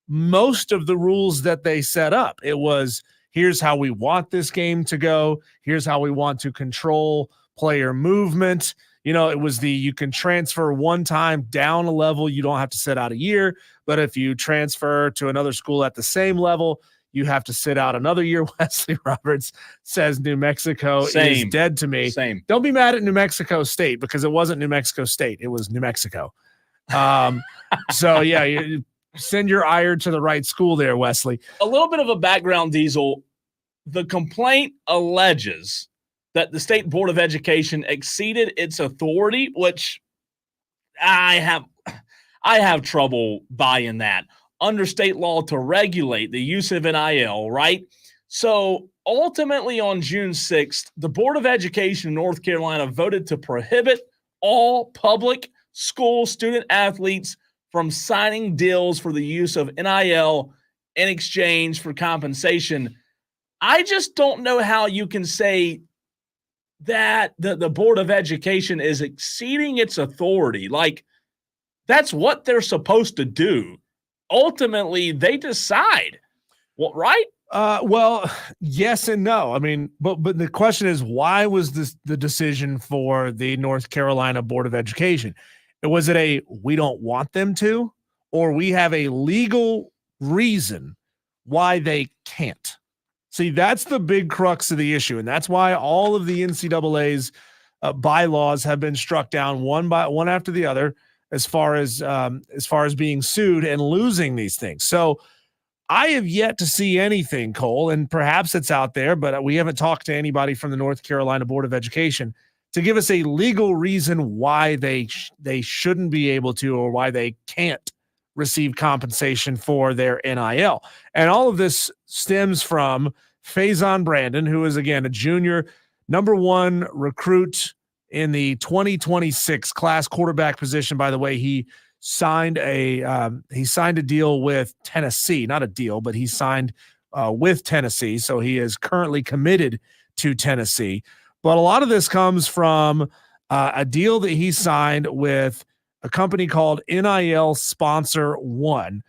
most of the rules that they set up. It was, here's how we want this game to go. Here's how we want to control player movement. It was you can transfer one time down a level. You don't have to sit out a year. But if you transfer to another school at the same level, you have to sit out another year. Wesley Roberts says New Mexico is dead to me. Same. Don't be mad at New Mexico State because it wasn't New Mexico State. It was New Mexico. So, yeah, you send your ire to the right school there, Wesley. A little bit of a background, Diesel. The complaint alleges that the State Board of Education exceeded its authority, which I have trouble buying that. Under state law to regulate the use of NIL, right? So ultimately on June 6th, the Board of Education in North Carolina voted to prohibit all public school student athletes from signing deals for the use of NIL in exchange for compensation. I just don't know how you can say that the Board of Education is exceeding its authority. Like, that's what they're supposed to do. Ultimately, they decide. What, right? Well, yes and no. I mean, but the question is, why was this the decision for the North Carolina Board of Education? Was it we don't want them to, or we have a legal reason why they can't? See, that's the big crux of the issue, and that's why all of the NCAA's bylaws have been struck down one after the other, as far as being sued and losing these things. So I have yet to see anything, Cole, and perhaps it's out there, but we haven't talked to anybody from the North Carolina Board of Education to give us a legal reason why they shouldn't be able to, or why they can't receive compensation for their NIL. And all of this stems from Faison Brandon, who is, again, a junior, number 1 recruit in the 2026 class, quarterback position. By the way, he signed a deal with Tennessee, not a deal, but he signed with Tennessee. So he is currently committed to Tennessee. But a lot of this comes from a deal that he signed with a company called NIL Sponsor One.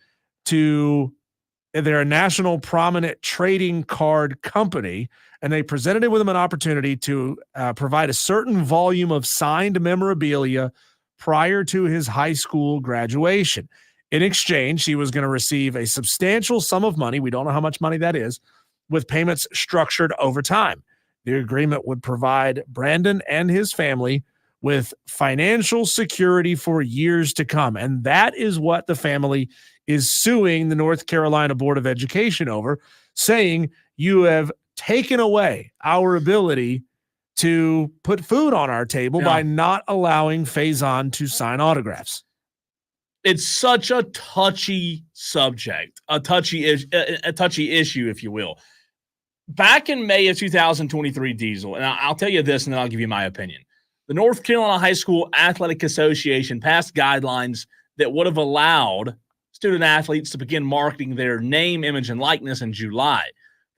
They're a national prominent trading card company, and they presented with him an opportunity to provide a certain volume of signed memorabilia prior to his high school graduation. In exchange, he was going to receive a substantial sum of money. We don't know how much money that is, with payments structured over time. The agreement would provide Brandon and his family with financial security for years to come. And that is what the family is suing the North Carolina Board of Education over, saying, you have taken away our ability to put food on our table by not allowing Faison to sign autographs. It's such a touchy subject, a touchy issue, if you will. Back in May of 2023, Diesel, and I'll tell you this, and then I'll give you my opinion. The North Carolina High School Athletic Association passed guidelines that would have allowed student athletes to begin marketing their name, image, and likeness in July.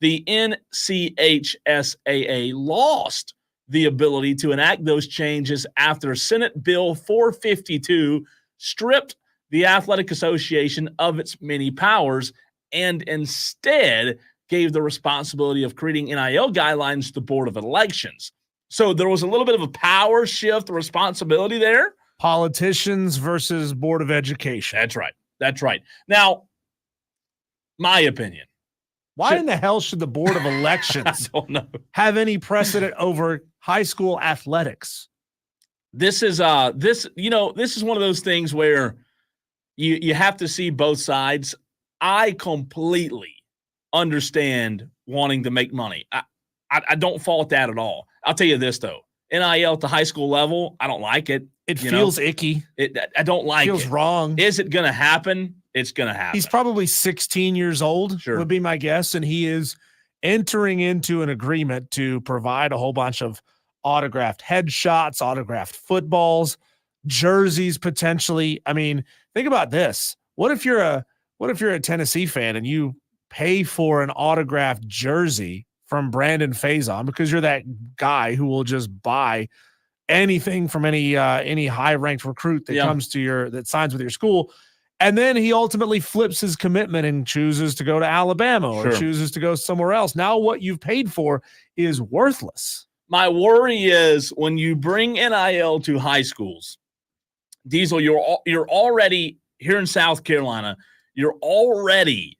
The NCHSAA lost the ability to enact those changes after Senate Bill 452 stripped the Athletic Association of its many powers and instead gave the responsibility of creating NIL guidelines to the Board of Elections. So there was a little bit of a power shift, responsibility there. Politicians versus Board of Education. That's right. That's right. Now, my opinion. Why in the hell should the Board of Elections I don't know. have any precedent over high school athletics? This is this is one of those things where you have to see both sides. I completely understand wanting to make money. I don't fault that at all. I'll tell you this though. NIL at the high school level, I don't like it. It feels icky. I don't like it. Feels wrong. Is it going to happen? It's going to happen. He's probably 16 years old, would be my guess, and he is entering into an agreement to provide a whole bunch of autographed headshots, autographed footballs, jerseys potentially. I mean, think about this. What if you're a Tennessee fan and you pay for an autographed jersey from Brandon Faison because you're that guy who will just buy anything from any high-ranked recruit that comes to that signs with your school, and then he ultimately flips his commitment and chooses to go to Alabama or chooses to go somewhere else. Now what you've paid for is worthless. My worry is when you bring NIL to high schools, Diesel, you're already here in South Carolina, you're already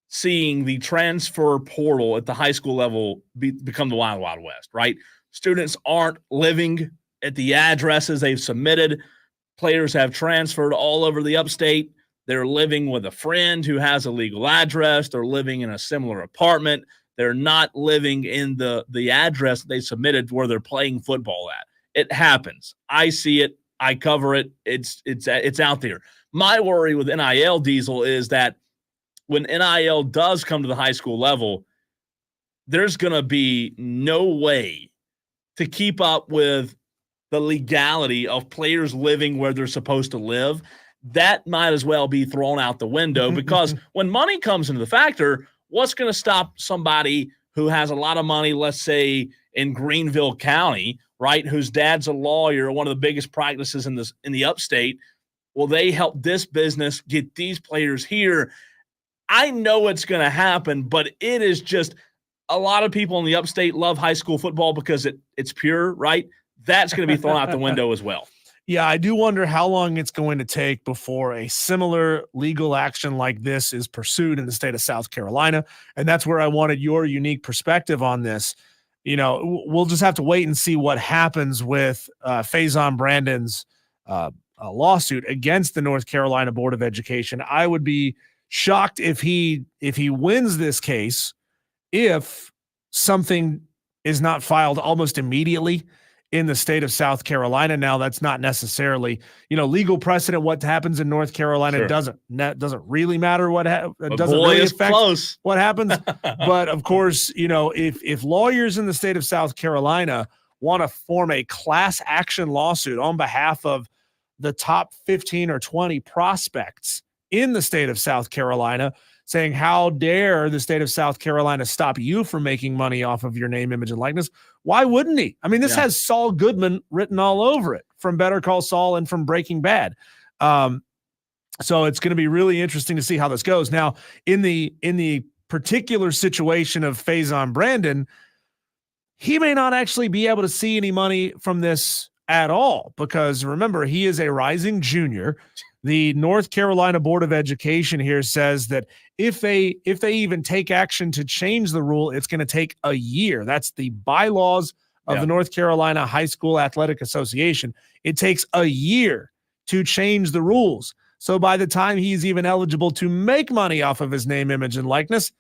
seeing the transfer portal at the high school level become the Wild Wild West, right? Students aren't living at the addresses they've submitted. Players have transferred all over the upstate. They're living with a friend who has a legal address. They're living in a similar apartment. They're not living in the address they submitted where they're playing football at. It happens. I see it. I cover it. It's out there. My worry with NIL, Diesel, is that when NIL does come to the high school level, there's going to be no way to keep up with the legality of players living where they're supposed to live. That might as well be thrown out the window because when money comes into the factor, what's going to stop somebody who has a lot of money, let's say in Greenville County, right, whose dad's a lawyer, one of the biggest practices in the upstate? Well, they help this business get these players here. I know it's going to happen, but it is just a lot of people in the upstate love high school football because it's pure, right? That's going to be thrown out the window as well. Yeah, I do wonder how long it's going to take before a similar legal action like this is pursued in the state of South Carolina. And that's where I wanted your unique perspective on this. You know, we'll just have to wait and see what happens with Faison Brandon's lawsuit against the North Carolina Board of Education. I would be shocked if he wins this case, if something is not filed almost immediately in the state of South Carolina. Now, that's not necessarily, legal precedent. What happens in North Carolina doesn't really matter. Doesn't really affect what happens. But of course, if lawyers in the state of South Carolina want to form a class action lawsuit on behalf of the top 15 or 20 prospects in the state of South Carolina, saying, how dare the state of South Carolina stop you from making money off of your name, image, and likeness? Why wouldn't he? I mean, this has Saul Goodman written all over it from Better Call Saul and from Breaking Bad. So it's going to be really interesting to see how this goes. Now, in the particular situation of Faison Brandon, he may not actually be able to see any money from this at all, because remember, he is a rising junior. The North Carolina Board of Education here says that if they even take action to change the rule, it's going to take a year. That's the bylaws of the North Carolina High School Athletic Association. It takes a year to change the rules. So by the time he's even eligible to make money off of his name, image, and likeness,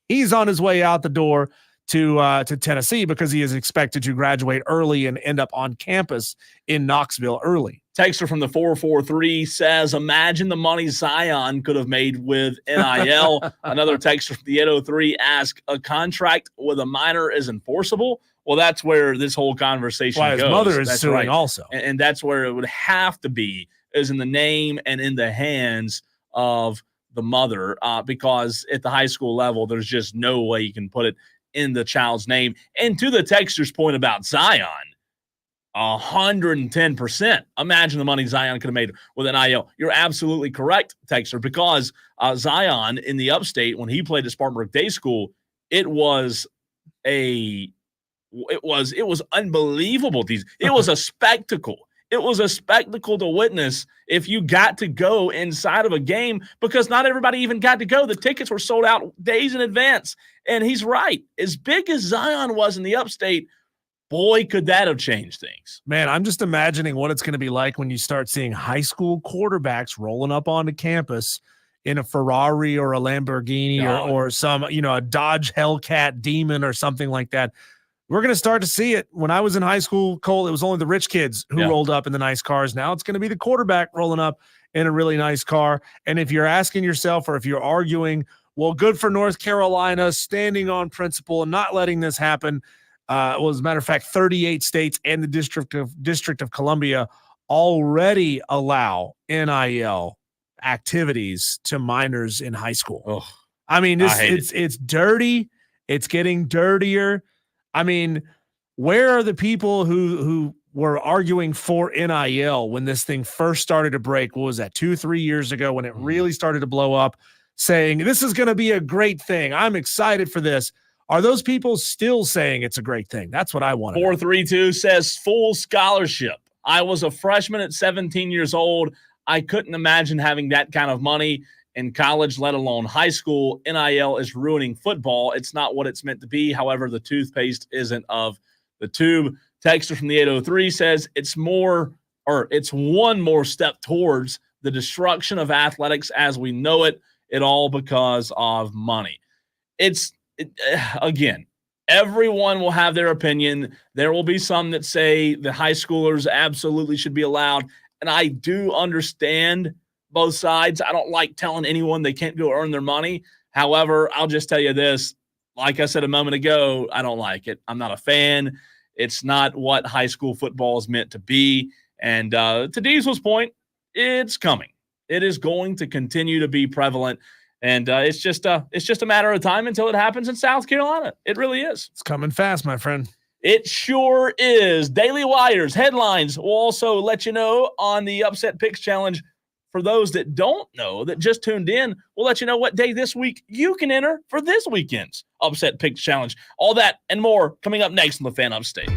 he's on his way out the door to Tennessee, because he is expected to graduate early and end up on campus in Knoxville early. Texter from the 443 says, imagine the money Zion could have made with NIL. Another texter from the 803 asks, a contract with a minor is enforceable? Well, that's where this whole conversation goes. His mother is that's suing right. also. And that's where it would have to be, is in the name and in the hands of the mother because at the high school level, there's just no way you can put it in the child's name. And to the texter's point about Zion, 110%. Imagine the money Zion could have made with NIL. You're absolutely correct, texter, because Zion in the upstate, when he played at Spartanburg Day School, it was unbelievable. It was a spectacle. It was a spectacle to witness if you got to go inside of a game, because not everybody even got to go. The tickets were sold out days in advance. And he's right. As big as Zion was in the upstate, boy, could that have changed things. Man, I'm just imagining what it's going to be like when you start seeing high school quarterbacks rolling up onto campus in a Ferrari or a Lamborghini or some, a Dodge Hellcat Demon or something like that. We're going to start to see it. When I was in high school, Cole, it was only the rich kids who rolled up in the nice cars. Now it's going to be the quarterback rolling up in a really nice car. And if you're asking yourself, or if you're arguing, well, good for North Carolina standing on principle and not letting this happen. Well, as a matter of fact, 38 states and the District of Columbia already allow NIL activities to minors in high school. Oh, I mean, it's dirty. It's getting dirtier. I mean, where are the people who were arguing for NIL when this thing first started to break? What was that, 2-3 years ago, when it really started to blow up, saying this is going to be a great thing? I'm excited for this. Are those people still saying it's a great thing? That's what I want. 432 says full scholarship. I was a freshman at 17 years old. I couldn't imagine having that kind of money in college, let alone high school. NIL is ruining football. It's not what it's meant to be. However, the toothpaste isn't of the tube. Texter from the 803 says it's one more step towards the destruction of athletics as we know it. It all because of money. Again, everyone will have their opinion. There will be some that say the high schoolers absolutely should be allowed. And I do understand both sides. I don't like telling anyone they can't go earn their money. However, I'll just tell you this. Like I said a moment ago, I don't like it. I'm not a fan. It's not what high school football is meant to be. And to Diesel's point, it's coming. It is going to continue to be prevalent. And it's just a matter of time until it happens in South Carolina. It really is. It's coming fast, my friend. It sure is. Daily Wires headlines will also let you know on the Upset Picks Challenge. For those that don't know, that just tuned in, we'll let you know what day this week you can enter for this weekend's Upset Picks Challenge. All that and more coming up next on the Fan Upstate.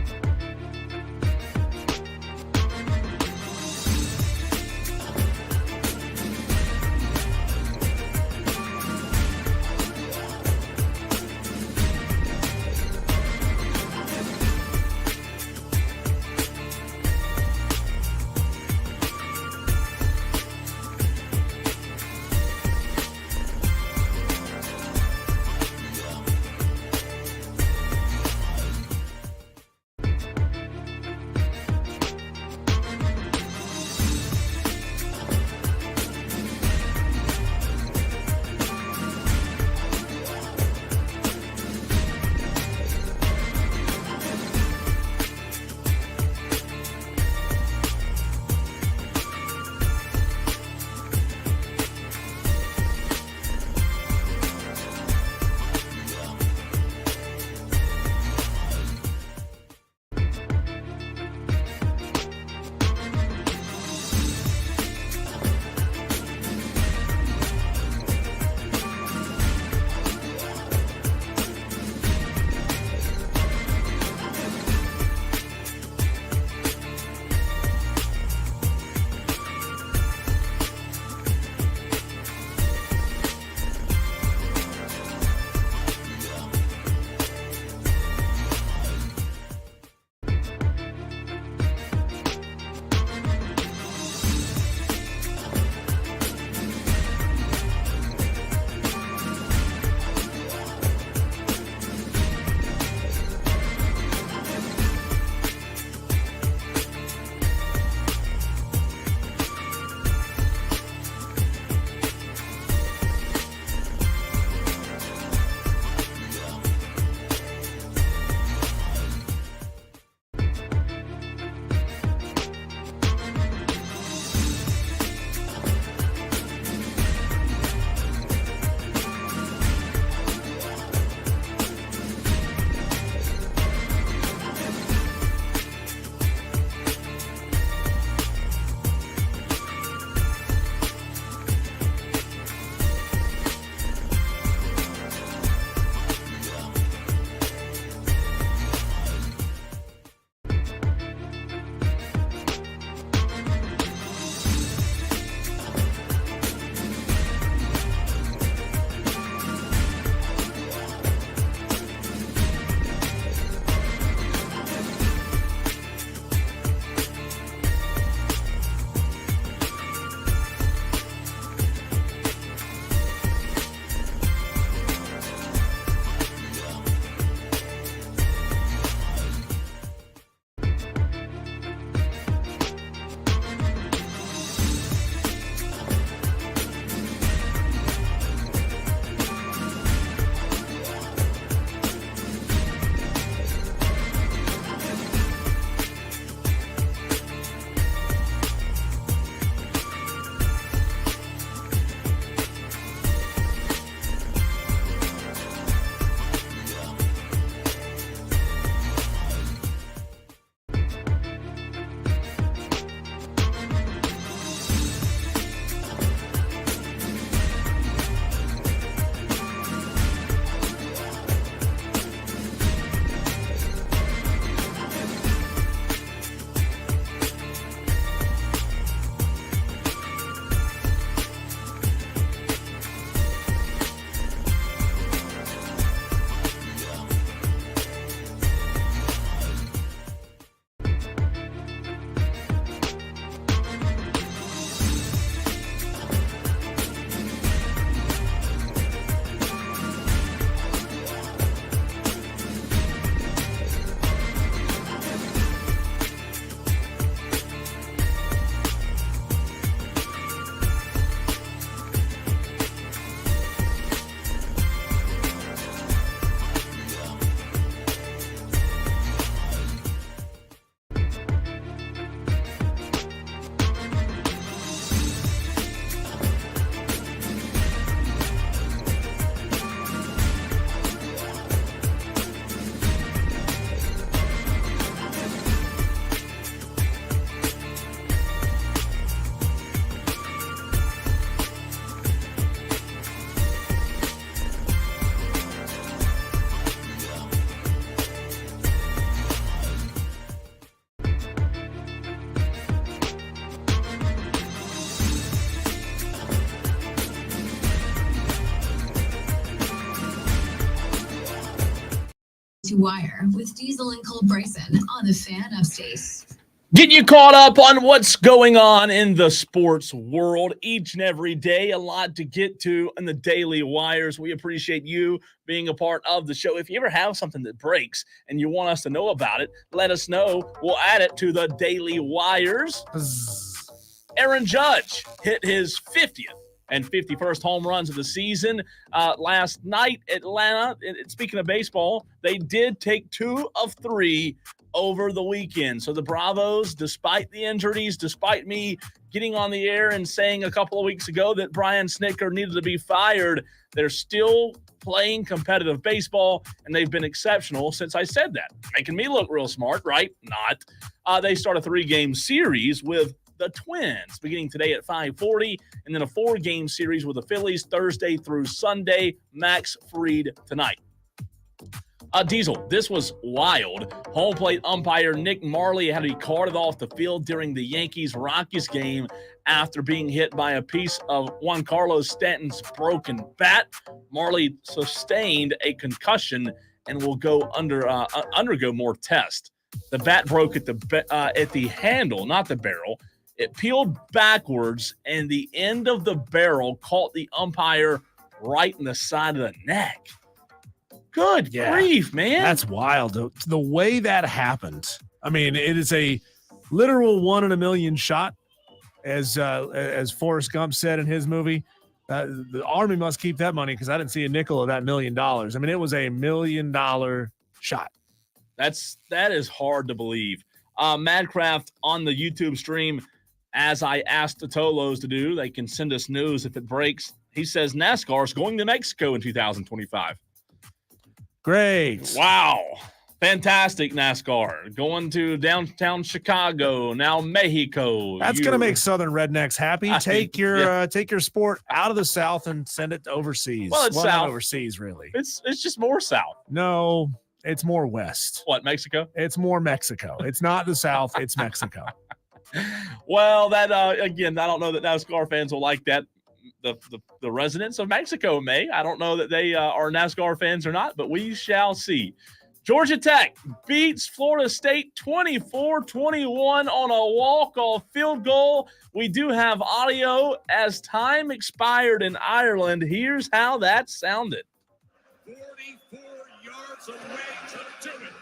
to Wire with Diesel and Cole Bryson on the Fan Upstate. Getting you caught up on what's going on in the sports world each and every day. A lot to get to in the Daily Wires. We appreciate you being a part of the show. If you ever have something that breaks and you want us to know about it, let us know. We'll add it to the Daily Wires. Aaron Judge hit his 50th and 51st home runs of the season last night. Atlanta, speaking of baseball, they did take 2 of 3 over the weekend. So the Bravos, despite the injuries, despite me getting on the air and saying a couple of weeks ago that Brian Snitker needed to be fired, they're still playing competitive baseball, and they've been exceptional since I said that. Making me look real smart, right? Not. They start a 3-game series with the Twins beginning today at 5:40, and then a 4-game series with the Phillies Thursday through Sunday. Max Fried tonight. Diesel, this was wild. Home plate umpire Nick Marley had to be carted off the field during the Yankees-Rockies game after being hit by a piece of Juan Carlos Stanton's broken bat. Marley sustained a concussion and will go undergo more tests. The bat broke at the handle, not the barrel. It peeled backwards, and the end of the barrel caught the umpire right in the side of the neck. Good grief, man. That's wild. The way that happened. I mean, it is a literal 1 in a million shot, as Forrest Gump said in his movie. The Army must keep that money because I didn't see a nickel of that $1 million. I mean, it was a $1 million shot. That is hard to believe. Madcraft on the YouTube stream, as I asked the Tolos to do, they can send us news if it breaks. He says NASCAR is going to Mexico in 2025. Great. Wow. Fantastic NASCAR. Going to downtown Chicago, now Mexico. That's going to make Southern rednecks happy. Take your sport out of the South and send it overseas. Well, it's south. Not overseas, really. It's just more south. No, it's more west. What, Mexico? It's more Mexico. It's not the South. It's Mexico. Well, that again, I don't know that NASCAR fans will like that. The residents of Mexico may. I don't know that they are NASCAR fans or not, but we shall see. Georgia Tech beats Florida State 24-21 on a walk-off field goal. We do have audio as time expired in Ireland. Here's how that sounded. 44 yards away to do it.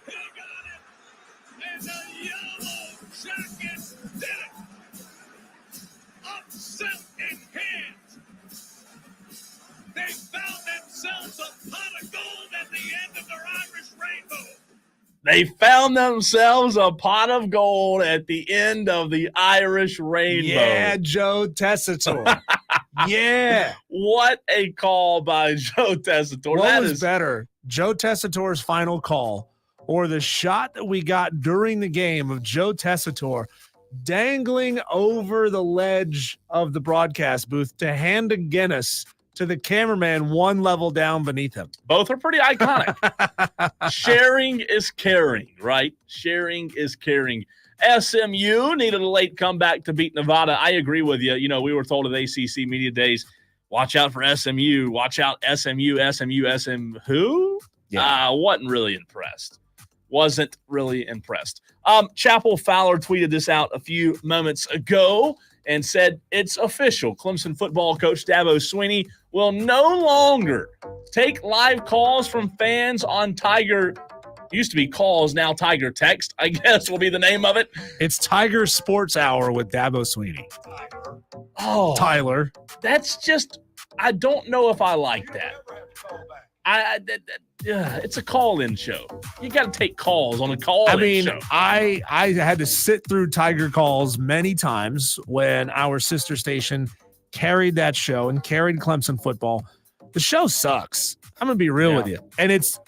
He got it. And the yellow jackets did it. Upset in hands. They found themselves a pot of gold at the end of their Irish rainbow. They found themselves a pot of gold at the end of the Irish rainbow. Yeah, Joe Tessitore. Yeah. What a call by Joe Tessitore. What was better, Joe Tessitore's final call or the shot that we got during the game of Joe Tessitore dangling over the ledge of the broadcast booth to hand a Guinness to the cameraman 1 level down beneath him? Both are pretty iconic. Sharing is caring, right? Sharing is caring. SMU needed a late comeback to beat Nevada. I agree with you. You know, we were told at ACC Media Days, watch out for SMU. Watch out, SMU. Who? Yeah. Wasn't really impressed. Chapel Fowler tweeted this out a few moments ago and said it's official. Clemson football coach Dabo Swinney will no longer take live calls from fans on Tiger. Used to be calls, now Tiger Text, I guess will be the name of it. It's Tiger Sports Hour with Dabo Swinney. Oh, Tyler. That's just, I don't know if I like that. It's a call-in show. You got to take calls on a call-in show. I had to sit through Tiger calls many times when our sister station carried that show and carried Clemson football. The show sucks. I'm gonna be real with you, and it's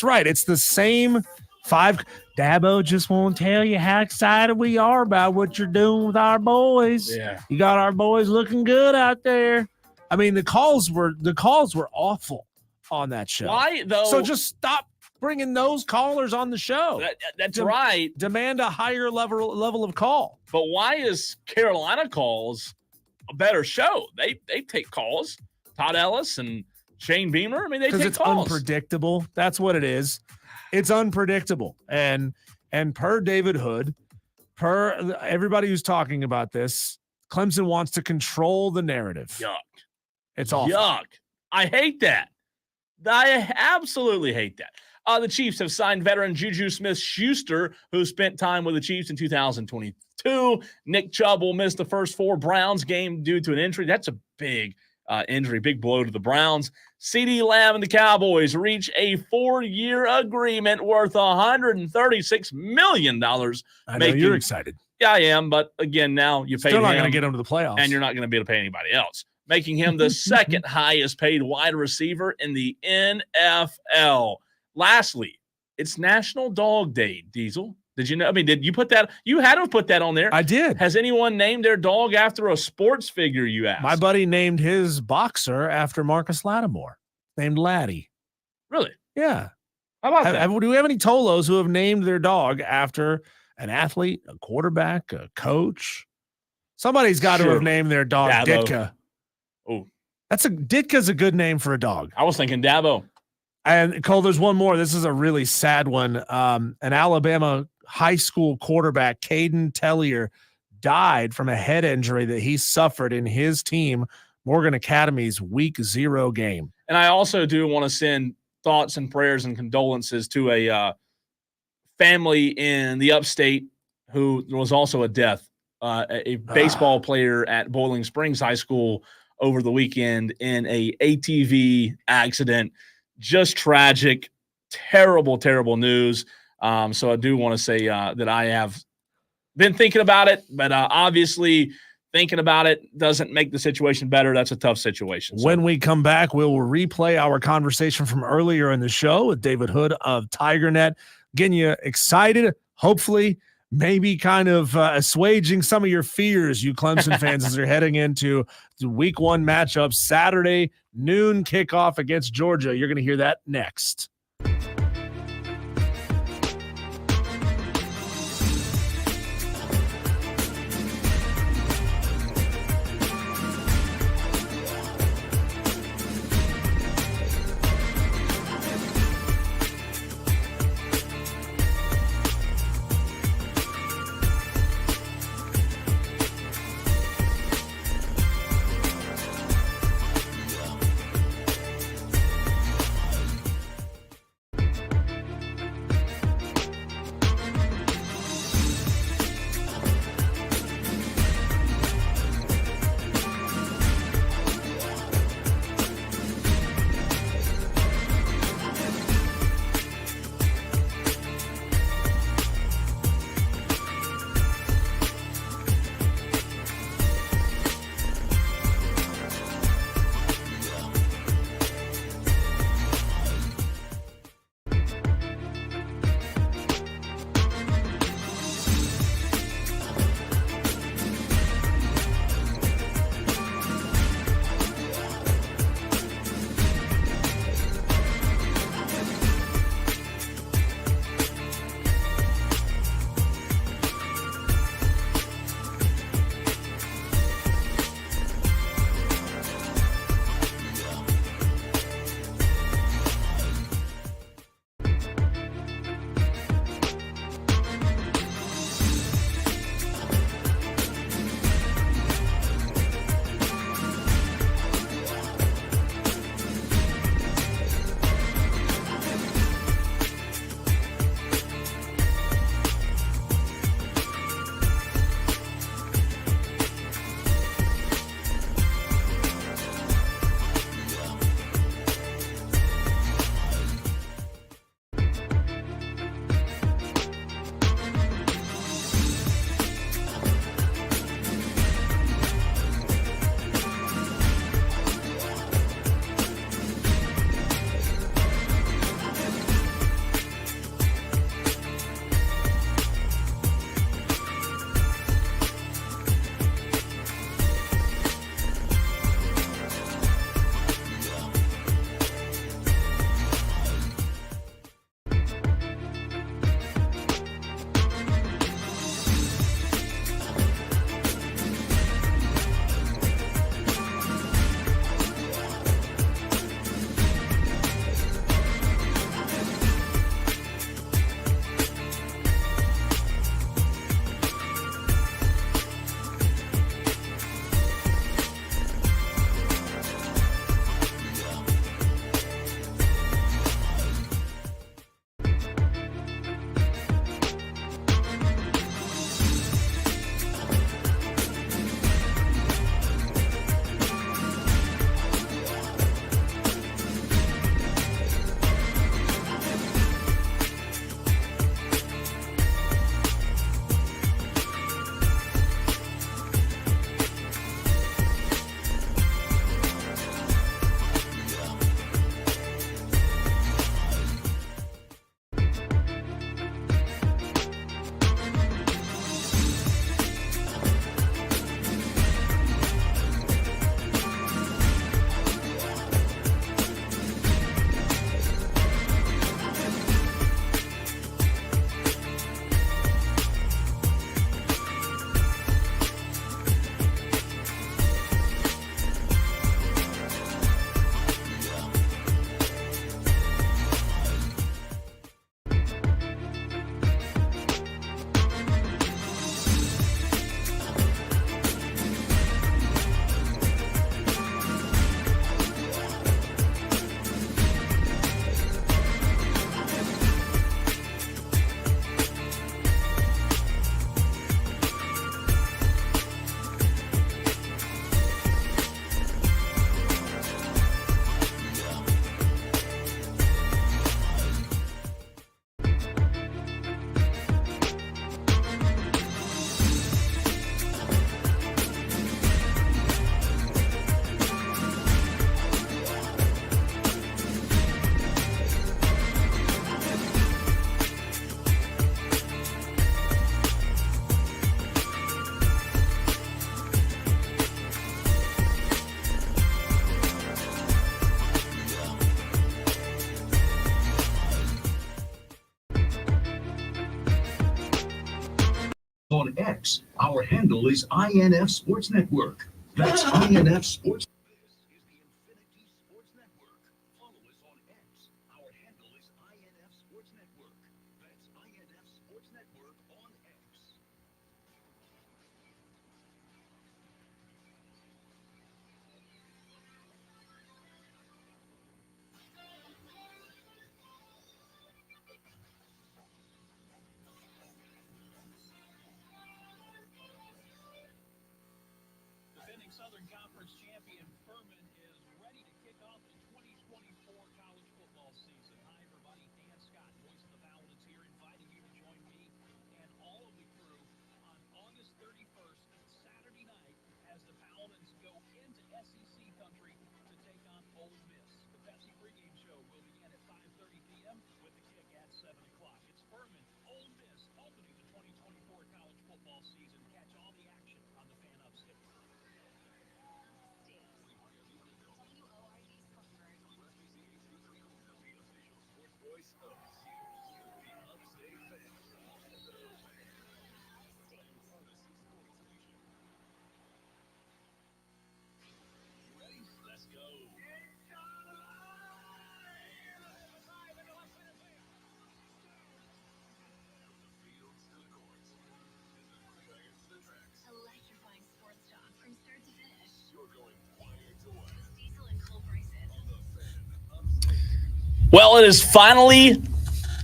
right. It's the same 5. Dabo just won't tell you how excited we are about what you're doing with our boys. Yeah, you got our boys looking good out there. I mean, the calls were awful on that show. Why though? So just stop bringing those callers on the show. That's right. Demand a higher level of call. But why is Carolina calls a better show? They take calls. Todd Ellis and Shane Beamer. I mean, they take it's calls. Unpredictable. That's what it is. It's unpredictable. And per David Hood, per everybody who's talking about this, Clemson wants to control the narrative. Yuck. It's awful. Yuck. I hate that. I absolutely hate that. The Chiefs have signed veteran Juju Smith-Schuster, who spent time with the Chiefs in 2022. Nick Chubb will miss the first 4 Browns game due to an injury. That's a big injury, big blow to the Browns. CeeDee Lamb and the Cowboys reach a 4-year agreement worth $136 million. I know you're excited. Yeah, I am, but again, now you pay Still not him, going to get him to the playoffs. and you're not going to be able to pay anybody else, making him the second highest paid wide receiver in the NFL. Lastly, it's National Dog Day, Diesel. Did you know? I mean, did you put that? You had to put that on there. I did. Has anyone named their dog after a sports figure, you asked? My buddy named his boxer after Marcus Lattimore, named Laddie. Really? Yeah. How about that? Do we have any Tolos who have named their dog after an athlete, a quarterback, a coach? Somebody's got to Sure. have named their dog Dabo. Ditka. Oh, Ditka's a good name for a dog. I was thinking Dabo. And Cole, there's one more. This is a really sad one. An Alabama high school quarterback, Caden Tellier, died from a head injury that he suffered in his team, Morgan Academy's Week 0 game. And I also do want to send thoughts and prayers and condolences to a family in the upstate who was also a death, a baseball player at Boiling Springs High School over the weekend in a ATV accident. Just tragic, terrible, terrible news. So I do want to say that I have been thinking about it, but obviously thinking about it doesn't make the situation better. That's a tough situation. So. When we come back, we'll replay our conversation from earlier in the show with David Hood of TigerNet, getting you excited, hopefully, maybe kind of assuaging some of your fears, you Clemson fans, as you're heading into the Week 1 matchup, Saturday, noon kickoff against Georgia. You're going to hear that next. on X. Our handle is INF Sports Network. That's INF Sports. This is the Infinity Sports Network. Follow us on X. Our handle is INF Sports Network. That's INF Sports Network on X. Defending Southern Conference champion Furman is ready to kick off the 2024 college football season. Hi, everybody. Dan Scott, voice of the Paladins here, inviting you to join me and all of the crew on August 31st, Saturday night, as the Paladins go into SEC country to take on Ole Miss. The Pepsi pregame show will begin at 5:30 p.m. with the kick at 7 o'clock. It's Furman, Ole Miss, opening the 2024 college football season. Catch all the action on the Fan Upstate. Let's go. Electrifying sports talk from start to finish. You're going wire to wire. Diesel and Cole Bryson. Well, it is finally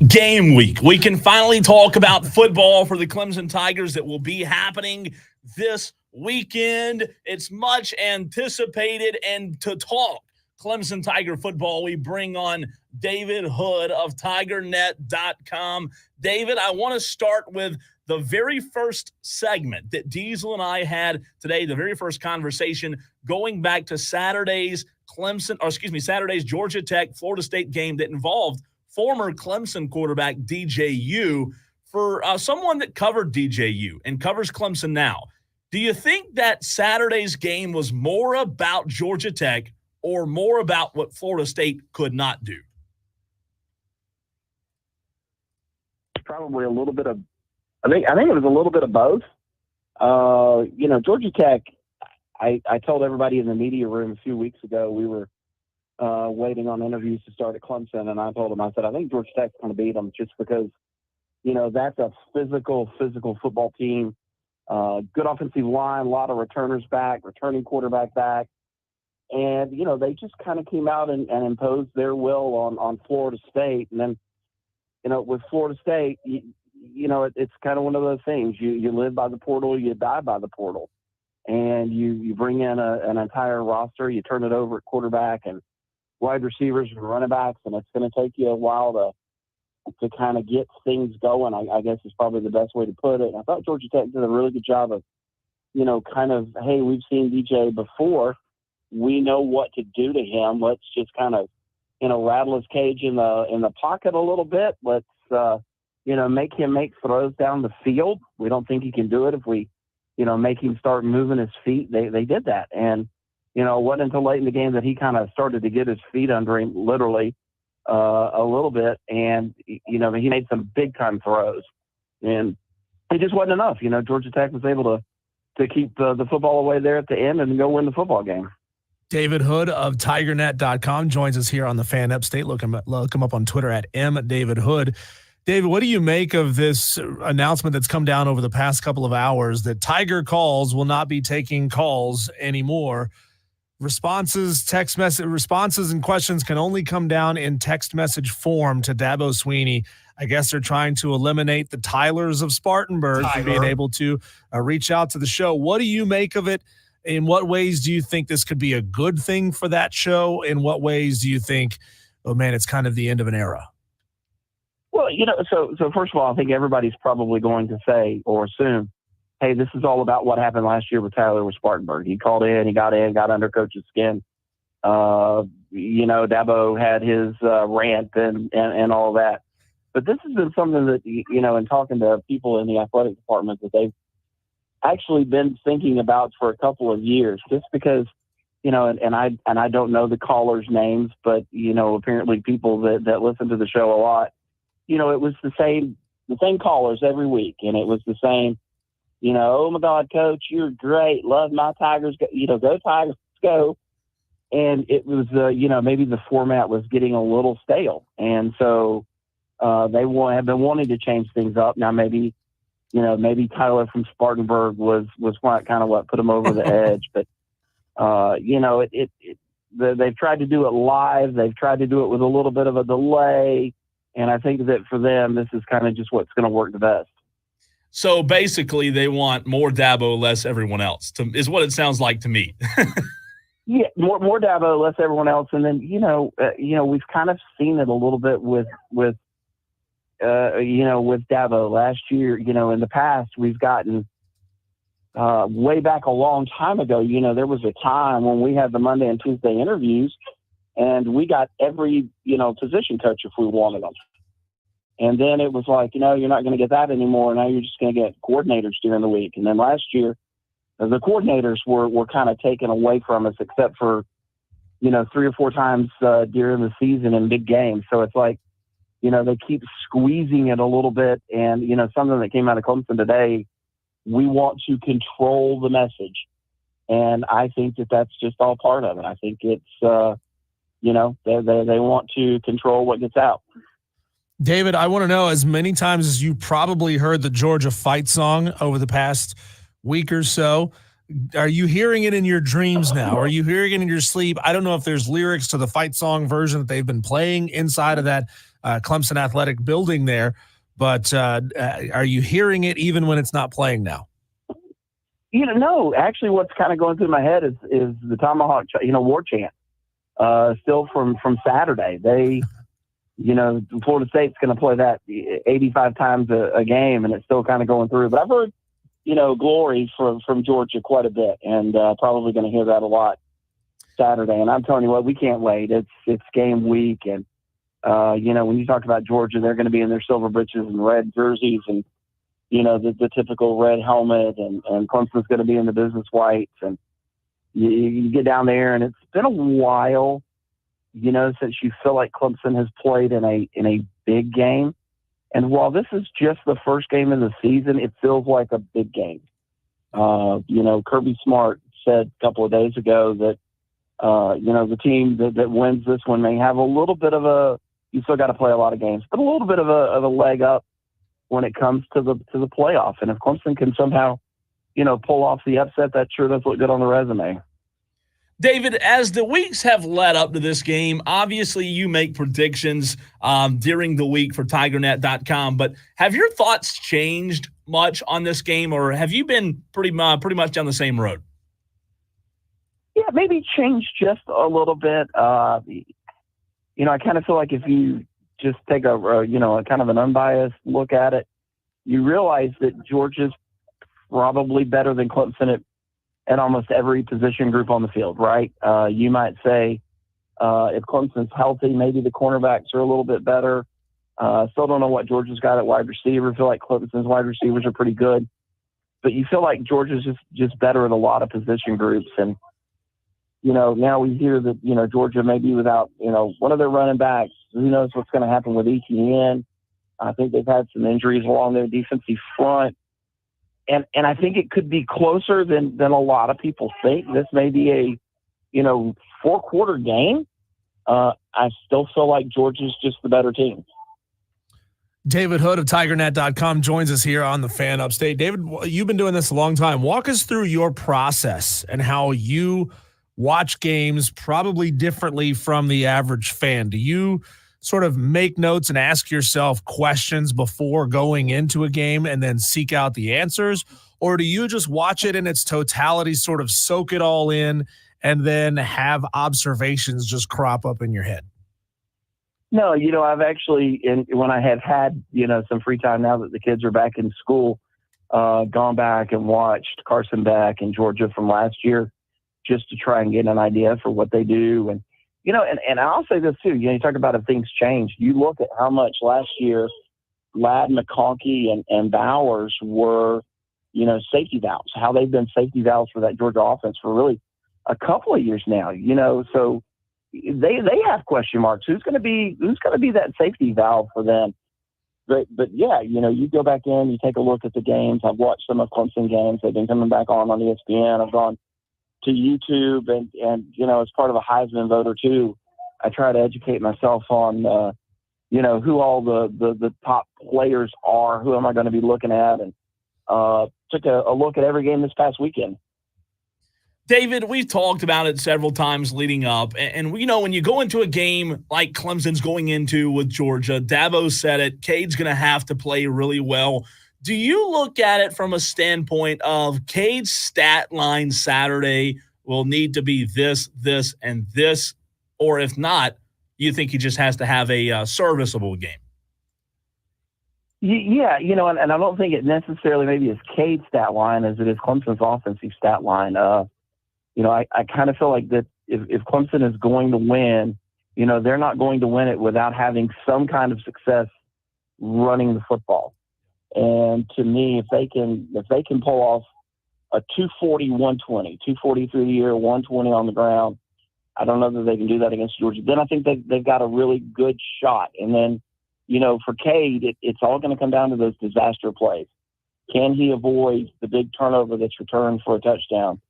game week. We can finally talk about football for the Clemson Tigers that will be happening this weekend. It's much anticipated, and to talk Clemson Tiger football, we bring on David Hood of TigerNet.com. David, I want to start with the very first segment that Diesel and I had today, the very first conversation going back to Saturday's Georgia Tech, Florida State game that involved former Clemson quarterback DJU. For someone that covered DJU and covers Clemson now, do you think that Saturday's game was more about Georgia Tech or more about what Florida State could not do? Probably a little bit of, I think it was a little bit of both. Georgia Tech, I told everybody in the media room a few weeks ago, we were waiting on interviews to start at Clemson, and I told them, I said, I think Georgia Tech's going to beat them just because, that's a physical football team. Good offensive line, a lot of returners back, returning quarterback back. And, they just kind of came out and imposed their will on Florida State. And then, with Florida State, it's kind of one of those things. You live by the portal, you die by the portal. And you bring in an entire roster, you turn it over at quarterback and wide receivers and running backs, and it's going to take you a while to kind of get things going, I guess is probably the best way to put it. And I thought Georgia Tech did a really good job of, hey, we've seen DJ before. We know what to do to him. Let's just kind of, rattle his cage in the pocket a little bit. Let's, make him make throws down the field. We don't think he can do it if we, make him start moving his feet. They did that. And, it wasn't until late in the game that he kind of started to get his feet under him, literally, a little bit. And, he made some big time throws. And it just wasn't enough. Georgia Tech was able to keep the football away there at the end and go win the football game. David Hood of TigerNet.com joins us here on the Fan Upstate. Look him up on Twitter at @MDavidHood. David, what do you make of this announcement that's come down over the past couple of hours that Tiger Calls will not be taking calls anymore? Responses and questions can only come down in text message form to Dabo Sweeney. I guess they're trying to eliminate the Tylers of Spartanburg from being able to reach out to the show. What do you make of it? In what ways do you think this could be a good thing for that show? In what ways do you think, oh man, it's kind of the end of an era? Well, so first of all, I think everybody's probably going to say or assume, hey, this is all about what happened last year with Tyler with Spartanburg. He called in, got under coach's skin. Dabo had his rant and all that. But this has been something that, in talking to people in the athletic department, that they've actually been thinking about for a couple of years, just because, and I don't know the callers' names, but, apparently people that listen to the show a lot, it was the same callers every week. And it was the same, Oh my God, coach, you're great. Love my Tigers. Go Tigers, go. And it was, maybe the format was getting a little stale. And so they have been wanting to change things up. Now, maybe Tyler from Spartanburg was kind of what put them over the edge. But, they've tried to do it live. They've tried to do it with a little bit of a delay. And I think that for them, this is kind of just what's going to work the best. So basically, they want more Dabo, less everyone else, is what it sounds like to me. Yeah, more Dabo, less everyone else. And then, we've kind of seen it a little bit with Dabo last year. In the past, we've gotten way back a long time ago. There was a time when we had the Monday and Tuesday interviews, and we got every, position coach if we wanted them. And then it was like, you're not going to get that anymore. Now you're just going to get coordinators during the week. And then last year, the coordinators were kind of taken away from us, except for, 3 or 4 times during the season in big games. So it's like, they keep squeezing it a little bit. And, something that came out of Clemson today, we want to control the message. And I think that that's just all part of it. I think it's, they want to control what gets out. David, I want to know, as many times as you probably heard the Georgia fight song over the past week or so, are you hearing it in your dreams now? Are you hearing it in your sleep? I don't know if there's lyrics to the fight song version that they've been playing inside of that Clemson Athletic building there, but are you hearing it even when it's not playing now? No. Actually, what's kind of going through my head is the Tomahawk, war chant, still from Saturday. Florida State's going to play that 85 times a game, and it's still kind of going through. But I've heard, glory from Georgia quite a bit, and probably going to hear that a lot Saturday. And I'm telling you what, we can't wait. It's game week, and when you talk about Georgia, they're going to be in their silver breeches and red jerseys, and the typical red helmet, and Clemson's going to be in the business whites, and you get down there, and it's been a while. Since you feel like Clemson has played in a big game. And while this is just the first game of the season, it feels like a big game. Kirby Smart said a couple of days ago that, the team that wins this one may have a little bit of you still got to play a lot of games, but a little bit of a leg up when it comes to the playoff. And if Clemson can somehow, pull off the upset, that sure does look good on the resume. David, as the weeks have led up to this game, obviously you make predictions during the week for TigerNet.com, but have your thoughts changed much on this game, or have you been pretty much down the same road? Yeah, maybe changed just a little bit. I kind of feel like if you just take a kind of an unbiased look at it, you realize that Georgia's probably better than Clemson at almost every position group on the field, right? You might say if Clemson's healthy, maybe the cornerbacks are a little bit better. Still don't know what Georgia's got at wide receiver. Feel like Clemson's wide receivers are pretty good. But you feel like Georgia's just better at a lot of position groups. And, now we hear that, Georgia may be without, one of their running backs. Who knows what's going to happen with ETN. I think they've had some injuries along their defensive front. And I think it could be closer than a lot of people think. This may be a, 4-quarter game. I still feel like Georgia's just the better team. David Hood of TigerNet.com joins us here on the Fan Upstate. David, you've been doing this a long time. Walk us through your process and how you watch games probably differently from the average fan. Do you sort of make notes and ask yourself questions before going into a game and then seek out the answers? Or do you just watch it in its totality, sort of soak it all in, and then have observations just crop up in your head? No, I've actually, when I have had, some free time now that the kids are back in school, gone back and watched Carson Beck and Georgia from last year just to try and get an idea for what they do. And, and I'll say this too, you talk about if things change. You look at how much last year Ladd, McConkey, and Bowers were, safety valves, how they've been safety valves for that Georgia offense for really a couple of years now, so they have question marks. Who's going to be that safety valve for them? but yeah, you go back in, you take a look at the games. I've watched some of Clemson games. They've been coming back on ESPN. I've gone to YouTube and as part of a Heisman voter too, I try to educate myself on, who all the top players are, who am I going to be looking at, and took a look at every game this past weekend. David, we've talked about it several times leading up, and when you go into a game like Clemson's going into with Georgia, Dabo said it, Cade's going to have to play really well. Do you look at it from a standpoint of Cade's stat line Saturday will need to be this, and this, or if not, you think he just has to have a serviceable game? Yeah, and I don't think it necessarily maybe is Cade's stat line as it is Clemson's offensive stat line. I kind of feel like that if Clemson is going to win, they're not going to win it without having some kind of success running the football. And to me, if they can pull off a 240, 120, 240 through the air, 120 on the ground, I don't know that they can do that against Georgia. Then I think they've got a really good shot. And then, for Cade, it's all going to come down to those disaster plays. Can he avoid the big turnover that's returned for a touchdown?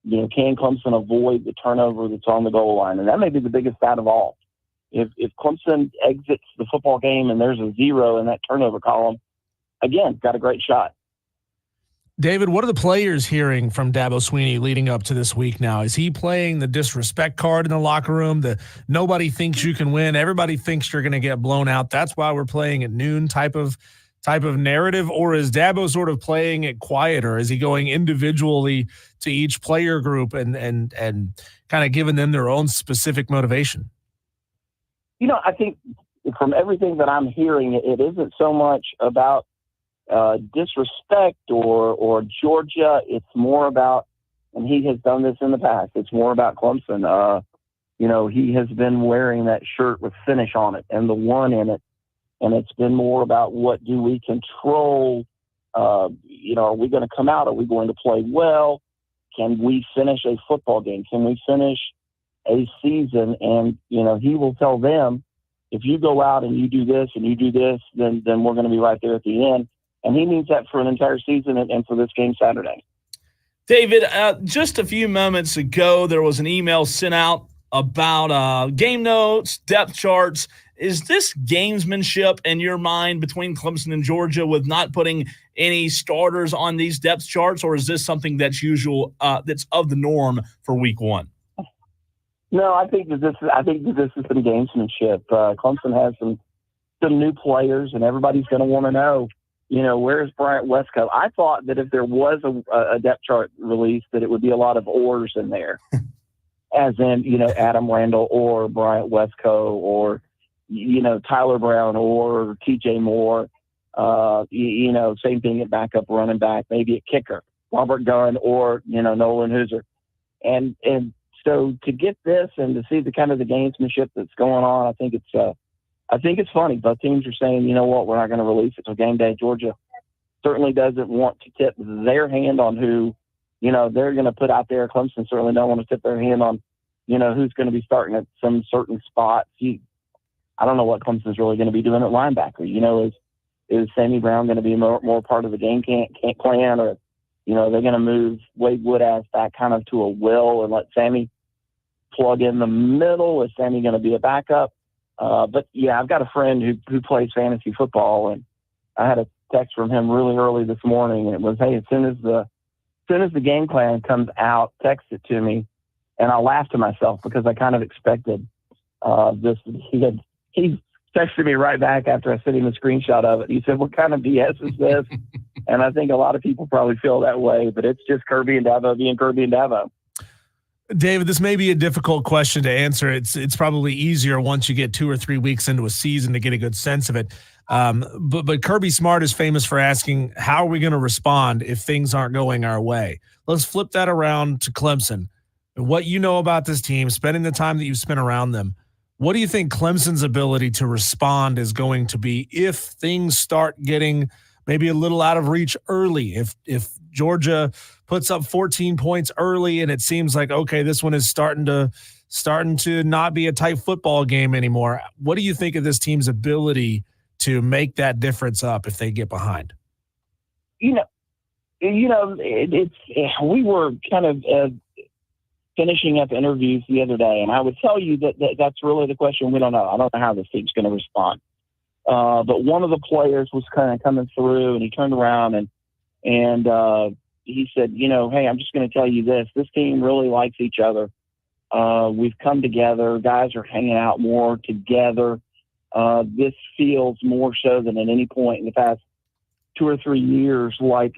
Can Clemson avoid the turnover that's on the goal line? And that may be the biggest stat of all. If Clemson exits the football game and there's a 0 in that turnover column, again, got a great shot. David, what are the players hearing from Dabo Swinney leading up to this week now? Is he playing the disrespect card in the locker room? The nobody thinks you can win, everybody thinks you're going to get blown out, that's why we're playing at noon type of narrative? Or is Dabo sort of playing it quieter? Is he going individually to each player group and kind of giving them their own specific motivation? I think from everything that I'm hearing, it isn't so much about disrespect or Georgia. It's more about, and he has done this in the past, it's more about Clemson. He has been wearing that shirt with finish on it and the 1 in it. And it's been more about what do we control? Are we going to come out? Are we going to play well? Can we finish a football game? Can we finish a season? And, he will tell them, if you go out and you do this and you do this, then we're going to be right there at the end. And he means that for an entire season and for this game Saturday. David, just a few moments ago, there was an email sent out about game notes, depth charts. Is this gamesmanship in your mind between Clemson and Georgia with not putting any starters on these depth charts, or is this something that's that's of the norm for week 1? No, I think that this is some gamesmanship. Clemson has some new players, and everybody's going to want to know, where's Bryant Westco? I thought that if there was a depth chart released, that it would be a lot of ors in there, as in, Adam Randall or Bryant Westco or, Tyler Brown or TJ Moore, same thing at backup running back, maybe at kicker, Robert Gunn or, Nolan Hooser. And so to get this and to see the kind of the gamesmanship that's going on, I think it's funny. Both teams are saying, you know what, we're not going to release it till game day. Georgia certainly doesn't want to tip their hand on who, they're going to put out there. Clemson certainly don't want to tip their hand on, who's going to be starting at some certain spots. I don't know what Clemson's really going to be doing at linebacker. Is Sammy Brown going to be more part of the game plan, or, they're going to move Wade Woodass back kind of to a will and let Sammy plug in the middle? Is Sammy going to be a backup? But yeah, I've got a friend who plays fantasy football, and I had a text from him really early this morning, and it was, hey, as soon as the game plan comes out, text it to me. And I laughed to myself because I kind of expected this. He texted me right back after I sent him a screenshot of it. He said, what kind of BS is this? And I think a lot of people probably feel that way, but it's just Kirby and Dabo being Kirby and Dabo. David, this may be a difficult question to answer. It's probably easier once you get 2 or 3 weeks into a season to get a good sense of it. But Kirby Smart is famous for asking, how are we going to respond if things aren't going our way? Let's flip that around to Clemson. What you know about this team, spending the time that you've spent around them, what do you think Clemson's ability to respond is going to be if things start getting maybe a little out of reach early? If Georgia puts up 14 points early and it seems like, okay, this one is starting to not be a tight football game anymore. What do you think of this team's ability to make that difference up if they get behind? We were kind of finishing up interviews the other day, and I would tell you that's really the question. We don't know. I don't know how this team's going to respond. But one of the players was kind of coming through, and he turned around and he said, hey, I'm just going to tell you this. This team really likes each other. We've come together. Guys are hanging out more together. This feels more so than at any point in the past 2 or 3 years like,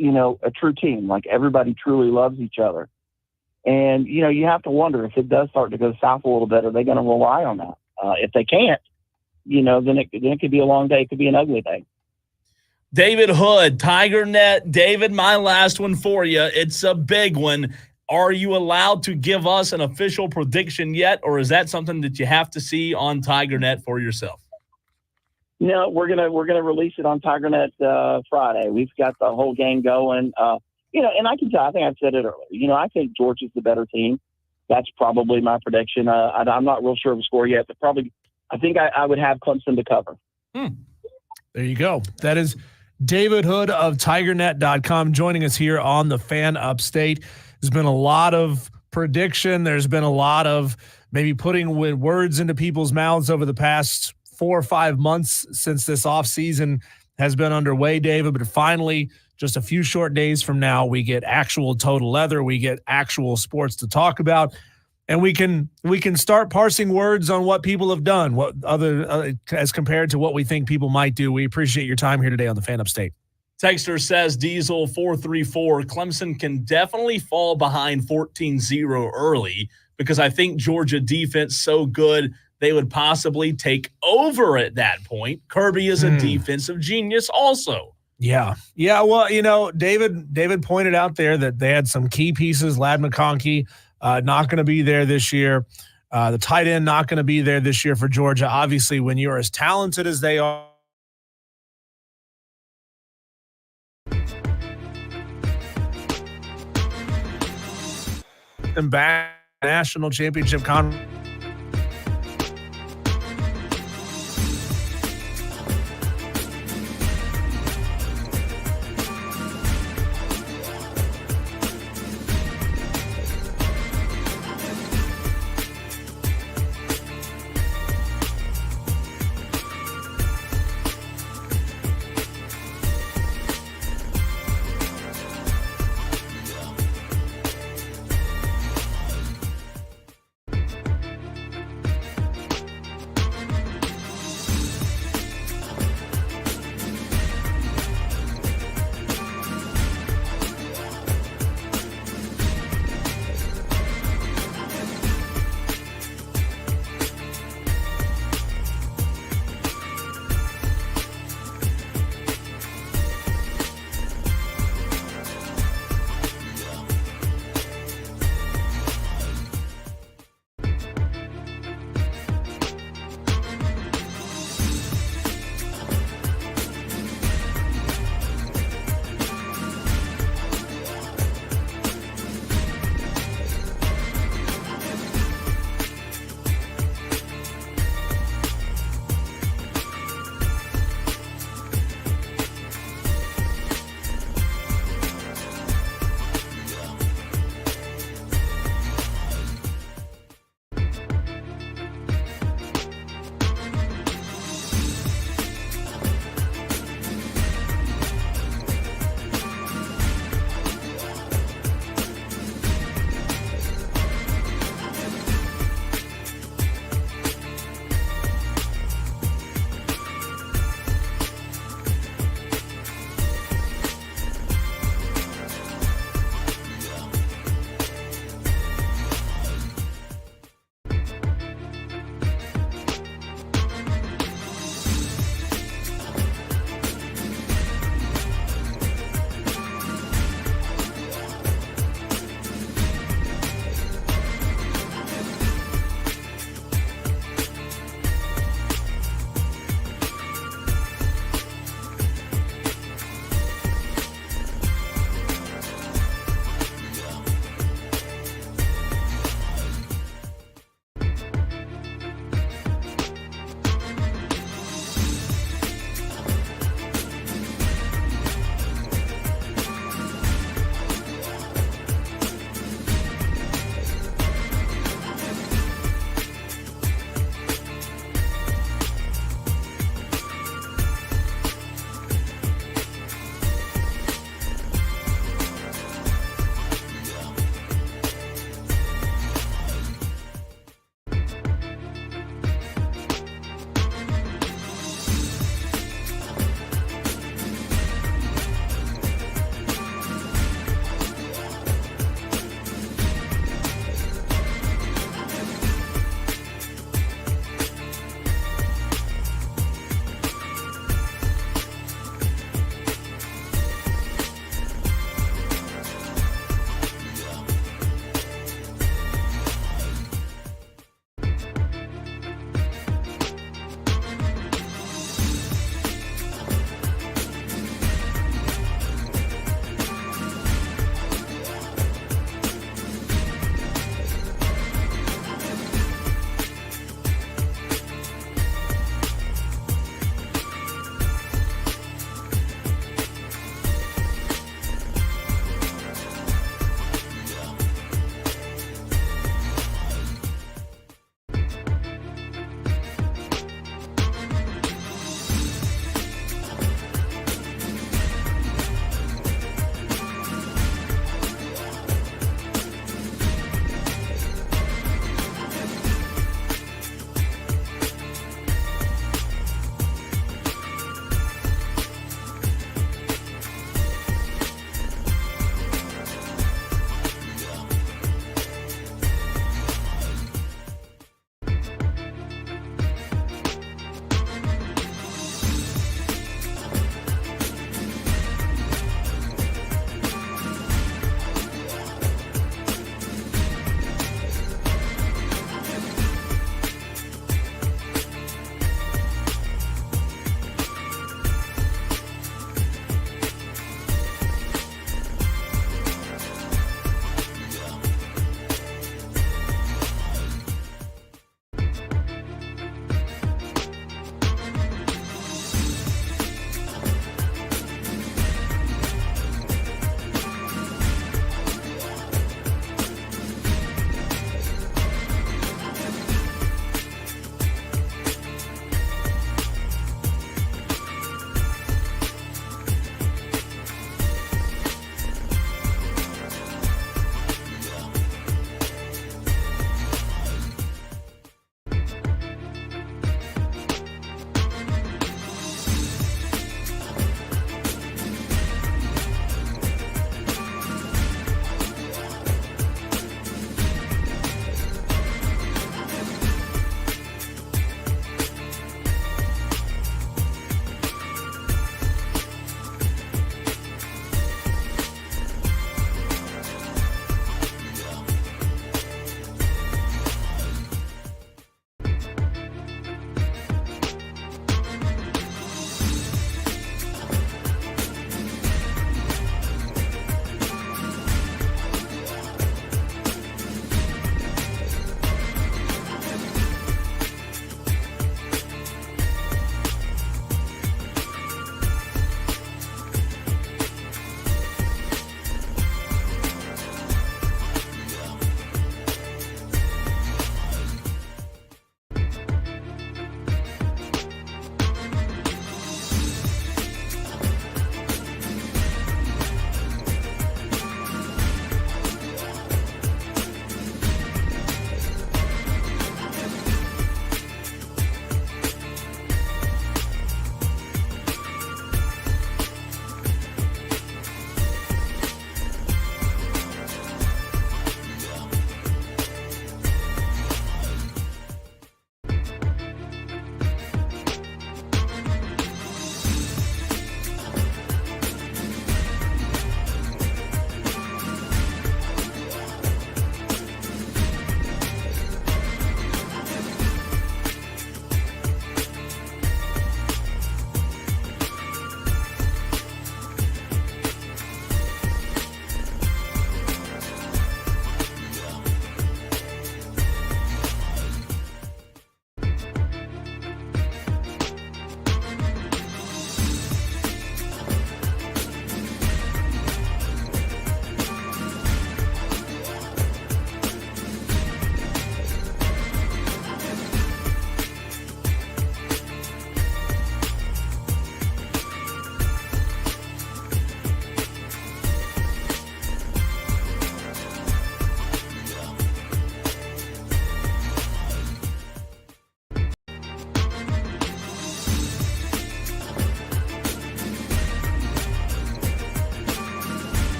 a true team, like everybody truly loves each other. And, you have to wonder if it does start to go south a little bit, are they going to rely on that? If they can't, then it could be a long day. It could be an ugly day. David Hood, TigerNet. David, my last one for you. It's a big one. Are you allowed to give us an official prediction yet, or is that something that you have to see on TigerNet for yourself? No, we're gonna release it on TigerNet Friday. We've got the whole game going. And I can tell. I think I said it earlier. I think Georgia's the better team. That's probably my prediction. I'm not real sure of the score yet, but probably I think I would have Clemson to cover. There you go. That is David Hood of TigerNet.com joining us here on the Fan Upstate. There's been a lot of prediction. There's been a lot of maybe putting words into people's mouths over the past 4 or 5 months since this offseason has been underway, David. But finally, just a few short days from now, we get actual total leather. We get actual sports to talk about. And we can start parsing words on what people have done, what other as compared to what we think people might do. We appreciate your time here today on the Fan Upstate. Texter says, Diesel 434, Clemson can definitely fall behind 14-0 early because I think Georgia defense so good they would possibly take over at that point. Kirby is a defensive genius also. Yeah. Well, David pointed out there that they had some key pieces. Ladd McConkey not going to be there this year. The tight end not going to be there this year for Georgia. Obviously, when you're as talented as they are, and back national championship conference.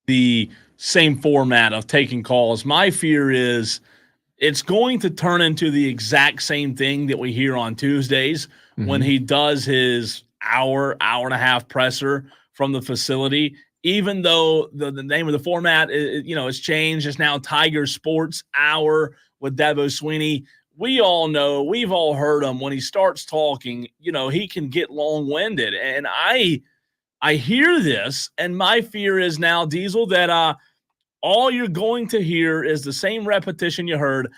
The same format of taking calls. My fear is it's going to turn into the exact same thing that we hear on Tuesdays when he does his hour and a half presser from the facility. Even though the name of the format is changed, it's now Tiger Sports Hour with Dabo Sweeney. We all know, we've all heard him when he starts talking. He can get long-winded, and I hear this, and my fear is now, Diesel, that all you're going to hear is the same repetition you heard.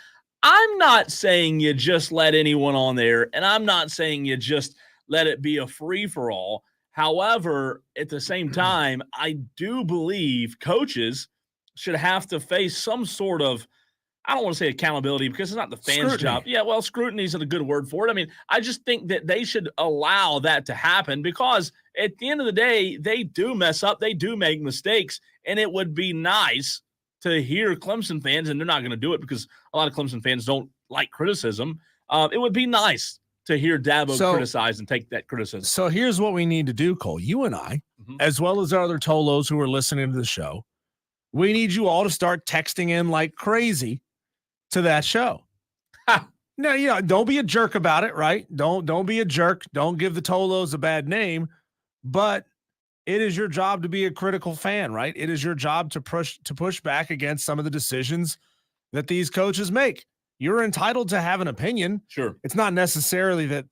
I'm not saying you just let anyone on there, and I'm not saying you just let it be a free-for-all. However, at the same time, I do believe coaches should have to face some sort of, I don't want to say accountability because it's not the fans' job. Yeah, well, scrutiny isn't a good word for it. I mean, I just think that they should allow that to happen because at the end of the day, they do mess up. They do make mistakes. And it would be nice to hear Clemson fans, and they're not going to do it because a lot of Clemson fans don't like criticism. It would be nice to hear Dabo criticize and take that criticism. So here's what we need to do, Cole. You and I, as well as our other Tolos who are listening to the show, we need you all to start texting in like crazy to that show. No, don't be a jerk about it, right? Don't be a jerk. Don't give the Tolos a bad name, but it is your job to be a critical fan, right? It is your job to push back against some of the decisions that these coaches make. You're entitled to have an opinion. Sure. It's not necessarily that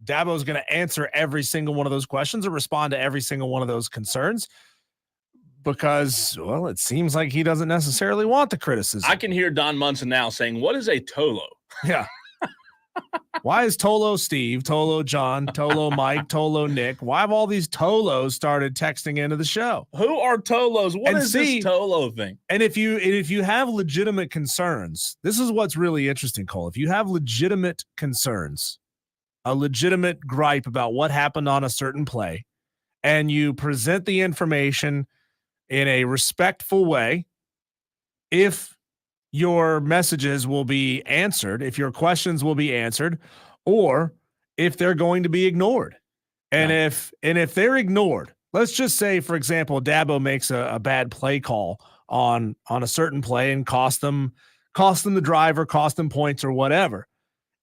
Dabo is going to answer every single one of those questions or respond to every single one of those concerns. Because, well, it seems like he doesn't necessarily want the criticism. I can hear Don Munson now saying, what is a Tolo? Yeah. Why is Tolo Steve, Tolo John, Tolo Mike, Tolo Nick? Why have all these Tolos started texting into the show? Who are Tolos? What is this Tolo thing? And if you have legitimate concerns, this is what's really interesting, Cole. If you have legitimate concerns, a legitimate gripe about what happened on a certain play, and you present the information in a respectful way, if your messages will be answered, if your questions will be answered, or if they're going to be ignored. And if they're ignored, let's just say, for example, Dabo makes a bad play call on a certain play and cost them the drive or cost them points or whatever.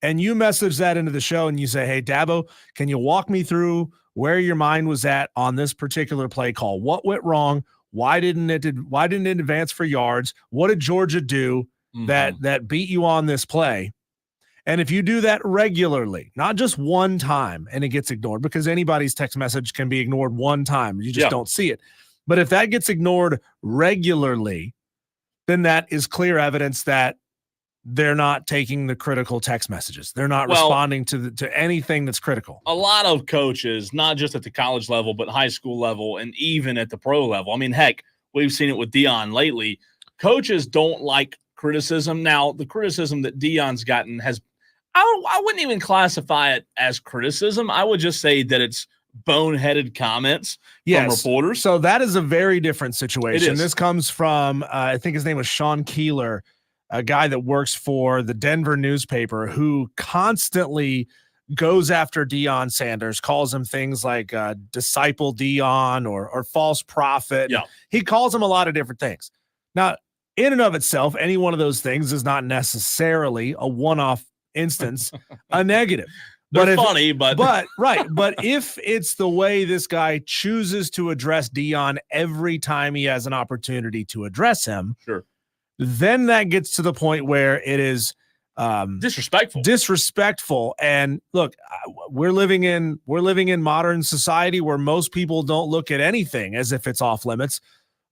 And you message that into the show and you say, hey, Dabo, can you walk me through where your mind was at on this particular play call? What went wrong? Why didn't it advance for yards? What did Georgia do that beat you on this play? And if you do that regularly, not just one time and it gets ignored, because anybody's text message can be ignored one time. You just don't see it. But if that gets ignored regularly, then that is clear evidence that they're not taking the critical text messages. They're not responding to anything that's critical. A lot of coaches, not just at the college level, but high school level and even at the pro level. I mean, heck, we've seen it with Deion lately. Coaches don't like criticism. Now, the criticism that Deion's gotten I wouldn't even classify it as criticism. I would just say that it's boneheaded comments from reporters. So that is a very different situation. This comes from, I think his name was Sean Keeler, a guy that works for the Denver newspaper who constantly goes after Deion Sanders, calls him things like disciple Deion or false prophet. Yeah. He calls him a lot of different things. Now, in and of itself, any one of those things is not necessarily a one-off instance, a negative. They're funny, but right. But if it's the way this guy chooses to address Deion every time he has an opportunity to address him, sure, then that gets to the point where it is disrespectful. And look, we're living in modern society where most people don't look at anything as if it's off limits.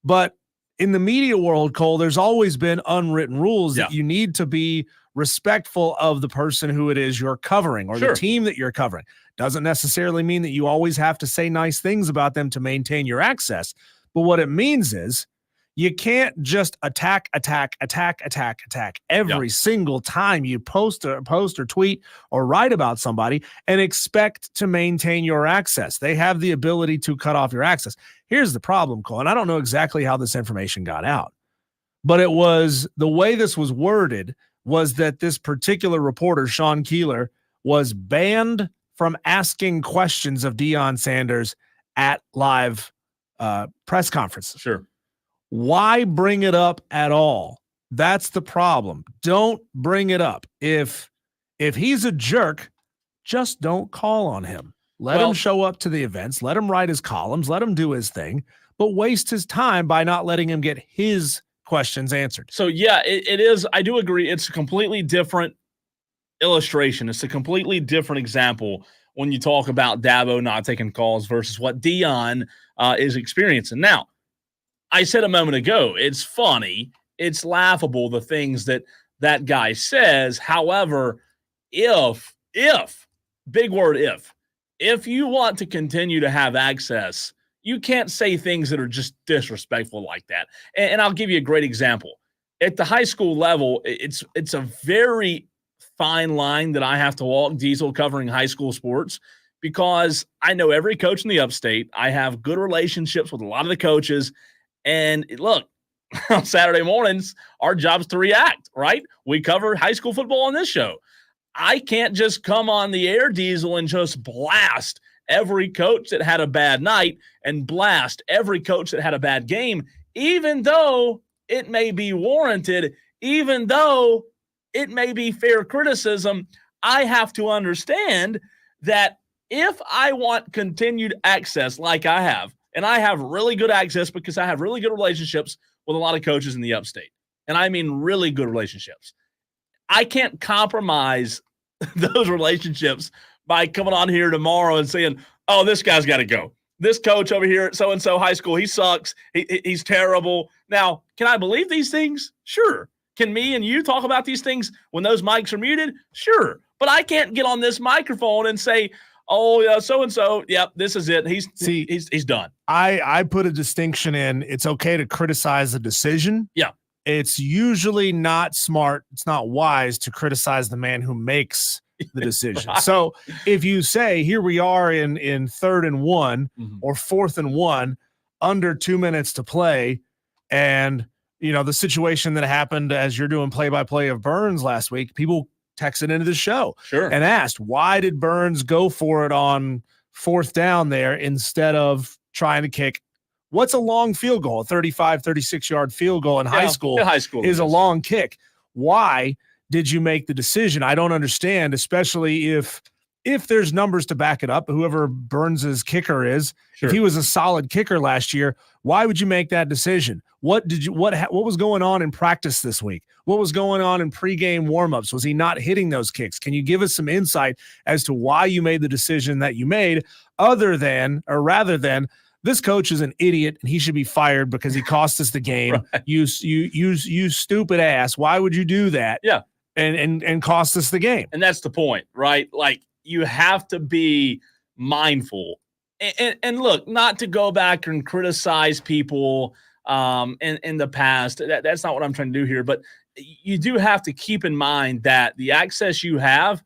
But in the media world, Cole, there's always been unwritten rules that you need to be respectful of the person who it is you're covering or the team that you're covering. Doesn't necessarily mean that you always have to say nice things about them to maintain your access. But what it means is you can't just attack every single time you post or tweet or write about somebody and expect to maintain your access. They have the ability to cut off your access. Here's the problem, Cole, and I don't know exactly how this information got out, but it was the way this was worded was that this particular reporter, Sean Keeler, was banned from asking questions of Deion Sanders at live press conferences. Sure. Why bring it up at all? That's the problem. Don't bring it up. If he's a jerk, just don't call on him. Let him show up to the events. Let him write his columns. Let him do his thing. But waste his time by not letting him get his questions answered. So, yeah, it is. I do agree. It's a completely different illustration. It's a completely different example when you talk about Dabo not taking calls versus what Deion is experiencing. Now, I said a moment ago, it's funny, it's laughable, the things that guy says. However, if, big word if you want to continue to have access, you can't say things that are just disrespectful like that. And I'll give you a great example. At the high school level, it's a very fine line that I have to walk, Diesel, covering high school sports, because I know every coach in the upstate. I have good relationships with a lot of the coaches. And look, on Saturday mornings, our job's to react, right? We cover high school football on this show. I can't just come on the air, Diesel, and just blast every coach that had a bad night and blast every coach that had a bad game, even though it may be warranted, even though it may be fair criticism. I have to understand that if I want continued access like I have, and I have really good access because I have really good relationships with a lot of coaches in the upstate, and I mean really good relationships, I can't compromise those relationships by coming on here tomorrow and saying, oh, this guy's got to go. This coach over here at so-and-so high school, he sucks. He's terrible. Now, can I believe these things? Sure. Can me and you talk about these things when those mics are muted? Sure. But I can't get on this microphone and say, oh, yeah, so-and-so, yep, this is it. He's done. I put a distinction in. It's okay to criticize the decision. Yeah. It's usually not smart. It's not wise to criticize the man who makes the decision. So if you say, here we are in 3rd and 1 or 4th and 1, under 2 minutes to play, and the situation that happened as you're doing play-by-play of Burns last week, people texted into the show and asked, why did Burns go for it on 4th down there instead of trying to kick? What's a long field goal? A 35, 36-yard field goal in high school is a long kick. Why did you make the decision? I don't understand, especially if there's numbers to back it up. Whoever Burns's kicker is, if he was a solid kicker last year, why would you make that decision? What was going on in practice this week? What was going on in pregame warmups? Was he not hitting those kicks? Can you give us some insight as to why you made the decision that you made, rather than this coach is an idiot and he should be fired because he cost us the game. Right. You stupid ass. Why would you do that? Yeah. And cost us the game. And that's the point, right? Like, you have to be mindful. And look, not to go back and criticize people in the past. That's not what I'm trying to do here. But you do have to keep in mind that the access you have,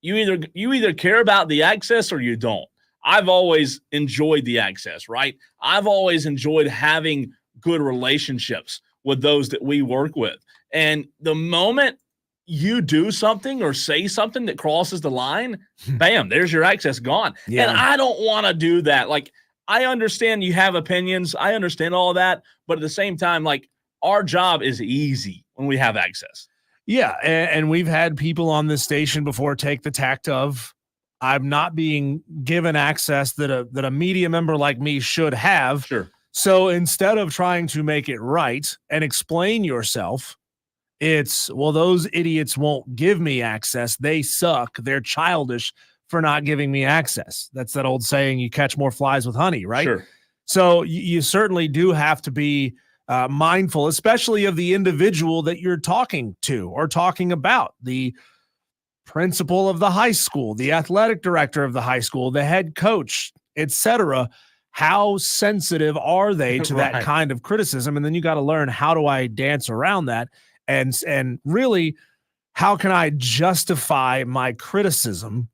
you either care about the access or you don't. I've always enjoyed the access, right? I've always enjoyed having good relationships with those that we work with. And the moment you do something or say something that crosses the line, bam, there's your access gone. Yeah. And I don't want to do that. Like, I understand you have opinions. I understand all that. But at the same time, like, our job is easy when we have access. Yeah, and we've had people on this station before take the tact of, I'm not being given access that a media member like me should have. Sure. So instead of trying to make it right and explain yourself, it's, well, those idiots won't give me access. They suck. They're childish for not giving me access. That's that old saying, you catch more flies with honey, right? Sure. So you certainly do have to be mindful, especially of the individual that you're talking to or talking about, the principal of the high school, the athletic director of the high school, the head coach, etc. How sensitive are they to Right. that kind of criticism? And then you got to learn, how do I dance around that? And really, how can I justify my criticism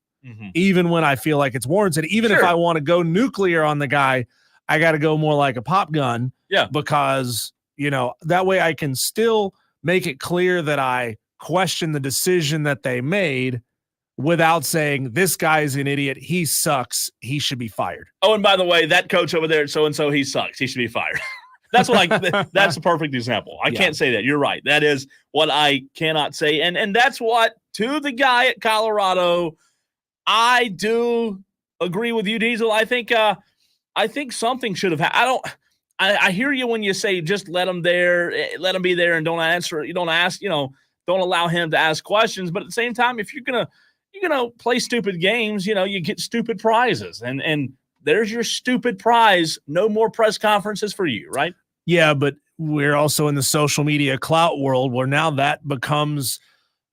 even when I feel like it's warranted? Even if I want to go nuclear on the guy, I got to go more like a pop gun. Yeah. Because, that way I can still make it clear that I question the decision that they made without saying, this guy's an idiot. He sucks. He should be fired. Oh, and by the way, that coach over there, so-and-so, he sucks. He should be fired. That's that's a perfect example. I can't say that. You're right. That is what I cannot say. And that's what, to the guy at Colorado, I do agree with you, Diesel. I think something should have happened. I hear you when you say just let him be there and don't answer. You don't ask, don't allow him to ask questions. But at the same time, if you're gonna play stupid games, you get stupid prizes. And there's your stupid prize. No more press conferences for you, right? Yeah, but we're also in the social media clout world where now that becomes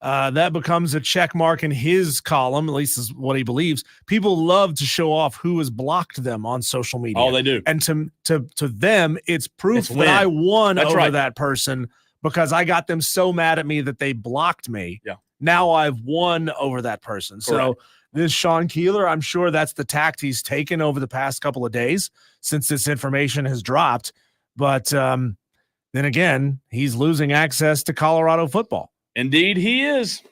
a check mark in his column, at least is what he believes. People love to show off who has blocked them on social media. Oh, they do. And to them, it's proof that I won over that person because I got them so mad at me that they blocked me. Yeah. Now I've won over that person. Correct. So this Sean Keeler, I'm sure that's the tact he's taken over the past couple of days since this information has dropped. But then again, he's losing access to Colorado football. Indeed, he is.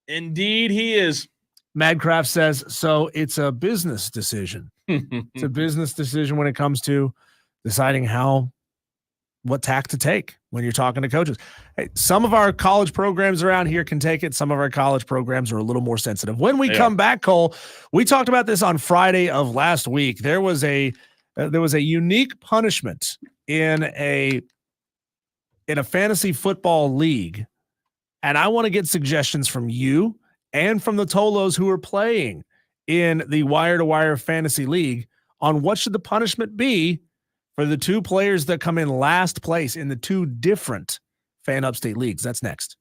Indeed, he is. Madcraft says, so it's a business decision. It's a business decision when it comes to deciding what tack to take when you're talking to coaches. Hey, some of our college programs around here can take it. Some of our college programs are a little more sensitive. When we come back, Cole, we talked about this on Friday of last week. There was a unique punishment in a fantasy football league. And I want to get suggestions from you and from the Tolos who are playing in the wire-to-wire fantasy league on what should the punishment be for the two players that come in last place in the two different Fan Upstate leagues. That's next.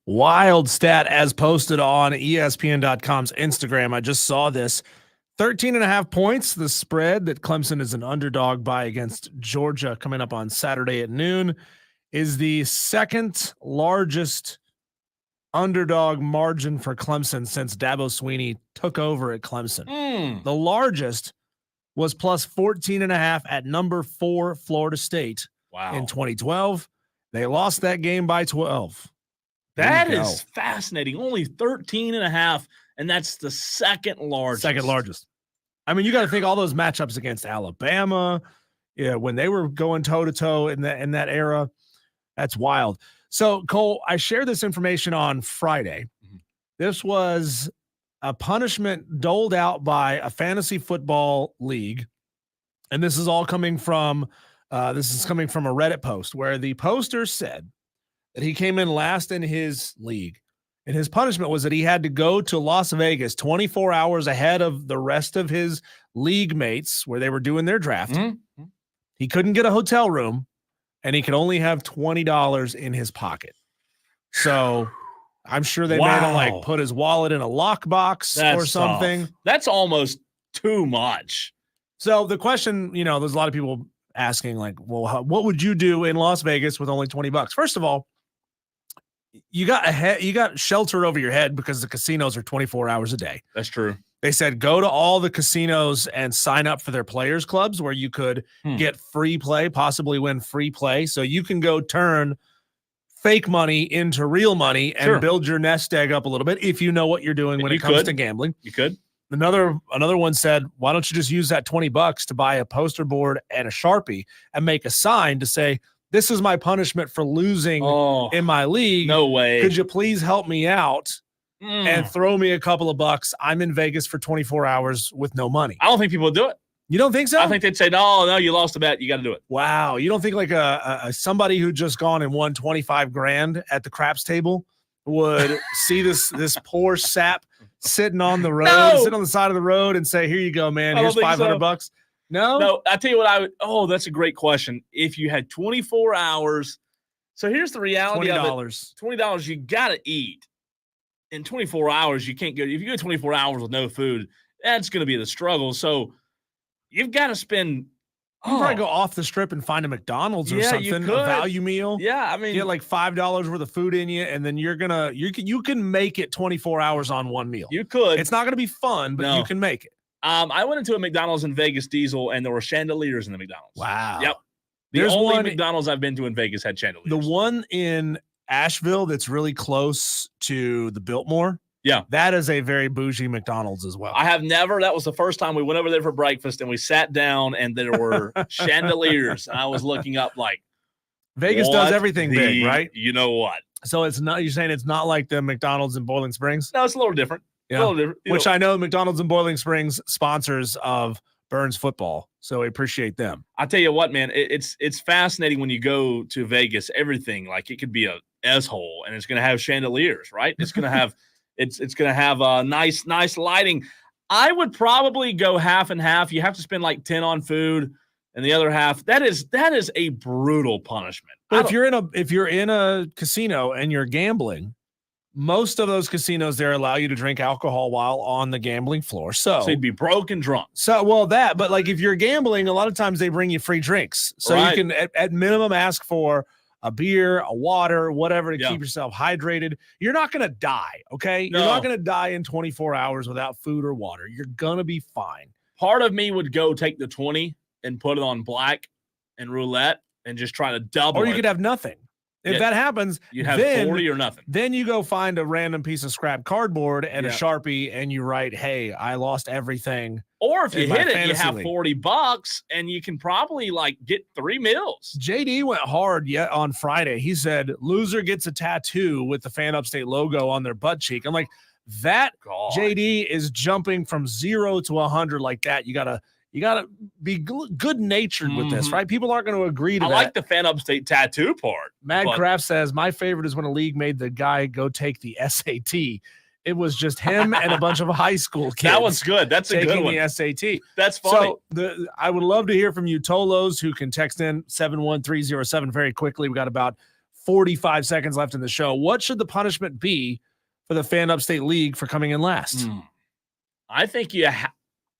Wild stat as posted on ESPN.com's Instagram. I just saw this. 13.5 points, the spread that Clemson is an underdog by against Georgia coming up on Saturday at noon, is the second largest underdog margin for Clemson since Dabo Swinney took over at Clemson. The largest was plus 14.5 at number 4 Florida State in 2012. They lost that game by 12. That is fascinating. Only 13.5, and that's the second largest. Second largest. I mean, you got to think all those matchups against Alabama, when they were going toe-to-toe in that era. That's wild. So, Cole, I shared this information on Friday. This was a punishment doled out by a fantasy football league, and this is all coming from a Reddit post where the poster said that he came in last in his league, and his punishment was that he had to go to Las Vegas 24 hours ahead of the rest of his league mates where they were doing their draft. He couldn't get a hotel room, and he could only have $20 in his pocket. So I'm sure they made him like put his wallet in a lockbox or something. Tough. That's almost too much. So the question, there's a lot of people asking like, well, what would you do in Las Vegas with only $20? First of all, you got shelter over your head because the casinos are 24 hours a day. That's true. They said go to all the casinos and sign up for their players clubs where you could get free play, possibly win free play. So you can go turn fake money into real money and build your nest egg up a little bit if you know what you're doing when it comes to gambling. You could. Another one said, why don't you just use that $20 to buy a poster board and a Sharpie and make a sign to say, this is my punishment for losing in my league. No way. Could you please help me out and throw me a couple of bucks? I'm in Vegas for 24 hours with no money. I don't think people would do it. You don't think so? I think they'd say, no, you lost a bet. You got to do it. Wow. You don't think like a somebody who just gone and won 25 grand at the craps table would see this poor sap sitting on the road, sitting on the side of the road and say, here you go, man. Here's $500. No, I tell you what, I would. Oh, that's a great question. If you had 24 hours, so here's the reality of it. $20, you got to eat. In 24 hours, you can't go. If you go 24 hours with no food, that's going to be the struggle. So you've got to spend. You probably go off the strip and find a McDonald's or something, a value meal. Yeah, I mean, get like $5 worth of food in you, and then you can make it 24 hours on one meal. You could. It's not going to be fun, but you can make it. I went into a McDonald's in Vegas Diesel, and there were chandeliers in the McDonald's. Wow. Yep. There's only one McDonald's I've been to in Vegas had chandeliers. The one in Asheville that's really close to the Biltmore. Yeah. That is a very bougie McDonald's as well. I have never. That was the first time we went over there for breakfast, and we sat down, and there were chandeliers. And I was looking up like, Vegas does everything big, right? You know what? So it's not. You're saying it's not like the McDonald's in Boiling Springs? No, it's a little different. Yeah. A little different. Which I know McDonald's in Boiling Springs sponsors of Burns football, so we appreciate them. I tell you what, man, it's fascinating when you go to Vegas. Everything, like, it could be a S-hole, and it's going to have chandeliers, right? It's going to have it's going to have nice lighting. I would probably go half and half. You have to spend like 10 on food, and the other half. That is a brutal punishment. But if you're in a casino and you're gambling, most of those casinos there allow you to drink alcohol while on the gambling floor. So you'd be broke and drunk. But like if you're gambling, a lot of times they bring you free drinks. So you can at minimum ask for a beer, a water, whatever to keep yourself hydrated. You're not going to die, okay? No. You're not going to die in 24 hours without food or water. You're going to be fine. Part of me would go take the 20 and put it on black and roulette and just try to double it. Or you could have nothing. If that happens, you have 40 or nothing. Then you go find a random piece of scrap cardboard and a Sharpie, and you write, "Hey, I lost everything." Or if you hit it, you have $40, and you can probably like get 3 meals. JD went hard yet on Friday. He said, "Loser gets a tattoo with the Fan Upstate logo on their butt cheek." I'm like, that JD is jumping from 0 to 100 like that. You gotta be good-natured with this, right? People aren't going to agree to that. I like the Fan Upstate tattoo part. Mad Craft says, my favorite is when a league made the guy go take the SAT. It was just him and a bunch of high school kids. That one's good. That's a good one. Taking the SAT. That's funny. So I would love to hear from you, Tolos, who can text in 71307 very quickly. We got about 45 seconds left in the show. What should the punishment be for the Fan Upstate League for coming in last? I think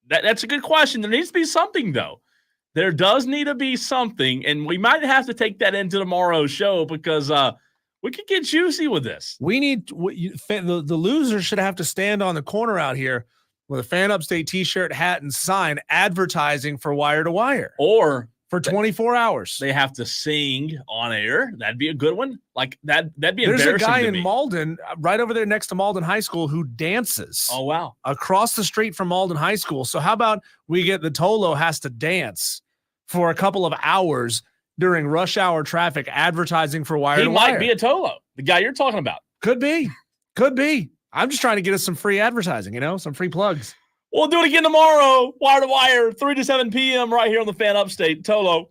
that's a good question. There needs to be something, though. There does need to be something, and we might have to take that into tomorrow's show because we could get juicy with this. We need the loser should have to stand on the corner out here with a Fan Upstate t-shirt, hat, and sign advertising for Wire to Wire. Or for 24 hours. They have to sing on air. That'd be a good one. Like that'd be There's embarrassing. There's a guy to in me. Malden, right over there next to Malden High School, who dances. Oh, wow. Across the street from Malden High School. So how about we get the Tolo has to dance for a couple of hours during rush hour traffic advertising for Wire to Wire. He might be a Tolo, the guy you're talking about. Could be. Could be. I'm just trying to get us some free advertising, some free plugs. We'll do it again tomorrow. Wire to Wire, 3 to 7 p.m. right here on the Fan Upstate. Tolo.